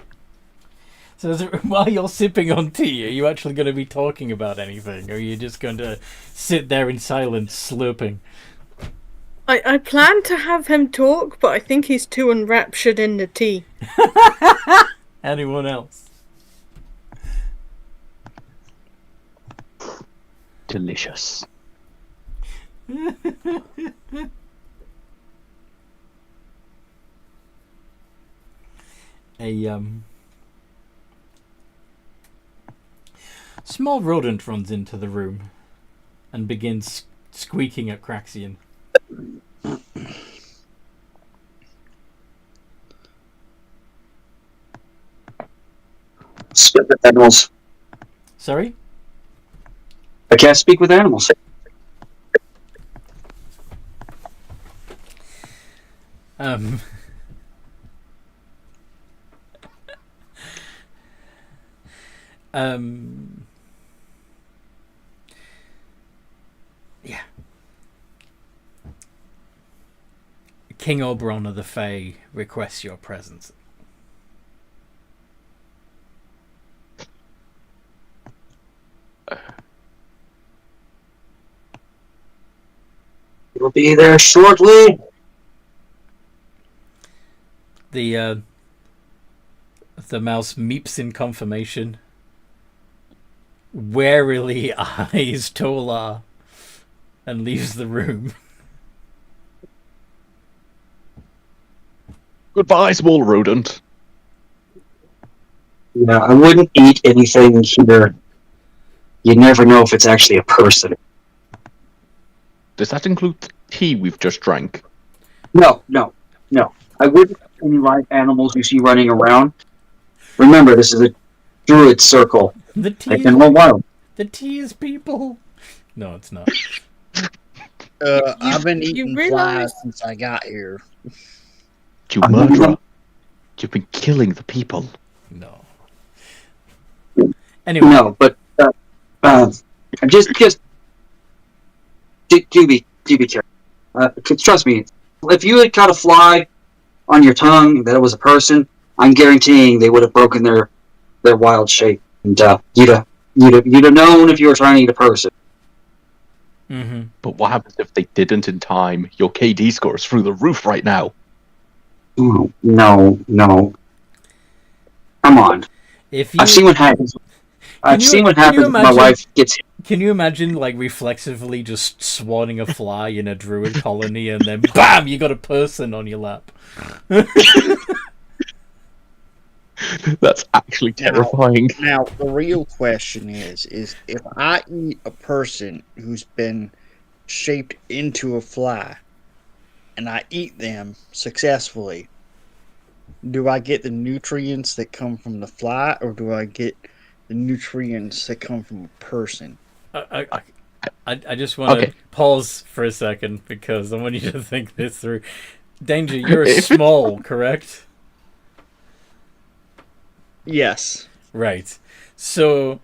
So while you're sipping on tea, are you actually going to be talking about anything? Or are you just going to sit there in silence, slurping? I plan to have him talk, but I think he's too enraptured in the tea. Anyone else? Delicious. A small rodent runs into the room and begins squeaking at Craxion. Speak with animals. Sorry? I can't speak with animals. Um. Yeah. King Oberon of the Fae requests your presence. We'll be there shortly. The mouse meeps in confirmation, warily eyes Tolar, and leaves the room. Goodbye, small rodent. Yeah, I wouldn't eat anything here. You never know if it's actually a person. Does that include the tea we've just drank? No. I wouldn't eat any live animals you see running around. Remember, this is a druid circle. The They tea, can run wild. the tea is people. No, it's not. I've been you eating realize- flies since I got here. You murderer. You've been killing the people. No. Anyway. No, but just do be careful. Trust me, if you had caught a fly on your tongue that it was a person, I'm guaranteeing they would have broken their wild shape, and you'd have known if you were trying to eat a person. Mm-hmm. But what happens if they didn't in time? Your KD score is through the roof right now. Oh, no. Come on. I've seen what happens. I've seen what happens when my wife gets hit. Can you imagine, like, reflexively just swatting a fly in a druid colony and then BAM! You got a person on your lap. That's actually terrifying. Now, the real question is if I eat a person who's been shaped into a fly, and I eat them successfully, do I get the nutrients that come from the fly, or do I get the nutrients that come from a person? I just want to pause for a second because I want you to think this through. Danger, you're small, correct? Yes. Right. So,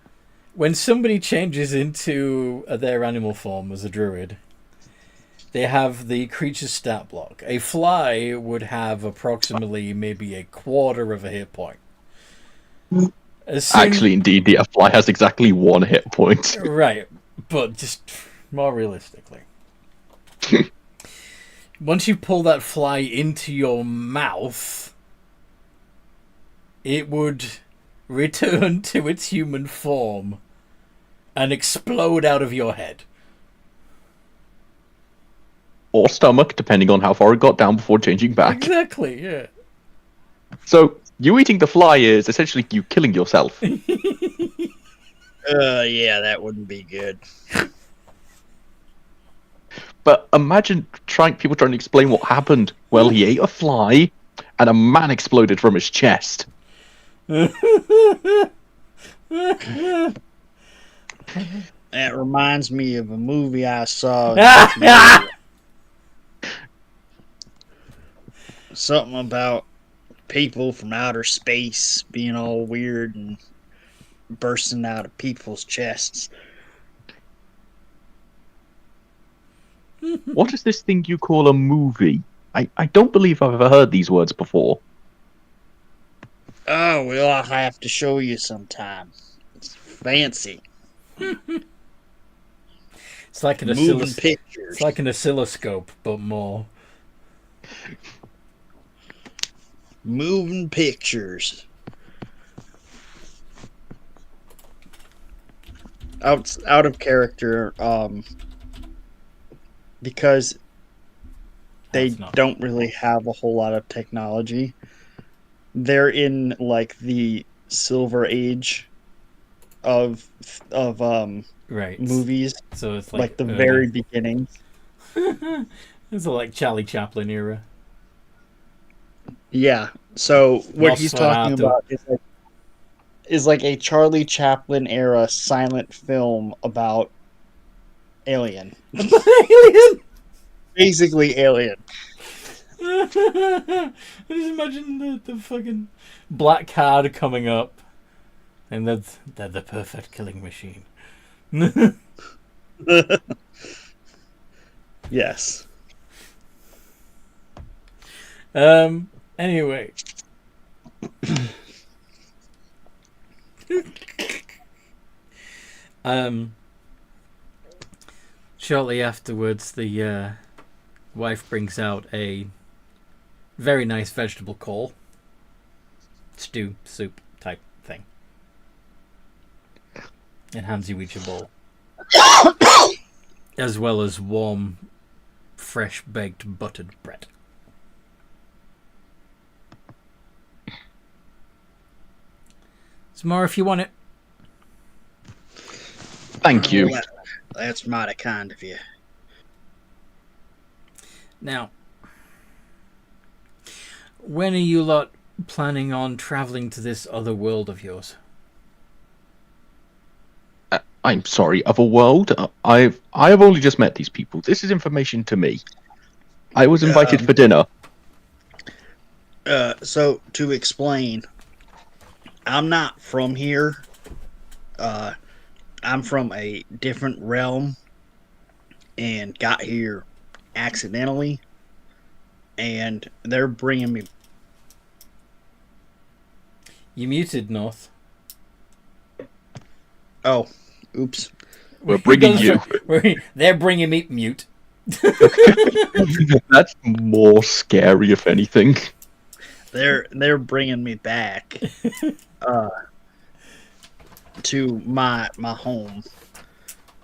when somebody changes into their animal form as a druid, they have the creature's stat block. A fly would have approximately maybe a quarter of a hit point. Actually, indeed, a fly has exactly 1 hit point. Right, but just more realistically. Once you pull that fly into your mouth, it would return to its human form and explode out of your head. Or stomach, depending on how far it got down before changing back. Exactly, yeah. So, you eating the fly is essentially you killing yourself. Yeah, that wouldn't be good. But imagine people trying to explain what happened. Well, he ate a fly, and a man exploded from his chest. That reminds me of a movie I saw. Something about people from outer space being all weird and bursting out of people's chests. What is this thing you call a movie? I don't believe I've ever heard these words before. Oh, well, I'll have to show you sometime. It's fancy. It's like an Moving pictures. It's like an oscilloscope, but more. Moving pictures. Out of character, because they don't really have a whole lot of technology. They're in like the silver age of right movies. So it's like the very beginning. It's like Charlie Chaplin era. Yeah. So what he's talking about is like a Charlie Chaplin era silent film about Alien. Alien. Basically Alien. I just imagine the fucking black card coming up, and they're the perfect killing machine. Yes. Anyway. Shortly afterwards, the wife brings out a very nice vegetable call. Stew, soup type thing. And hands you each a bowl. As well as warm, fresh baked buttered bread. Some more if you want it. Thank you. Well, that's mighty kind of you. Now, when are you lot planning on traveling to this other world of yours? I I'm sorry, otherworld. I have only just met these people. This is information to me. I was invited for dinner. So to explain, I'm not from here. I'm from a different realm and got here accidentally, and they're bringing me. You muted, North. Oh, oops. We're bringing you. They're bringing me mute. That's more scary, if anything. They're bringing me back to my home,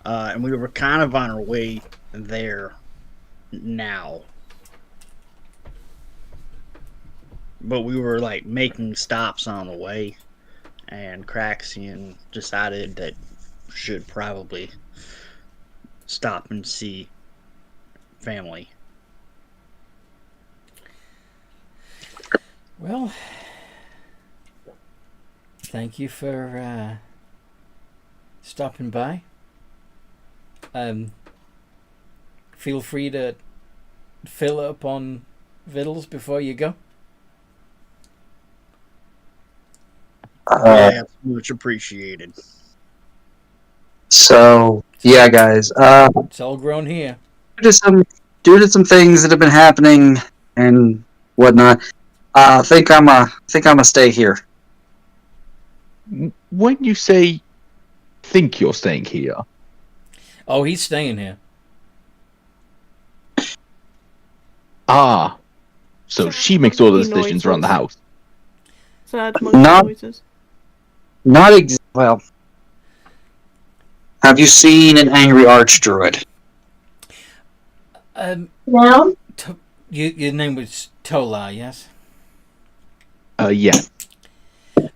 and we were kind of on our way there now, but we were like making stops on the way, and Craxion decided that should probably stop and see family. Well, thank you for stopping by. Feel free to fill up on victuals before you go. Yeah, it's much appreciated. So yeah, guys. It's all grown here. Due to some things that have been happening and whatnot, I think I'ma stay here. When you say think you're staying here, Oh, he's staying here. so she makes all the decisions around the house. Sad monkey Not- noises. Well. Have you seen an angry archdruid? No. Your name was Tola, yes? Yeah.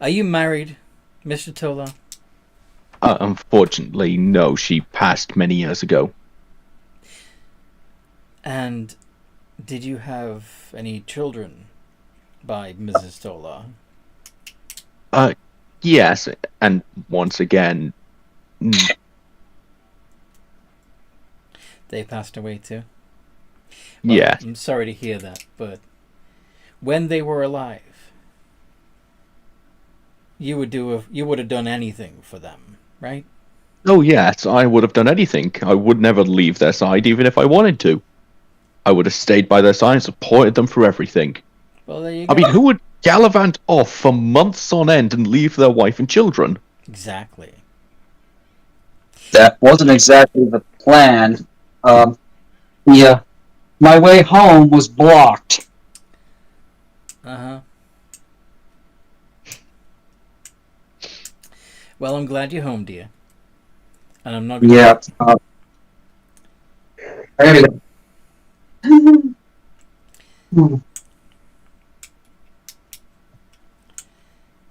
Are you married, Mr. Tola? Unfortunately, no. She passed many years ago. And did you have any children by Mrs. Tola? Yes, and once again, They passed away too? yeah. I'm sorry to hear that, but when they were alive, you would have done anything for them, right? Oh, yes, I would have done anything. I would never leave their side, even if I wanted to. I would have stayed by their side and supported them through everything. Well, there you go. I mean, who would gallivant off for months on end and leave their wife and children? Exactly. That wasn't exactly the plan. Yeah, my way home was blocked. Uh-huh. Well, I'm glad you're home, dear. And I'm not gonna... Yeah.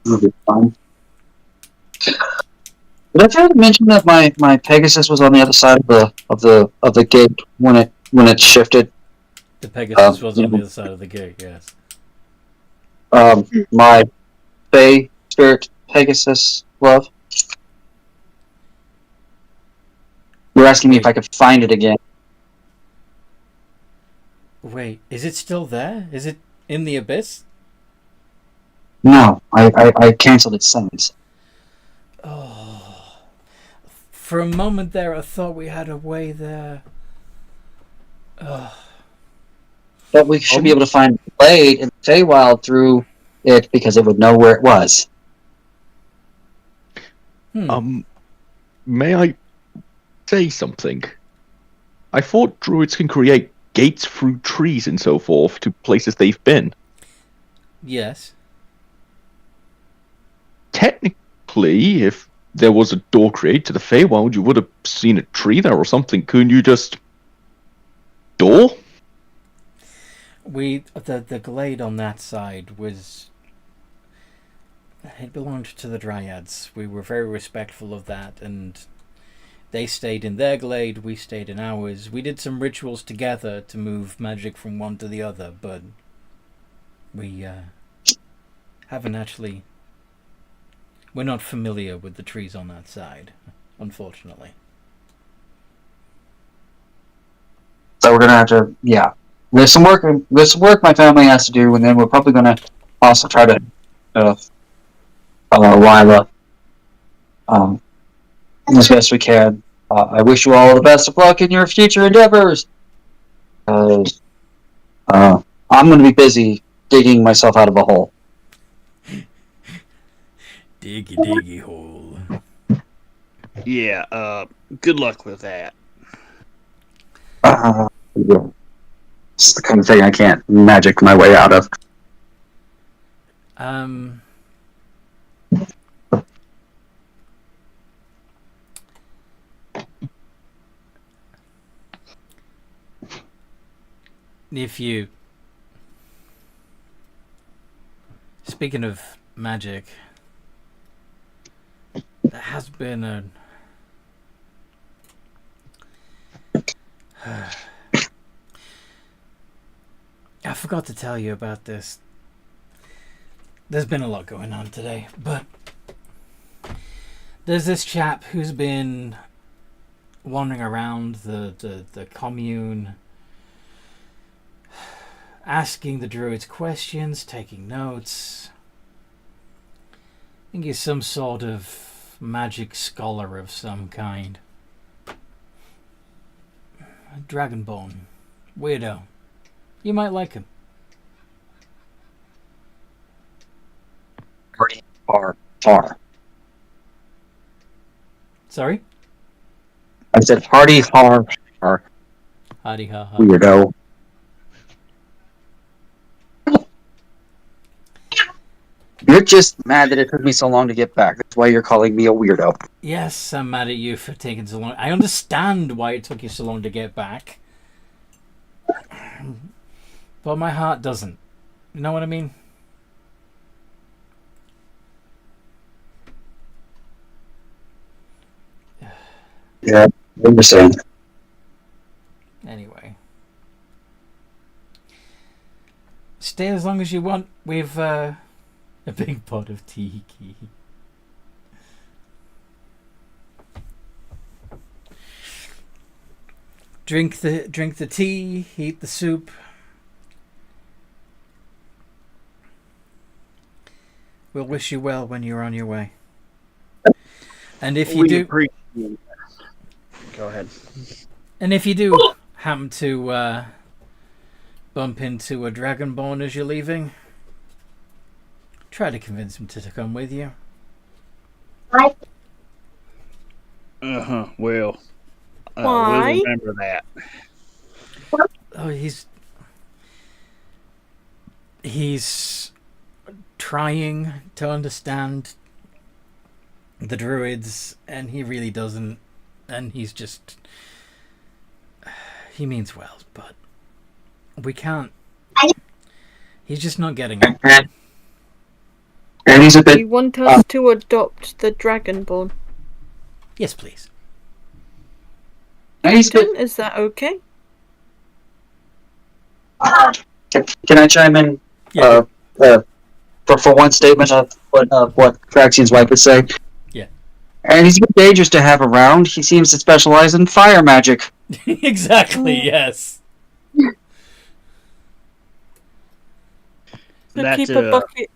It'll be fine. Did I try to mention that my Pegasus was on the other side of the gate when it shifted? The Pegasus was on the other side of the gate, yes. My Fey Spirit Pegasus love. You're asking me if I could find it again. Wait, is it still there? Is it in the abyss? No, I canceled its summons. Oh. For a moment there, I thought we had a way there. But we should be able to find the blade in the Feywild through it because it would know where it was. May I say something? I thought druids can create gates through trees and so forth to places they've been. Yes. Technically, if there was a door created to the Feywild, you would have seen a tree there or something. Couldn't you just... door? The glade on that side was... It belonged to the Dryads. We were very respectful of that, and they stayed in their glade, we stayed in ours. We did some rituals together to move magic from one to the other, but we haven't actually... We're not familiar with the trees on that side. unfortunately. So we're gonna have to, yeah. There's some work. There's some work my family has to do, and then we're probably gonna also try to Lyla as best we can. I wish you all the best of luck in your future endeavors. I'm gonna be busy digging myself out of a hole. Diggy hole. Yeah, good luck with that. Yeah. It's the kind of thing I can't magic my way out of. If you... Speaking of magic, there has been a... I forgot to tell you about this. There's been a lot going on today, but there's this chap who's been wandering around the commune, asking the druids questions, taking notes. I think he's some sort of magic scholar of some kind. Dragonborn. Weirdo. You might like him. Pretty far. Sorry? I said hardy har. Hardy ha ha. Weirdo. You're just mad that it took me so long to get back. That's why you're calling me a weirdo. Yes, I'm mad at you for taking so long. I understand why it took you so long to get back. But my heart doesn't. You know what I mean? Yeah, I understand. Anyway. Stay as long as you want with a big pot of tiki. Drink the tea, eat the soup. We'll wish you well when you're on your way. And if you do, Go ahead. and if you do happen to bump into a dragonborn as you're leaving, try to convince him to come with you. Well, we'll Why? remember that. Oh, he's trying to understand the druids, and he really doesn't. And he's just... He means well, but we can't... He's just not getting it. And he's a bit... You want us to adopt the Dragonborn? Yes, please. And he's a bit... Is that okay? Can I chime in? Yeah. For one statement of what Craxion's wife would say. Yeah. And he's a bit dangerous to have around. He seems to specialize in fire magic. Exactly, yes. So That's keep a bucket.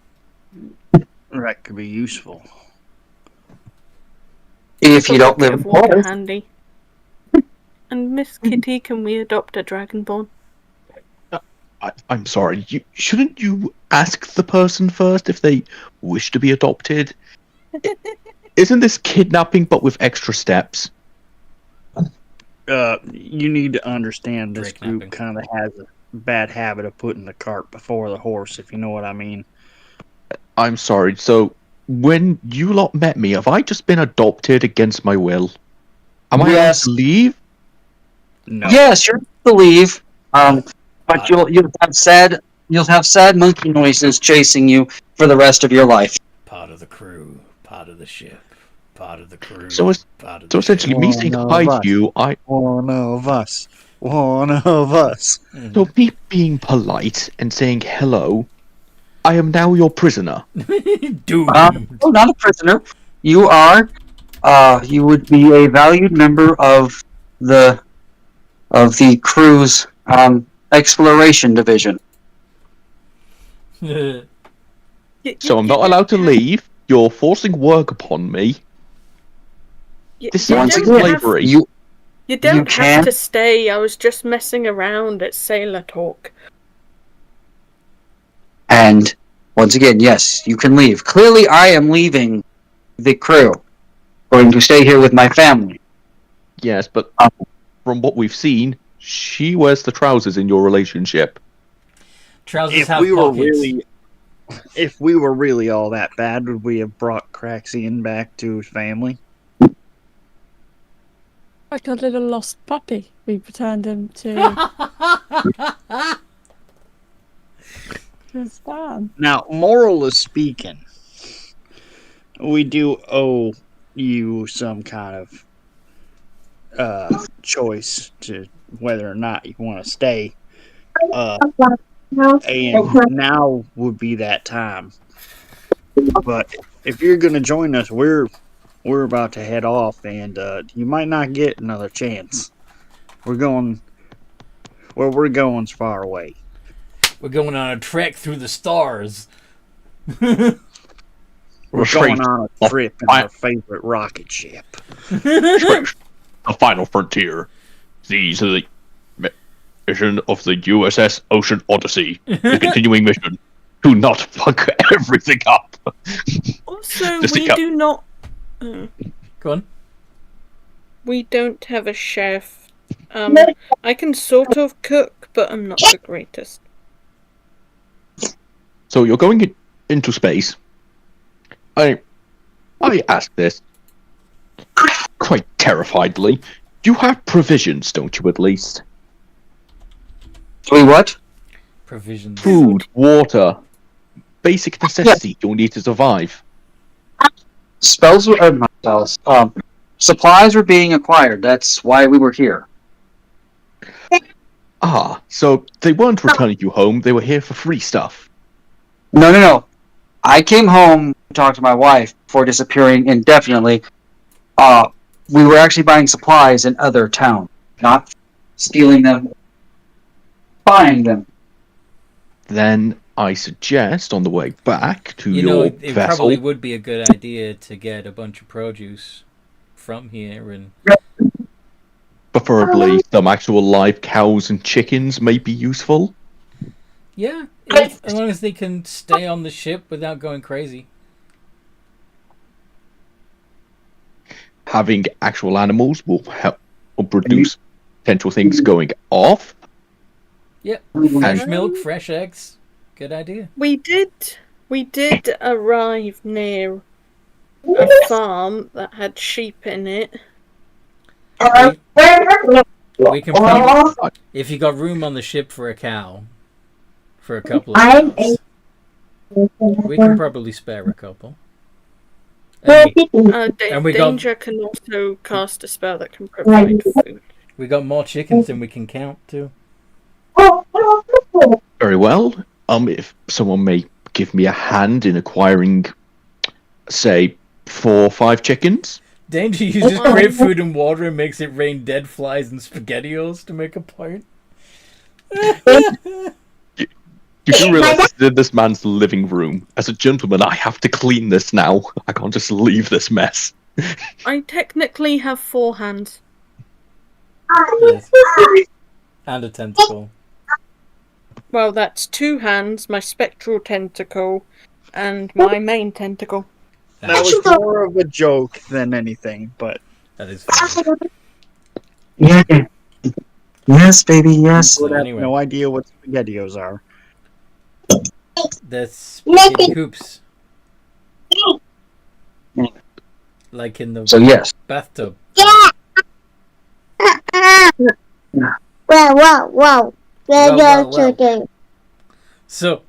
That could be useful. If you don't bucket live of in water forest. handy. And Miss Kitty, can we adopt a Dragonborn? I'm sorry. Shouldn't you ask the person first if they wish to be adopted? Isn't this kidnapping but with extra steps? You need to understand this Kidnapping. group kind of has a bad habit of putting the cart before the horse, if you know what I mean. I'm sorry. So, when you lot met me, have I just been adopted against my will? Am I allowed Yes. to leave? No. Yes, you're to leave. But you'll have sad monkey noises chasing you for the rest of your life. Part of the crew, part of the ship, part of the crew. So essentially, me saying hi to you, One of us. One of us. so me being polite and saying hello, I am now your prisoner. Dude. No, not a prisoner. You are you would be a valued member of the crew's exploration division. So I'm not allowed to leave. You're forcing work upon me. This sounds like slavery. You don't You have can't- to stay. I was just messing around at sailor talk. And once again, yes, you can leave. Clearly, I am leaving the crew. Going to stay here with my family. Yes, but from what we've seen, she wears the trousers in your relationship. Trousers If have we were pockets. really all that bad, would we have brought Craxion back to his family? Like a little lost puppy. We returned him to his dad. Now, morally speaking, we do owe you some kind of choice to whether or not you want to stay. And now would be that time. But if you're going to join us, we're about to head off, and you might not get another chance. We're going where we're going's far away. We're going on a trek through the stars. We're going on a trip in our favorite rocket ship. The final frontier. These are the mission of the USS Ocean Odyssey. The continuing mission. Do not fuck everything up. Also, Just we a do not. Go on. We don't have a chef. I can sort of cook, but I'm not the greatest. So you're going into space. I ask this quite terrifiedly. You have provisions, don't you, at least? Wait, what? Provisions. Food, water, basic necessities you'll need to survive. Not spells. Supplies were being acquired. That's why we were here. Ah, so they weren't returning you home, they were here for free stuff. No. I came home to talk to my wife before disappearing indefinitely. We were actually buying supplies in other towns, not stealing them, buying them. Then I suggest on the way back to You know, your it vessel. probably would be a good idea to get a bunch of produce from here and Preferably some actual live cows and chickens may be useful. yeah, as long as they can stay on the ship without going crazy. Having actual animals will help produce potential things going off. Yep, fresh milk, fresh eggs. Good idea. We did arrive near a farm that had sheep in it. We can probably, if you got room on the ship for a cow, for a couple of cows, we can probably spare a couple. And we got- Danger can also cast a spell that can provide food. we got more chickens than we can count too. Very well. If someone may give me a hand in acquiring, say, 4 or 5 chickens. Danger uses grapefruit and water and makes it rain dead flies and spaghettios to make a point. You do realize this is in this man's living room. As a gentleman, I have to clean this now. I can't just leave this mess. I technically have 4 hands. Yes. And a tentacle. Well, that's 2 hands, my spectral tentacle, and my main tentacle. That was more of a joke than anything, but That is funny. Yeah. Yes, baby, yes. So I have anyway, no idea what spaghettios are. the spaghetti hoops. Like in the So yes. bathtub. Whoa. Well. So,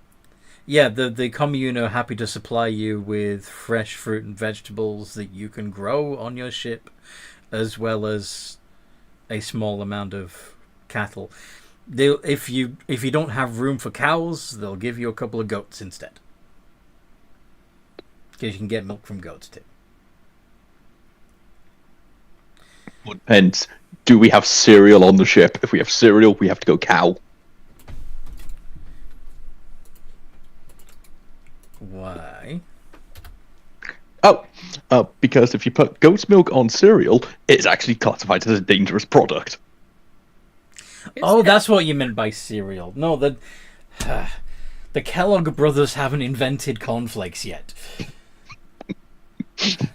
yeah, the commune are happy to supply you with fresh fruit and vegetables that you can grow on your ship, as well as a small amount of cattle. They'll if you don't have room for cows, they'll give you a couple of goats instead, because you can get milk from goats too. Hence, do we have cereal on the ship? If we have cereal, we have to go cow. Why? Oh, because if you put goat's milk on cereal, it's actually classified as a dangerous product. Oh, that's what you meant by cereal. No, the Kellogg brothers haven't invented cornflakes yet. I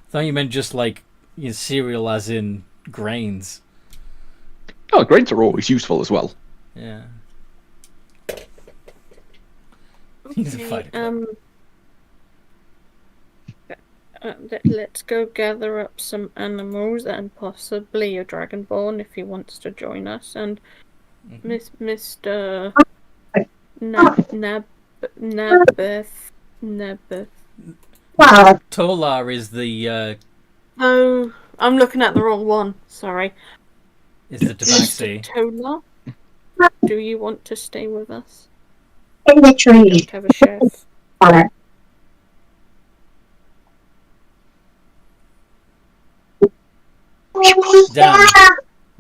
thought you meant just like cereal as in grains. Oh, grains are always useful as well. Yeah. Okay, let's go gather up some animals and possibly a dragonborn if he wants to join us. And Mr. Nabeth. Tolar is the Oh, I'm looking at the wrong one. Sorry. is the tabaxi. Tolar, do you want to stay with us? In the tree. We don't have a chef.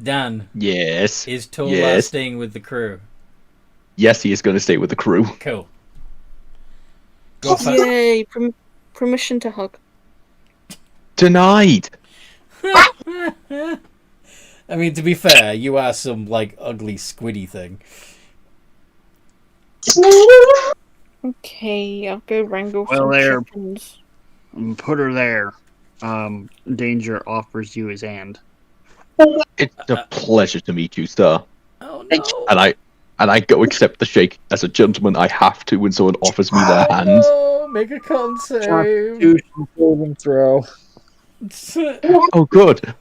Dan. Yes. Is Tolar Yes. staying with the crew? Yes, he is going to stay with the crew. Cool. Go Yay! Permission to hug. Denied. I mean, to be fair, you are some like ugly squiddy thing. Okay, I'll go wrangle Well, some there. chickens. Put her there. Danger offers you his hand. It's a pleasure to meet you, sir. Oh no! And I go accept the shake as a gentleman. I have to when someone offers me their hand. Oh, make a con save. Constitution saving throw. Oh, good.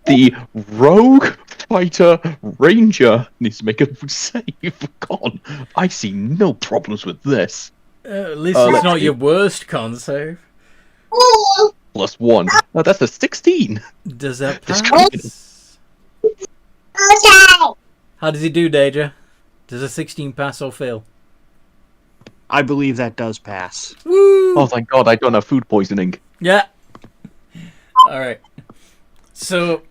The rogue fighter ranger needs to make a save. Con. I see no problems with this. At least it's not your worst con save. +1. Oh, that's a 16. Does that Discriminating. pass? How does he do, Deja? Does a 16 pass or fail? I believe that does pass. Woo! Oh, thank God, I don't have food poisoning. Yeah. All right. So,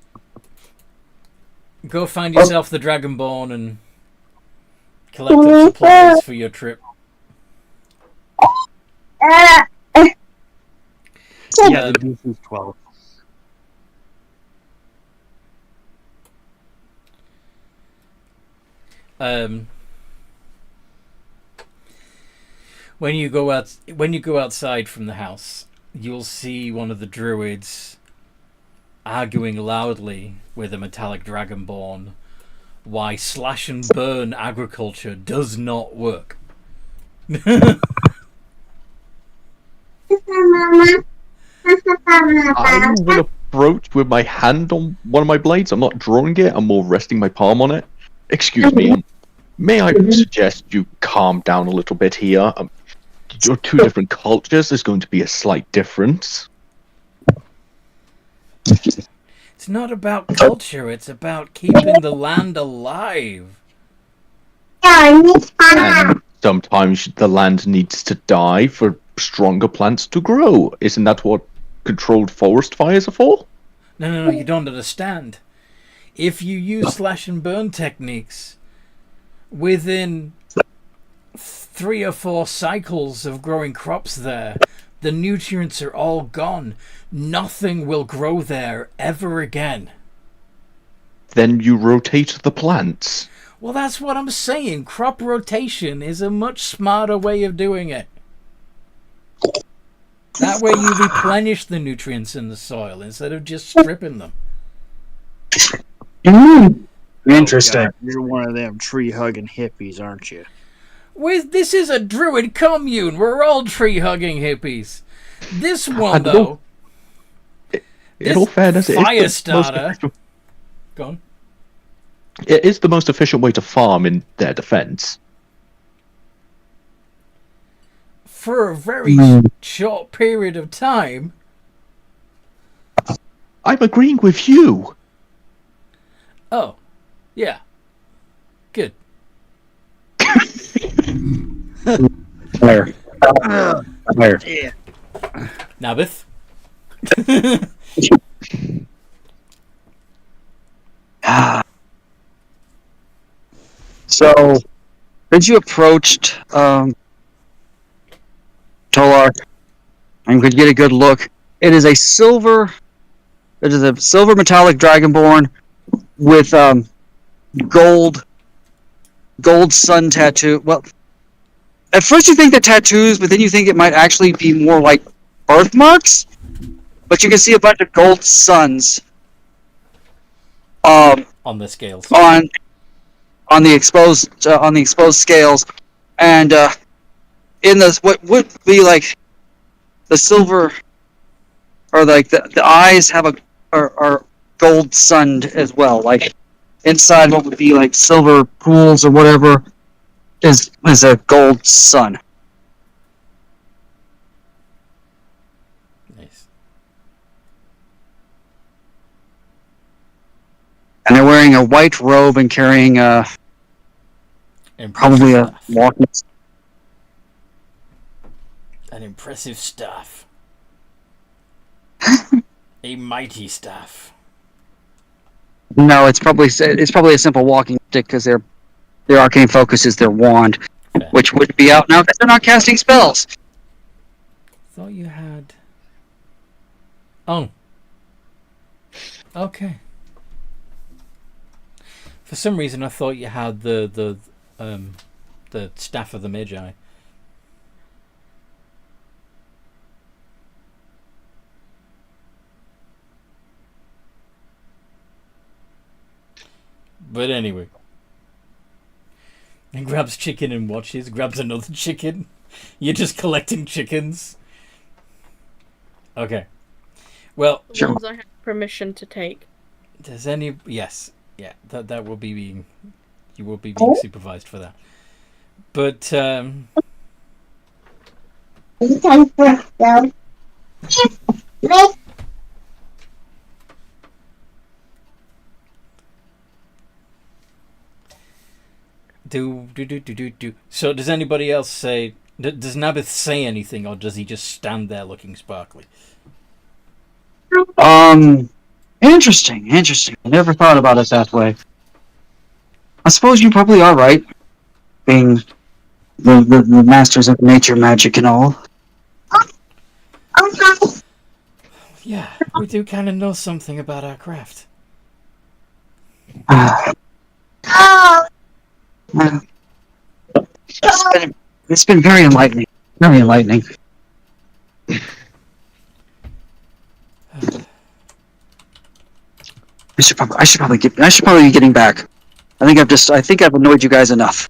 go find yourself the Dragonborn and collect up supplies for your trip. Yeah, the DC is 12. When you go outside from the house, you'll see one of the druids arguing loudly with a metallic dragonborn why slash and burn agriculture does not work. I will approach with my hand on one of my blades. I'm not drawing it, I'm more resting my palm on it. Excuse me, may I suggest you calm down a little bit here? You're two different cultures, there's going to be a slight difference. It's not about culture, it's about keeping the land alive. And sometimes the land needs to die for stronger plants to grow. Isn't that what controlled forest fires are for? No, you don't understand. If you use slash and burn techniques, within 3 or 4 cycles of growing crops there, the nutrients are all gone. Nothing will grow there ever again. Then you rotate the plants. Well, that's what I'm saying. Crop rotation is a much smarter way of doing it. That way you replenish the nutrients in the soil instead of just stripping them. Interesting. God, you're one of them tree-hugging hippies, aren't you? This is a druid commune. We're all tree-hugging hippies. This one, And though... In all fairness, fire starter... Go on. It is the most efficient way to farm in their defense. For a very short period of time. I'm agreeing with you. Oh, yeah. Good. Fire. Fire. Yeah. Nabith? So, as you approached Tolar and could get a good look, it is a silver metallic dragonborn with gold sun tattoo. Well, at first you think they're tattoos, but then you think it might actually be more like birthmarks. But you can see a bunch of gold suns On the scales. on the exposed scales, and in the what would be like the silver, or like the eyes are gold sunned as well. Like inside what would be like silver pools or whatever is a gold sun. Nice. And they're wearing a white robe and carrying probably a Stuff. walking. An impressive staff. A mighty staff. No, it's probably a simple walking stick because their arcane focus is their wand, Okay. which would be out now because they're not casting spells. Thought you had. Oh. Okay. For some reason, I thought you had the staff of the Magi. But anyway. And grabs chicken and watches, grabs another chicken. You're just collecting chickens. Okay. Well, Sure. Ones I have permission to take. does any... Yes. Yeah, that will be being... You will be being supervised for that. But, do. So does anybody else say... Does Nabith say anything, or does he just stand there looking sparkly? Interesting. I never thought about it that way. I suppose you probably are right, being the masters of nature magic and all. Yeah, we do kind of know something about our craft. It's been very enlightening. Very enlightening. I should probably be getting back. I think I've annoyed you guys enough.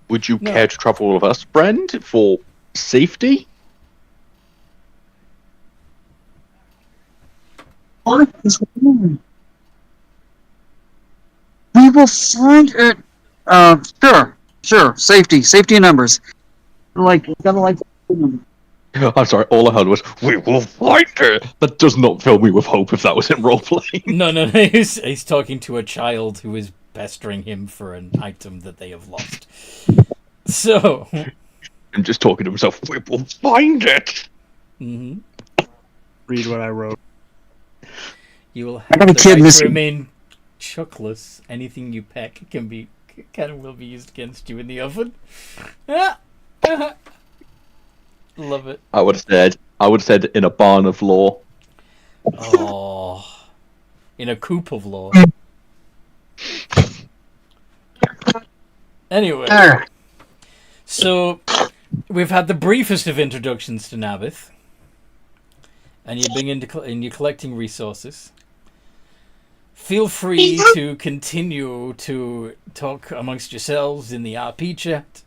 Would you No. care to travel with us, friend, for safety? What is going on? We will find it. Sure. Safety in numbers. Gotta like. I'm sorry, all I heard was, we will find it! That does not fill me with hope if that was in roleplaying. No, he's talking to a child who is pestering him for an item that they have lost. So... I'm just talking to himself, we will find it! Mm-hmm. Read what I wrote. You will I have got a the kid right to missing. remain chuckless. Anything you peck can will be used against you in the oven. Love it. I would have said in a barn of law. Oh, in a coop of law. Anyway, so we've had the briefest of introductions to Nabith, and you're collecting resources. Feel free to continue to talk amongst yourselves in the RP chat,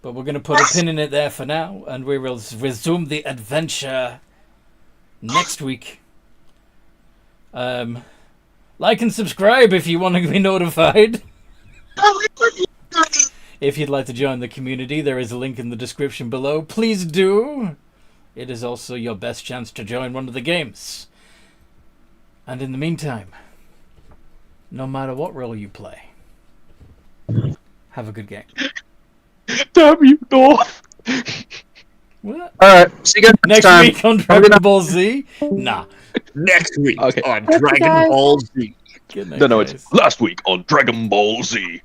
but we're going to put a pin in it there for now, and we will resume the adventure next week. Like and subscribe if you want to be notified. If you'd like to join the community, there is a link in the description below. Please do. It is also your best chance to join one of the games. And in the meantime, no matter what role you play, have a good game. Damn you, North! What? Alright, see you guys Next time. week on Have a good Dragon Ball Z? Nah. Next week Okay. on That's Dragon guys. Ball Z. Good night, No, guys. it's last week on Dragon Ball Z.